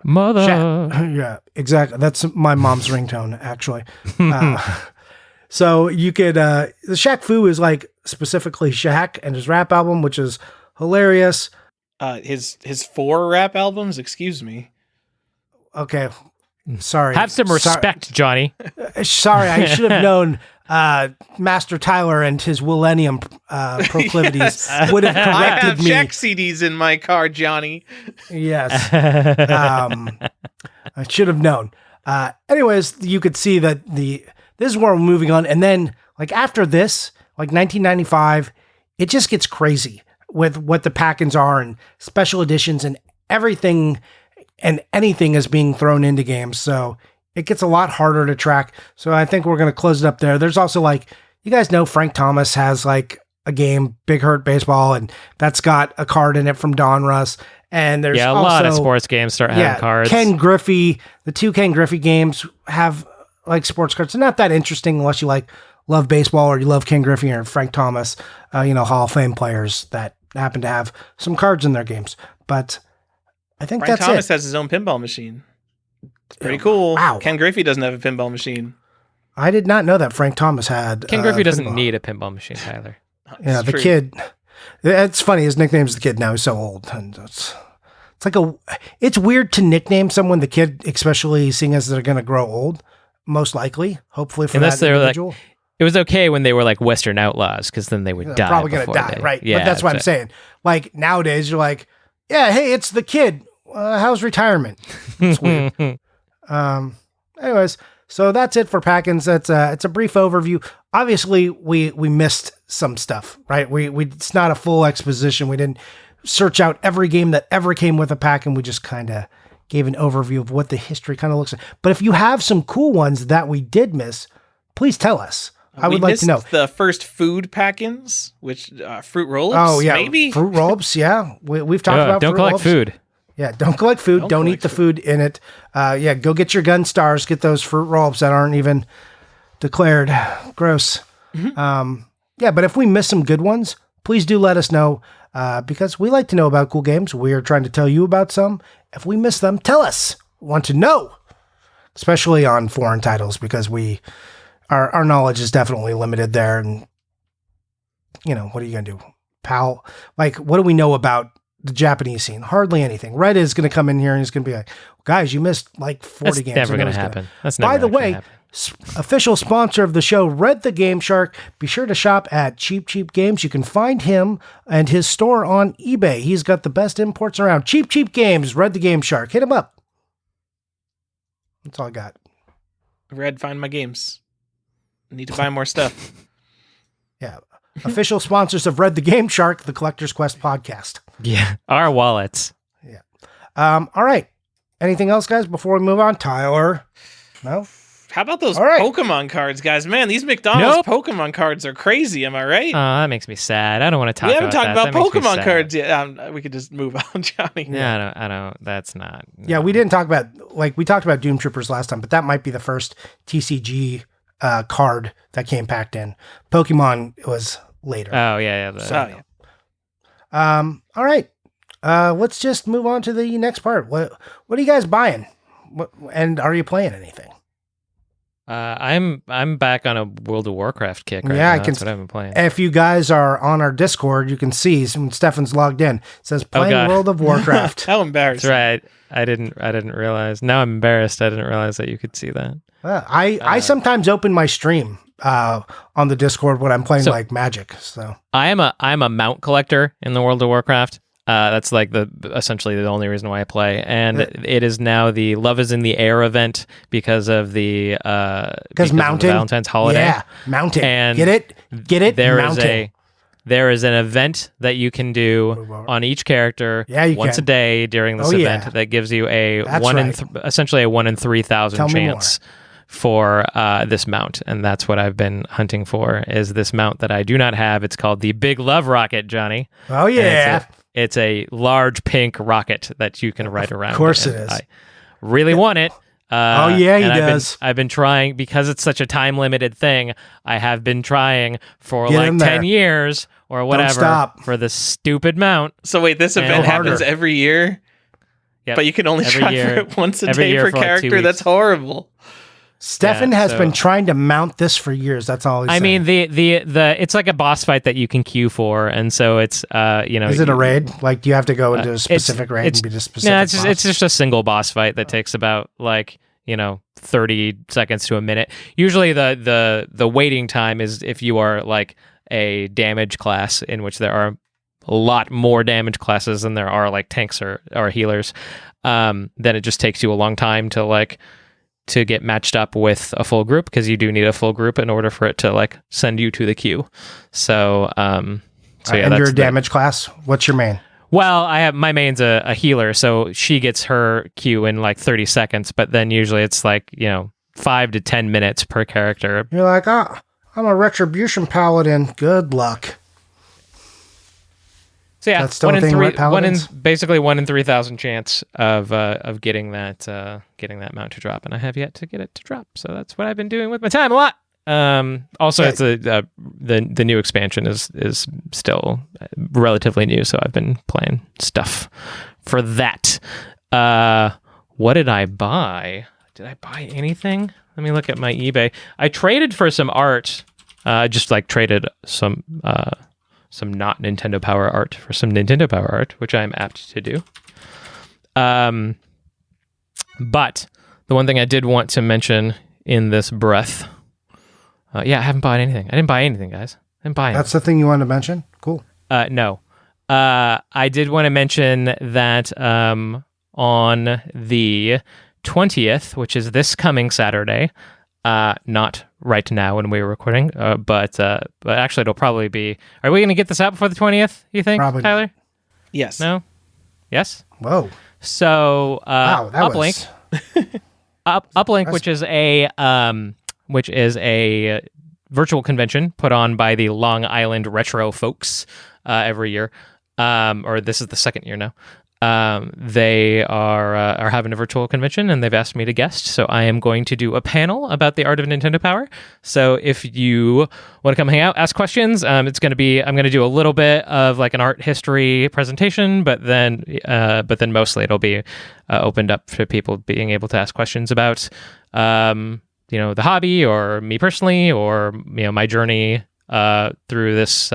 Mother. Yeah, exactly. That's my mom's ringtone, actually. So you could, the Shaq Fu is specifically Shaq and his rap album, which is hilarious. His 4 rap albums, excuse me. Okay. Sorry. Have some respect, Johnny. Sorry, I should have known Master Tyler and his Millennium proclivities would have corrected me. I have Shaq CDs in my car, Johnny. Yes. I should have known. Anyways, you could see that this is where we're moving on. And then after this, 1995, it just gets crazy with what the pack-ins are and special editions and everything and anything is being thrown into games. So it gets a lot harder to track. So I think we're going to close it up there. There's also you guys know Frank Thomas has a game, Big Hurt Baseball, and that's got a card in it from Donruss. And there's a lot of sports games start having cards. Ken Griffey, the 2 Ken Griffey games have sports cards. They're not that interesting unless you love baseball or you love Ken Griffey or Frank Thomas, Hall of Fame players that happen to have some cards in their games. But I think Frank that's Thomas it. has his own pinball machine. It's pretty cool. Wow. Ken Griffey doesn't have a pinball machine. I did not know that Frank Thomas had. Ken Griffey doesn't need a pinball machine, Tyler. Yeah, It's the true. kid. It's funny. His nickname's the kid now. He's so old, and it's like it's weird to nickname someone the kid, especially seeing as they're going to grow old. Most likely, hopefully for Unless that they're individual. It was okay when they were like Western outlaws, because then they would They're die. probably going to before die, they- right? Yeah, but that's what I'm saying. Like nowadays, you're like, yeah, hey, it's the kid. How's retirement? It's weird. Anyways, so that's it for Packins. It's a brief overview. Obviously, we missed some stuff, right? We it's not a full exposition. We didn't search out every game that ever came with a pack, and we just kind of gave an overview of what the history kind of looks like. But if you have some cool ones that we did miss, please tell us. I would like to know. The first food pack-ins, which fruit roll-ups. Oh yeah, maybe. fruit roll-ups. Yeah, we've talked about. Don't fruit collect roll-ups. food. Yeah, don't collect food. Don't eat collect the food in it. Yeah, go get your gun stars. Get those fruit roll-ups that aren't even declared. Gross. Yeah, but if we miss some good ones, please do let us know because we like to know about cool games. We are trying to tell you about some. If we miss them, tell us. We want to know, especially on foreign titles because our knowledge is definitely limited there. And you know, what are you gonna do, pal? Like, what do we know about the Japanese scene? Hardly anything. Red is going to come in here and he's going to be like, guys, you missed like 40 That's games. never I know going to it's happen. That's never By the actually way, happen. official sponsor of the show, Red the Game Shark. Be sure to shop at Cheap Cheap Games. You can find him and his store on eBay. He's got the best imports around. Cheap Cheap Games, Red the Game Shark. Hit him up. That's all I got. Red, find my games. I need to buy more stuff. Yeah. Official sponsors of Red the Game Shark, the Collector's Quest podcast. Yeah, our wallets. All right. Anything else, guys, before we move on? Tyler? No? How about those All right. Pokemon cards, guys? Man, these McDonald's Pokemon cards are crazy. Am I right? That makes me sad. I don't want to talk we haven't about talked that. about That makes me Pokemon sad. cards yet. We could just move on, Johnny. Yeah, I don't. That's not. Yeah, we didn't talk about, like, we talked about Doom Troopers last time, but that might be the first TCG card that came packed in. Pokemon was later. Oh, yeah. All right. Let's just move on to the next part. What are you guys buying? And are you playing anything? I'm back on a World of Warcraft kick right Yeah, now. I can That's what I've been playing. If you guys are on our Discord, you can see when Stefan's logged in. It says playing God. World of Warcraft. How embarrassing. That's right. I didn't realize. Now I'm embarrassed. I didn't realize that you could see that. I sometimes open my stream on the Discord when I'm playing like Magic. So I'm a mount collector in the World of Warcraft. That's like essentially the only reason why I play, and it is now the Love is in the Air event because of the mounting, Valentine's holiday. Yeah, mounting. And get it. There is an event that you can do on each character once a day during this event that gives you a essentially a 1 in 3,000 chance for this mount, and that's what I've been hunting for. Is this mount that I do not have? It's called the Big Love Rocket, Johnny. Oh yeah. It's a large pink rocket that you can ride around. Of course it is. I really want it. Oh yeah, he does. I've been trying because it's such a time limited thing. I have been trying for Get in like there. 10 years or whatever stop. for this stupid mount. So wait, this event happens every year? Yep. But you can only Every try year- for it once a every day year per for like 2 character. weeks. That's horrible. Stefan has been trying to mount this for years. That's all he's saying. I mean, the it's like a boss fight that you can queue for, and so it's Is it a raid? Like, do you have to go into a specific raid and be just specific? No, boss? it's just a single boss fight that takes about 30 seconds to a minute. Usually the waiting time is if you are like a damage class, in which there are a lot more damage classes than there are like tanks or healers. Then it just takes you a long time to get matched up with a full group, because you do need a full group in order for it to send you to the queue. So and you're a damage class. What's your main? Well, I have my main's a healer, so she gets her queue in 30 seconds, but then usually it's 5 to 10 minutes per character. You're like, I'm a retribution paladin. Good luck. So yeah, That's still a thing, right, paladins? Basically 1 in 3,000 chance of getting that mount to drop, and I have yet to get it to drop. So that's what I've been doing with my time a lot. Also, it's the new expansion is still relatively new, so I've been playing stuff for that. What did I buy? Did I buy anything? Let me look at my eBay. I traded for some art. Just traded some some not Nintendo Power art for some Nintendo Power art, which I'm apt to do. But the one thing I did want to mention in this breath, I haven't bought anything. I didn't buy anything, guys. I didn't buy anything. That's the thing you wanted to mention? Cool. No. I did want to mention that on the 20th, which is this coming Saturday, not right now when we were recording, but actually it'll probably be... Are we going to get this out before the 20th, you think, Probably. Tyler? Yes. No? Yes? Whoa. So, Wow, that Uplink, was... Uplink, which is a virtual convention put on by the Long Island Retro folks every year, or this is the second year now. They are having a virtual convention, and they've asked me to guest. So I am going to do a panel about the art of Nintendo Power. So if you want to come hang out, ask questions, I'm going to do a little bit of like an art history presentation, but then mostly it'll be opened up to people being able to ask questions about, the hobby, or me personally, or my journey through this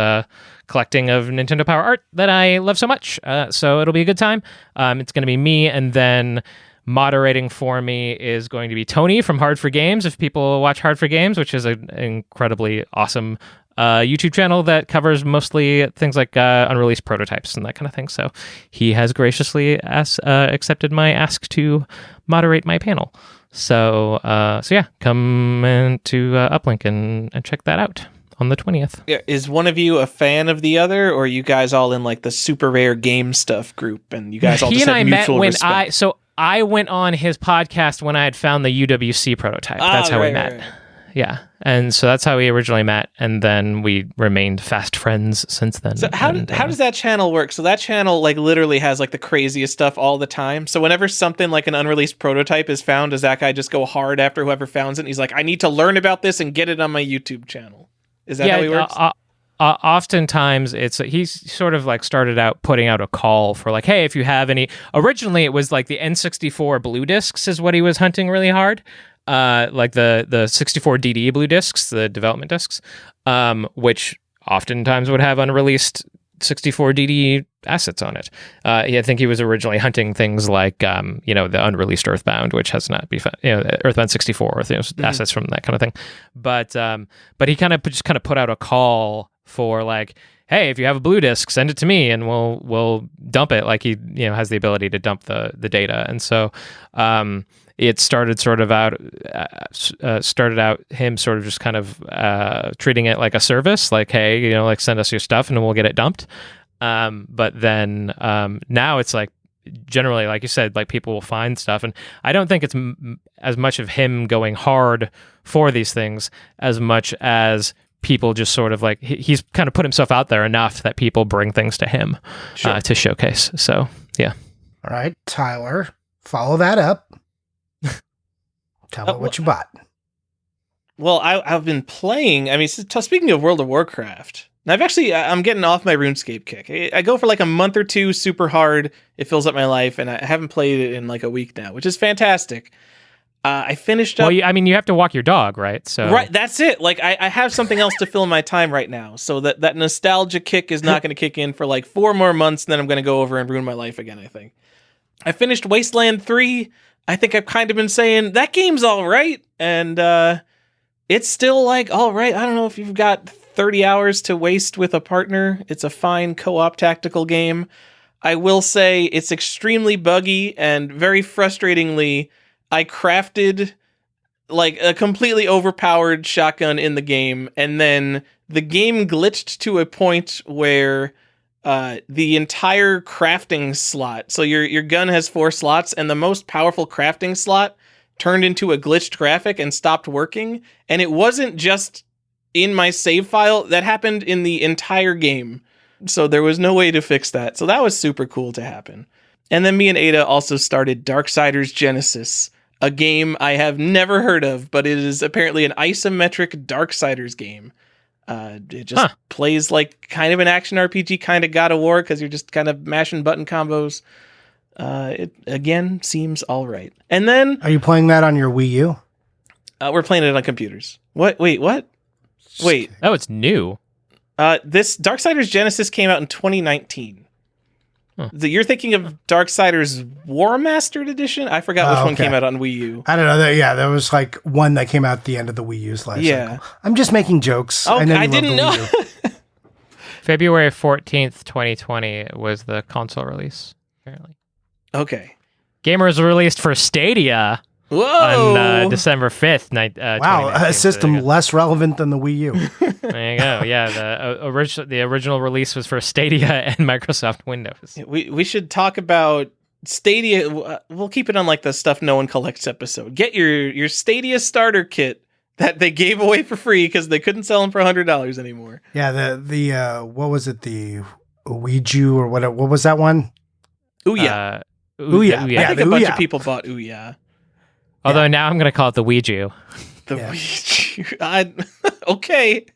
collecting of Nintendo Power art that I love so much. So it'll be a good time. It's going to be me, and then moderating for me is going to be Tony from Hard for Games. If people watch Hard for Games, which is an incredibly awesome YouTube channel that covers mostly things like unreleased prototypes and that kind of thing. So he has graciously accepted my ask to moderate my panel. So yeah, come into Uplink and check that out on the 20th. Yeah, is one of you a fan of the other, or are you guys all in like the super rare game stuff group, and you guys all just have mutual respect? I went on his podcast when I had found the UWC prototype. That's how we met. Right. Yeah, and so that's how we originally met, and then we remained fast friends since then. So how does that channel work? So that channel like literally has like the craziest stuff all the time. So whenever something like an unreleased prototype is found, does that guy just go hard after whoever founds it? And he's like, I need to learn about this and get it on my YouTube channel. Is that how he works? Oftentimes he's sort of like started out putting out a call for like, hey, if you have any. Originally, it was like the N64 blue discs is what he was hunting really hard. Like the 64 DD blue discs, the development discs, which oftentimes would have unreleased 64 DD assets on it. I think he was originally hunting things like, the unreleased Earthbound, which has not been found, Earthbound 64, assets from that kind of thing. But he kind of put out a call for like, hey, if you have a blue disc, send it to me and we'll dump it. Like he, has the ability to dump the data. And so, it started out him sort of just kind of treating it like a service, like, hey, like send us your stuff and we'll get it dumped. But then now it's like generally, like you said, like people will find stuff, and I don't think it's as much of him going hard for these things as much as people just sort of like he's kind of put himself out there enough that people bring things to him to showcase. So yeah. All right, Tyler, follow that up. Tell me what you bought. Well, I've been playing. I mean, speaking of World of Warcraft, I'm getting off my RuneScape kick. I go for like a month or two super hard. It fills up my life, and I haven't played it in like a week now, which is fantastic. I finished up. Well, you have to walk your dog, right? So right, that's it. Like I have something else to fill my time right now, so that nostalgia kick is not going to kick in for like 4 more months, and then I'm going to go over and ruin my life again. I think I finished Wasteland 3. I think I've kind of been saying that game's all right, and it's still like all right. I don't know if you've got 30 hours to waste with a partner. It's a fine co-op tactical game. I will say it's extremely buggy, and very frustratingly, I crafted like a completely overpowered shotgun in the game, and then the game glitched to a point where the entire crafting slot, so your gun has 4 slots, and the most powerful crafting slot turned into a glitched graphic and stopped working. And it wasn't just in my save file, that happened in the entire game. So there was no way to fix that. So that was super cool to happen. And then me and Ada also started Darksiders Genesis, a game I have never heard of, but it is apparently an isometric Darksiders game. It just plays like kind of an action RPG, kind of God of War, because you're just kind of mashing button combos. It again seems all right. And then, are you playing that on your Wii U? We're playing it on computers. What? Wait, what? Wait. Oh, it's new. This Darksiders Genesis came out in 2019. Huh. You're thinking of Darksiders War Mastered Edition? I forgot which one okay. came out on Wii U. I don't know. There was like one that came out at the end of the Wii U's life Yeah. cycle. I'm just making jokes. Oh, I know you I love didn't the know. Wii U. February 14th, 2020 was the console release, apparently. Okay. Gamers released for Stadia Whoa! on December 5th, Wow, 2019. a system So less relevant than the Wii U. there you go. Yeah, the original release was for Stadia and Microsoft Windows. We should talk about Stadia. We'll keep it on like the stuff no one collects episode. Get your Stadia starter kit that they gave away for free because they couldn't sell them for $100 anymore. Yeah, the what was it? The Ouija or what was that one? Ouya. Ouya. I think the a bunch Ouya. of people bought Ouya. Although now I'm going to call it the Ouija. The Yeah. Ouija. Okay.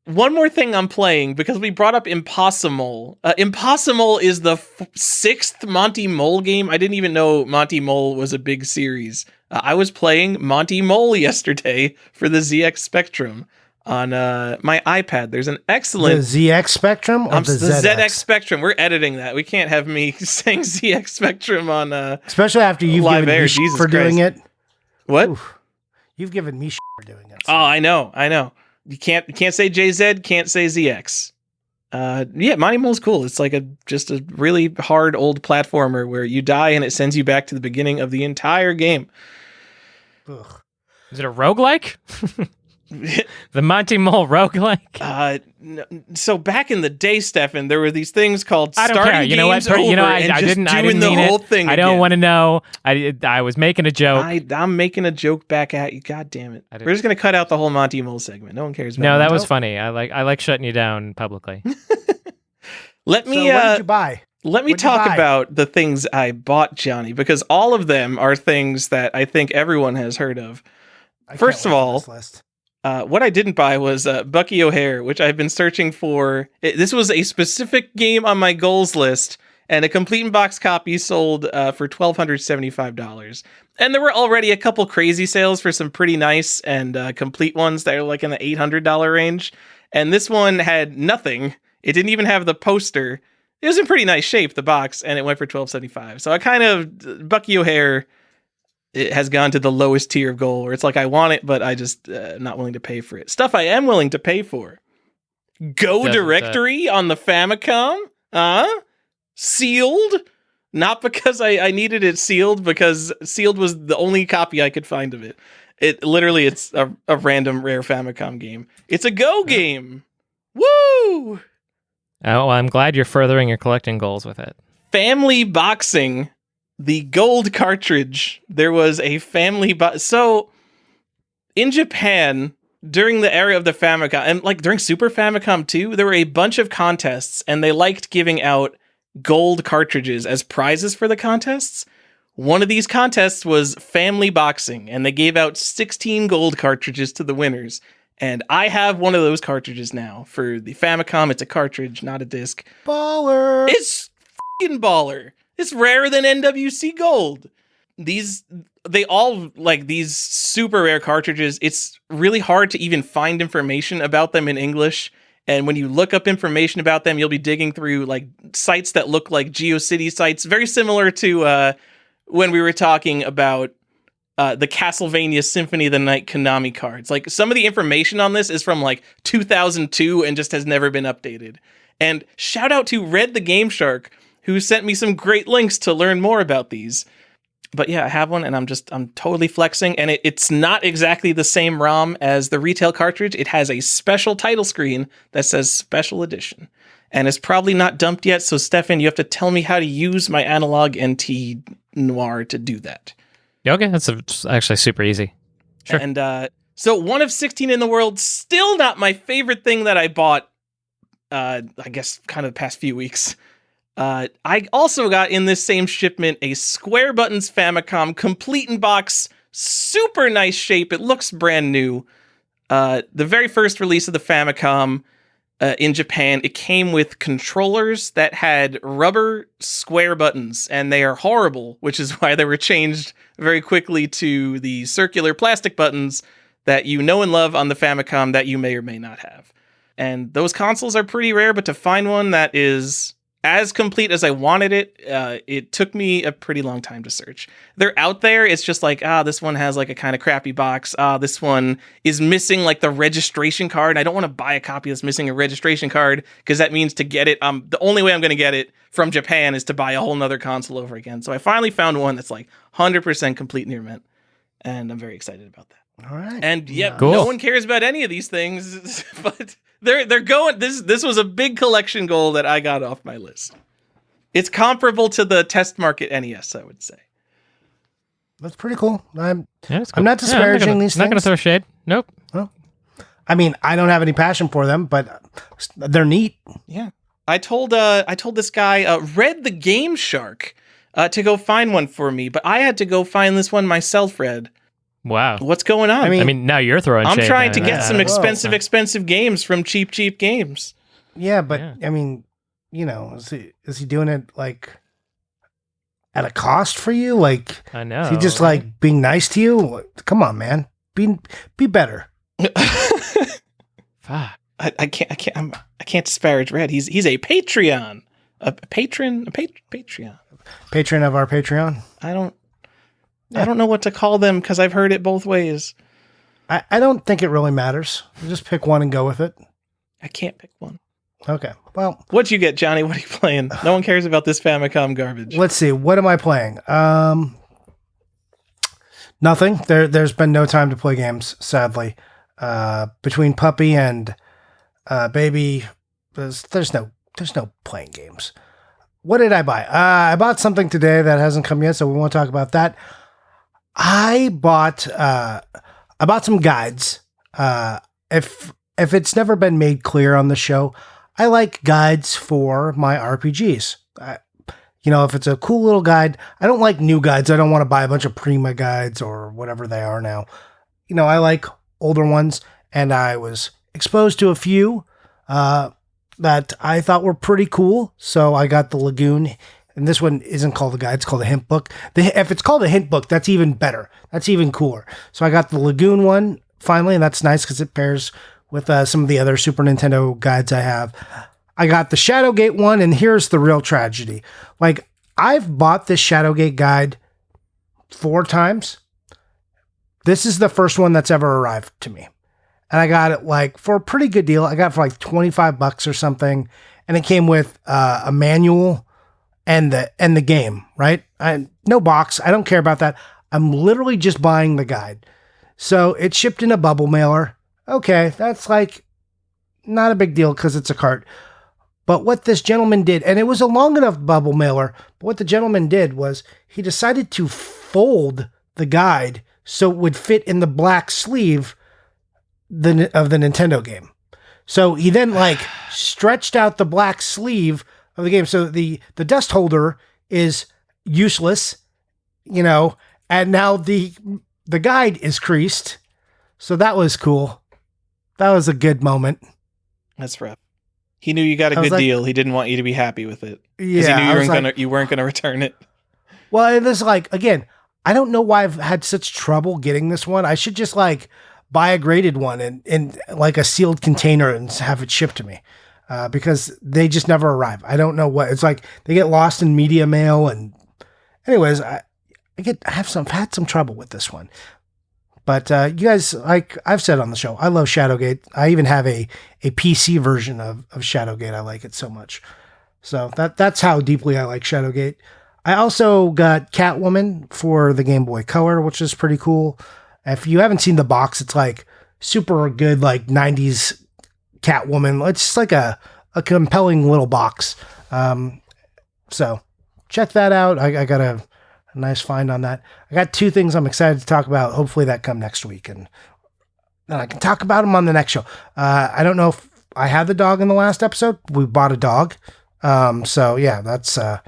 One more thing I'm playing because we brought up Impossible. Impossible is the sixth Monty Mole game. I didn't even know Monty Mole was a big series. I was playing Monty Mole yesterday for the ZX Spectrum on my iPad. There's an excellent The ZX Spectrum or the ZX Spectrum. We're editing that. We can't have me saying ZX Spectrum on Especially after you've live given air. me shit Jesus for doing Christ. it. What? Oof. You've given me shit for doing it. Oh, I know. You can't say JZ, can't say ZX. Yeah, Monty Mole's cool. It's like just a really hard old platformer where you die and it sends you back to the beginning of the entire game. Ugh. Is it a roguelike? The Monty Mole roguelike? So back in the day, Stefan, there were these things called I don't starting care. You know what? games over I and just didn't doing the mean whole it. thing I again. don't want to know. I was making a joke. I'm making a joke back at you. God damn it. We're just going to cut out the whole Monty Mole segment. No one cares about No, that Monty was Mole. funny. I like shutting you down publicly. Let So me what did you buy? Let me What'd you talk buy? about the things I bought, Johnny, because all of them are things that I think everyone has heard of. I can't First of wait for all, this list. What I didn't buy was Bucky O'Hare, which I've been searching for. This was a specific game on my goals list, and a complete in box copy sold for $1,275. And there were already a couple crazy sales for some pretty nice and complete ones that are like in the $800 range. And this one had nothing. It didn't even have the poster. It was in pretty nice shape, the box, and it went for $1,275. So I kind of, Bucky O'Hare, it has gone to the lowest tier of goal where it's like, I want it, but I just not willing to pay for it. Stuff I am willing to pay for. Go Doesn't, Directory on the Famicom. Sealed. Not because I needed it sealed, because sealed was the only copy I could find of it. It's a random rare Famicom game. It's a Go game. Woo! Oh, well, I'm glad you're furthering your collecting goals with it. Family Boxing, the gold cartridge. There was a so in Japan during the era of the Famicom, and like during Super Famicom 2, there were a bunch of contests, and they liked giving out gold cartridges as prizes for the contests. One of these contests was Family Boxing, and they gave out 16 gold cartridges to the winners. And I have one of those cartridges now for the Famicom. It's a cartridge, not a disc. Baller. It's fucking baller. It's rarer than NWC Gold. They all like these super rare cartridges. It's really hard to even find information about them in English. And when you look up information about them, you'll be digging through like sites that look like GeoCity sites, very similar to when we were talking about the Castlevania Symphony of the Night Konami cards. Like some of the information on this is from like 2002 and just has never been updated. And shout out to Red the Game Shark, who sent me some great links to learn more about these. But yeah, I have one and I'm totally flexing. And it's not exactly the same ROM as the retail cartridge. It has a special title screen that says Special Edition. And it's probably not dumped yet. So Stefan, you have to tell me how to use my analog NT Noir to do that. Okay, that's actually super easy. Sure. And so one of 16 in the world, still not my favorite thing that I bought, I guess kind of the past few weeks. I also got in this same shipment a Square Buttons Famicom complete in box, super nice shape. It looks brand new. The very first release of the Famicom in Japan, it came with controllers that had rubber square buttons, and they are horrible, which is why they were changed very quickly to the circular plastic buttons that you know and love on the Famicom that you may or may not have. And those consoles are pretty rare, but to find one that is as complete as I wanted it, it took me a pretty long time to search. They're out there. It's just like, this one has like a kind of crappy box. This one is missing like the registration card. And I don't want to buy a copy that's missing a registration card because that means to get it, the only way I'm going to get it from Japan is to buy a whole nother console over again. So I finally found one that's like 100% complete near mint. And I'm very excited about that. All right. And Cool. no one cares about any of these things, but they're going. This was a big collection goal that I got off my list. It's comparable to the test market NES, I would say. That's pretty cool. I'm That's I'm not disparaging these Not going to things. throw shade. Nope. I mean, I don't have any passion for them, but they're neat. Yeah, I told this guy Red the Game Shark to go find one for me, but I had to go find this one myself. Red, Wow. what's going on? I I mean, now you're throwing I'm shade. trying to get Yeah. some Whoa. expensive games from cheap games. Yeah, but Yeah. I mean, is he doing it like at a cost for you? Like, I know. is he just like being nice to you? Come on, man, be better. Fuck. I can't disparage Red. He's a Patreon, a Patreon. Patron of our Patreon. I don't know what to call them because I've heard it both ways. I don't think it really matters. You just pick one and go with it. I can't pick one. Okay. Well, What'd you get, Johnny? What are you playing? No one cares about this Famicom garbage. let's see. What am I playing? Nothing. There's been no time to play games, sadly. Between puppy and baby, there's no playing games. What did I buy? I bought something today that hasn't come yet, so we won't talk about that. I bought some guides. If it's never been made clear on the show, I like guides for my RPGs. If it's a cool little guide, I don't like new guides. I don't want to buy a bunch of Prima guides or whatever they are now. I like older ones, and I was exposed to a few that I thought were pretty cool. So I got the Lagoon, and this one isn't called a guide, it's called a hint book. If it's called a hint book, that's even better. That's even cooler. So I got the Lagoon one finally, and that's nice because it pairs with some of the other Super Nintendo guides I have. I got the Shadowgate one, and here's the real tragedy. Like, I've bought this Shadowgate guide 4 times. This is the first one that's ever arrived to me. And I got it like for a pretty good deal. I got it for like $25 or something. And it came with a manual and the game, right? No box. I don't care about that. I'm literally just buying the guide. So it shipped in a bubble mailer. Okay, that's like not a big deal because it's a cart. But what this gentleman did, and it was a long enough bubble mailer, but what the gentleman did was he decided to fold the guide so it would fit in the black sleeve of the Nintendo game. So he then like stretched out the black sleeve of the game. So the dust holder is useless, and now the guide is creased. So that was cool. That was a good moment. That's rough. He knew you got a I was good like- deal. He didn't want you to be happy with it because Yeah, he knew I was like- you weren't gonna return it. Well, it is like, again, I don't know why I've had such trouble getting this one. I should just like buy a graded one in like a sealed container and have it shipped to me because they just never arrive. I don't know what it's like. They get lost in media mail. And anyways, I have had some trouble with this one. But you guys, like I've said on the show, I love Shadowgate. I even have a PC version of Shadowgate. I like it so much. So that's how deeply I like Shadowgate. I also got Catwoman for the Game Boy Color, which is pretty cool. If you haven't seen the box, it's like super good, like 90s Catwoman. It's just like a compelling little box. So check that out. I got a nice find on that. I got 2 things I'm excited to talk about. Hopefully that come next week, and then I can talk about them on the next show. I don't know if I had the dog in the last episode. We bought a dog. So yeah, that's a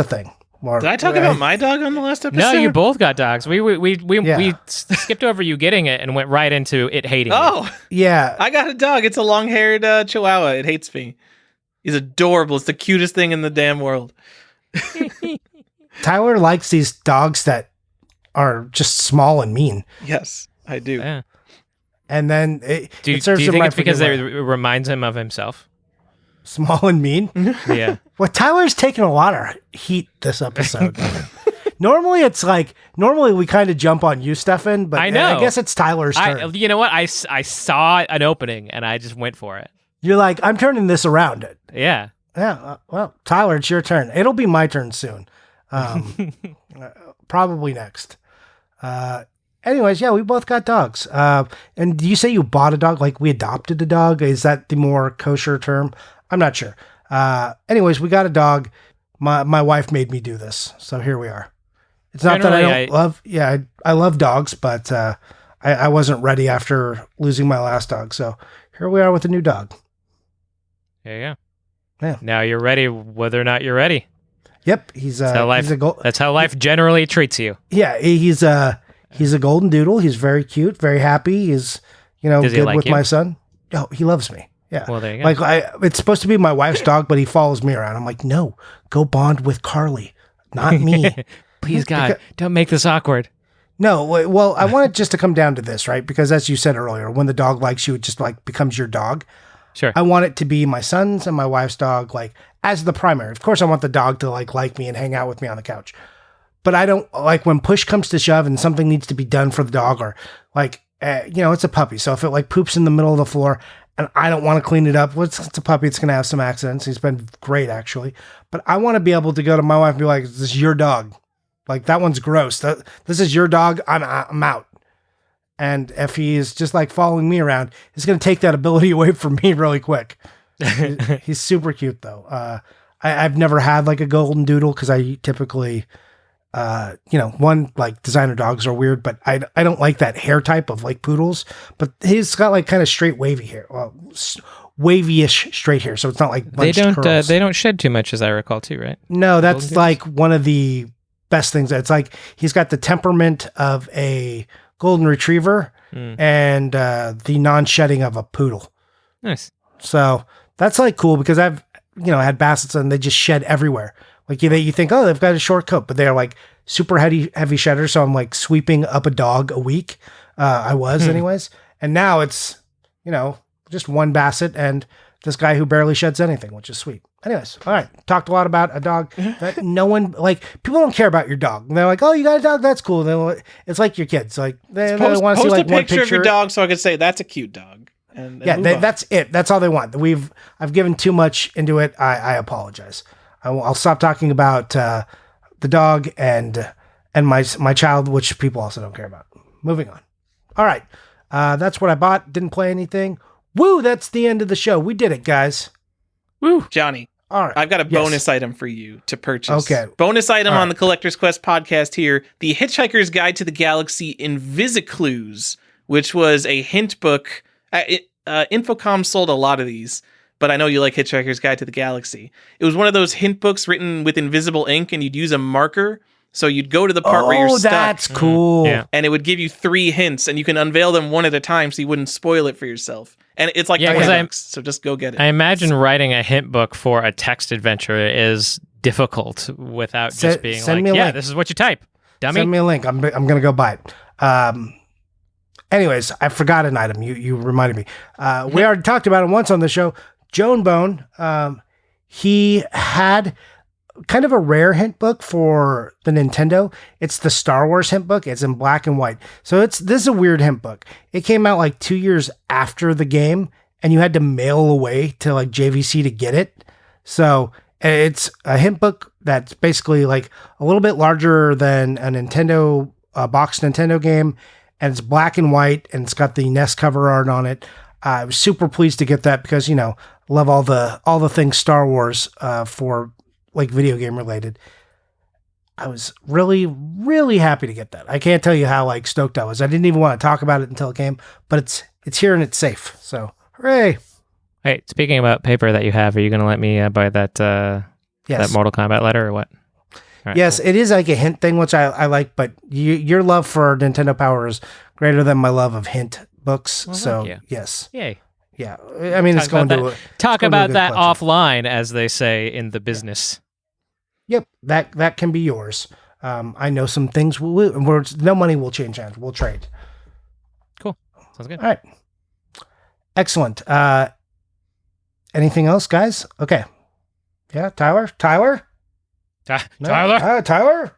thing. Did I talk about my dog on the last episode? No, you both got dogs. We Yeah. skipped over you getting it and went right into it hating you. Oh, Yeah. I got a dog. It's a long-haired Chihuahua. It hates me. He's adorable. It's the cutest thing in the damn world. Tyler likes these dogs that are just small and mean. Yes, I do. Yeah. and then it Do serves you him think right it's for because getting it reminds him of himself? small and mean. Yeah. Well, Tyler's taking a lot of heat this episode. Normally we kind of jump on you, Stefan, but I know. I guess it's Tyler's turn. You know what? I saw an opening and I just went for it. You're like, I'm turning this around. Yeah. Yeah. Well, Tyler, it's your turn. It'll be my turn soon. Probably next. Anyways, yeah, we both got dogs. And you say you bought a dog, like we adopted a dog? Is that the more kosher term? I'm not sure. Anyways, we got a dog. My wife made me do this, so here we are. It's not that I don't love. Yeah, I love dogs, but I wasn't ready after losing my last dog. So here we are with a new dog. There you go. Yeah. Now you're ready, whether or not you're ready. Yep, That's how life generally treats you. Yeah, he's a golden doodle. He's very cute, very happy. He's Does he good like with you? my son. Oh, he loves me. Yeah. Well, there you go. Like it's supposed to be my wife's dog, but he follows me around. I'm like, no, go bond with Carly, not me. Please, God, don't make this awkward. No, well, I want it just to come down to this, right? Because as you said earlier, when the dog likes you, it just like becomes your dog. Sure. I want it to be my son's and my wife's dog, like as the primary. Of course, I want the dog to like me and hang out with me on the couch. But I don't like when push comes to shove and something needs to be done for the dog, or like, it's a puppy. So if it like poops in the middle of the floor and I don't want to clean it up, well, it's a puppy. It's going to have some accidents. He's been great, actually. But I want to be able to go to my wife and be like, this is your dog. Like, that one's gross. This is your dog. I'm out. And if he is just like following me around, he's going to take that ability away from me really quick. He's super cute, though. I've never had like a golden doodle because I typically, one, like designer dogs are weird, but I don't like that hair type of like poodles. But he's got like kind of straight wavy hair. Well, wavy-ish straight hair, so it's not like bunched curls. They don't shed too much, as I recall, too, right? No, that's like one of the best things. It's like he's got the temperament of a golden retriever and the non-shedding of a poodle. Nice. So that's like cool because I've had Bassets and they just shed everywhere. Like you think, oh, they've got a short coat, but they're like super heavy shedders. So I'm like sweeping up a dog a week. I was anyways, and now it's just one Basset and this guy who barely sheds anything, which is sweet. Anyways, all right. Talked a lot about a dog that no one, like, people don't care about your dog. They're like, oh, you got a dog? That's cool. It's like your kids. Like, they want to see like one picture of your dog so I could say, that's a cute dog. And that's it. That's all they want. I've given too much into it. I apologize. I'll stop talking about the dog and my child, which people also don't care about. Moving on. All right. That's what I bought. Didn't play anything. Woo, that's the end of the show. We did it, guys. Woo. Johnny. All right. I've got a bonus item for you to purchase. Okay. Bonus item on the Collector's Quest podcast here. The Hitchhiker's Guide to the Galaxy Invisiclues, which was a hint book. Infocom sold a lot of these, but I know you like Hitchhiker's Guide to the Galaxy. It was one of those hint books written with invisible ink, and you'd use a marker. So you'd go to the part where you're stuck. Oh, that's cool. Yeah. And it would give you 3 hints, and you can unveil them one at a time so you wouldn't spoil it for yourself. And it's like $20, so just go get it. I imagine writing a hint book for a text adventure is difficult without just being like, yeah, this is what you type, dummy. Send me a link. I'm going to go buy it. Anyways, I forgot an item. You reminded me. We already talked about it once on the show. Joan Bone, he had kind of a rare hint book for the Nintendo. It's the Star Wars hint book. It's in black and white. So this is a weird hint book. It came out like 2 years after the game, and you had to mail away to like JVC to get it. So it's a hint book that's basically like a little bit larger than a Nintendo boxed Nintendo game, and it's black and white, and it's got the NES cover art on it. I was super pleased to get that because love all the things Star Wars for like video game related. I was really, really happy to get that. I can't tell you how like stoked I was. I didn't even want to talk about it until it came, but it's here and it's safe. So hooray! Hey, speaking about paper that you have, are you going to let me buy that that Mortal Kombat letter or what? Right, yes, cool. It is like a hint thing, which I like, but your love for Nintendo Power is greater than my love of hint books. Well, so yes, yay. Yeah, I mean, it's going to talk about that offline, as they say in the business. Yep, that can be yours. I know some things. No money will change hands. We'll trade. Cool. Sounds good. All right. Excellent. Anything else, guys? Okay. Yeah, Tyler? Tyler? Tyler?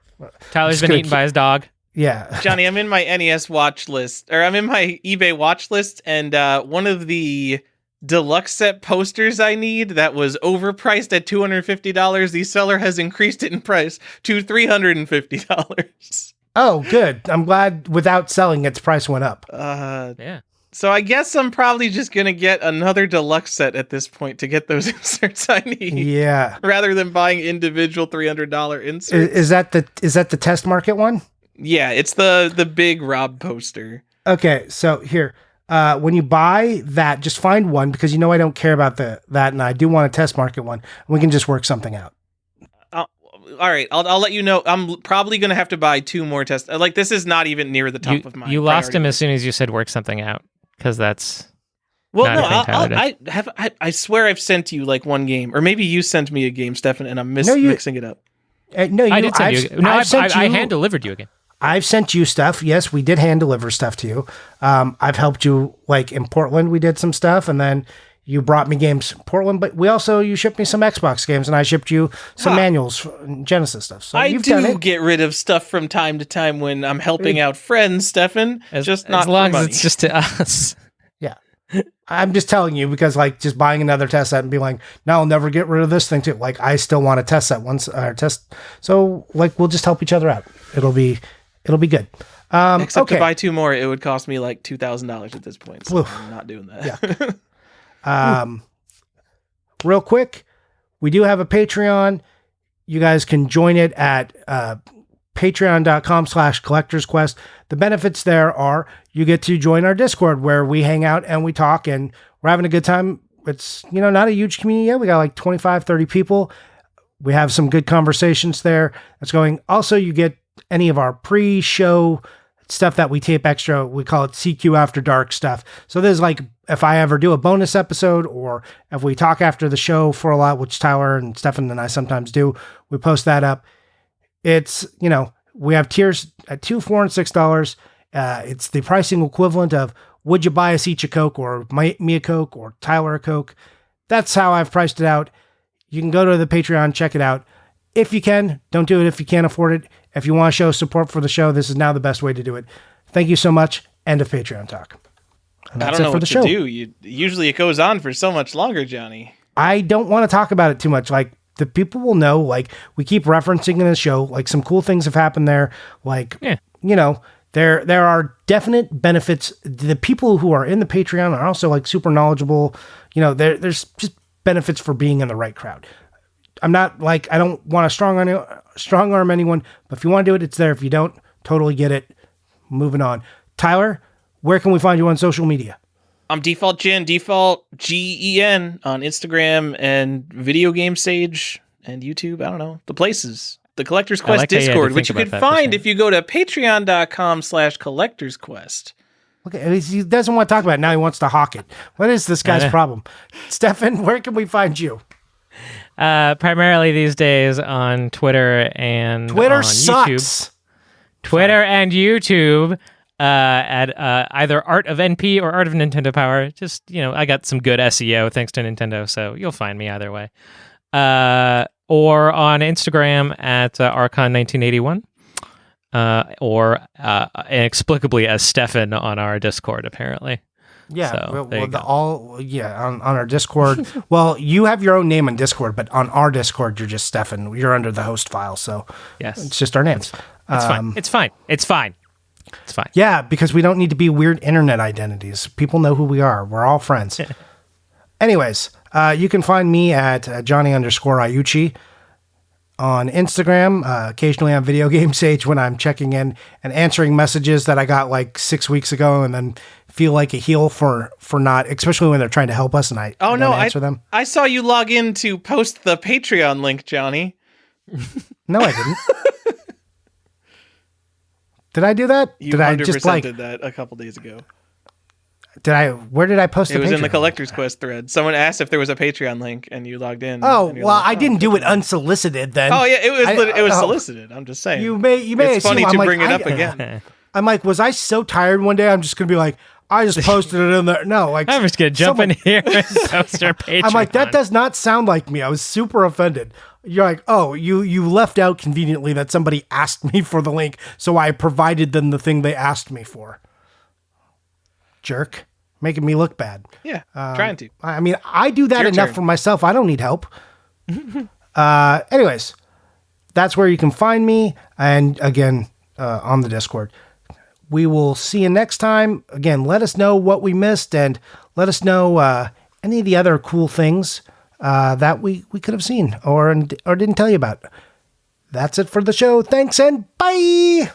Tyler's Just been gonna eaten by his dog. Yeah. Johnny, I'm in my NES watch list, or I'm in my eBay watch list, and one of the deluxe set posters I need that was overpriced at $250, the seller has increased it in price to $350. Oh, good. I'm glad without selling, its price went up. Yeah. So I guess I'm probably just going to get another deluxe set at this point to get those inserts I need. Yeah. Rather than buying individual $300 inserts. Is that the test market one? Yeah, it's the big Rob poster. Okay, so here, when you buy that, just find one because I don't care about that, and I do want a test market one. We can just work something out. All right, I'll let you know. I'm probably going to have to buy 2 more tests. Like, this is not even near the top of my You lost priority him as list. soon as you said work something out, because that's... Well, not no, a thing Tyler does. I swear I've sent you like one game, or maybe you sent me a game, Stefan, and I'm No, you- mixing it up. No, I did send you... No, I hand-delivered you again. I've sent you stuff. Yes, we did hand deliver stuff to you. I've helped you, like in Portland, we did some stuff, and then you brought me games in Portland, but you shipped me some Xbox games, and I shipped you some manuals, Genesis stuff. So I you've done do it. get rid of stuff from time to time when I'm helping out friends, Stefan. Just not as long for as money. it's just to us. Yeah. I'm just telling you because just buying another test set and be like, no, I'll never get rid of this thing too. Like I still want a test set once test. So we'll just help each other out. It'll be good. Except okay. to buy 2 more, it would cost me like $2,000 at this point. So Oof. I'm not doing that. Yeah. Real quick, we do have a Patreon. You guys can join it at patreon.com/collectorsquest. The benefits there are you get to join our Discord where we hang out and we talk and we're having a good time. It's, not a huge community yet. We got like 25, 30 people. We have some good conversations there that's going. Also, you get any of our pre-show stuff that we tape extra. We call it CQ After Dark stuff. So there's like, if I ever do a bonus episode or if we talk after the show for a lot, which Tyler and Stefan and I sometimes do, we post that up. It's, we have tiers at $2, $4, and $6. It's the pricing equivalent of would you buy us each a Coke or me a Coke or Tyler a Coke. That's how I've priced it out. You can go to the Patreon, check it out. If you can, don't do it if you can't afford it. If you want to show support for the show, this is now the best way to do it. Thank you so much. End of Patreon talk. And I that's don't know it for what the to show. do. Usually it goes on for so much longer, Johnny. I don't want to talk about it too much. Like the people will know, like we keep referencing in the show, like some cool things have happened there. Like, there are definite benefits. The people who are in the Patreon are also like super knowledgeable. There's just benefits for being in the right crowd. I'm not like, I don't want to strong arm anyone, but if you want to do it, it's there. If you don't, totally get it. Moving on. Tyler, where can we find you on social media? I'm Default Gen, Default GEN on Instagram and Video Game Sage and YouTube. I don't know. The places. The Collector's Quest like how you had to Discord, think which you about can that for find a if you go to patreon.com/collectorsquest. Okay, he doesn't want to talk about it. Now he wants to hawk it. What is this guy's problem? Stefan, where can we find you? Primarily these days on Twitter and Twitter on sucks. YouTube. Twitter and YouTube at either Art of NP or Art of Nintendo Power. Just, I got some good SEO thanks to Nintendo, so you'll find me either way. Or on Instagram at Archon1981. Or inexplicably as Stefan on our Discord, apparently. Yeah, So, there you go. on our Discord. Well, you have your own name on Discord, but on our Discord, you're just Stefan. You're under the host file, so Yes. it's just our names. It's fine. It's fine. It's fine. It's fine. Yeah, because we don't need to be weird internet identities. People know who we are. We're all friends. Anyways, you can find me at Johnny_Iucci on Instagram, occasionally on Video Game Sage when I'm checking in and answering messages that I got like 6 weeks ago and then feel like a heel for not, especially when they're trying to help us and I don't answer them. I saw you log in to post the Patreon link, Johnny. No, I didn't. Did I do that? You Did I 100% just like, did that a couple days ago. where did I post It was in the Patreon? Collector's Quest thread. Someone asked if there was a Patreon link, and you logged in. Oh, and you're well, like, I didn't do it Patreon. unsolicited then. Oh yeah, it was oh. solicited. I'm just saying. You may It's funny assume to I'm like, bring it up again. I'm like, was I so tired one day? I'm just going to be like, I just posted it in there. No, like I'm just gonna jump in here and post our Patreon. I'm like, that does not sound like me. I was super offended. You're like, oh, you left out conveniently that somebody asked me for the link, so I provided them the thing they asked me for. Jerk. Making me look bad. Yeah, trying to. I mean, I do that enough for myself. I don't need help. Anyways, that's where you can find me. And again, on the Discord. We will see you next time. Again, let us know what we missed and let us know any of the other cool things that we could have seen or didn't tell you about. That's it for the show. Thanks and bye.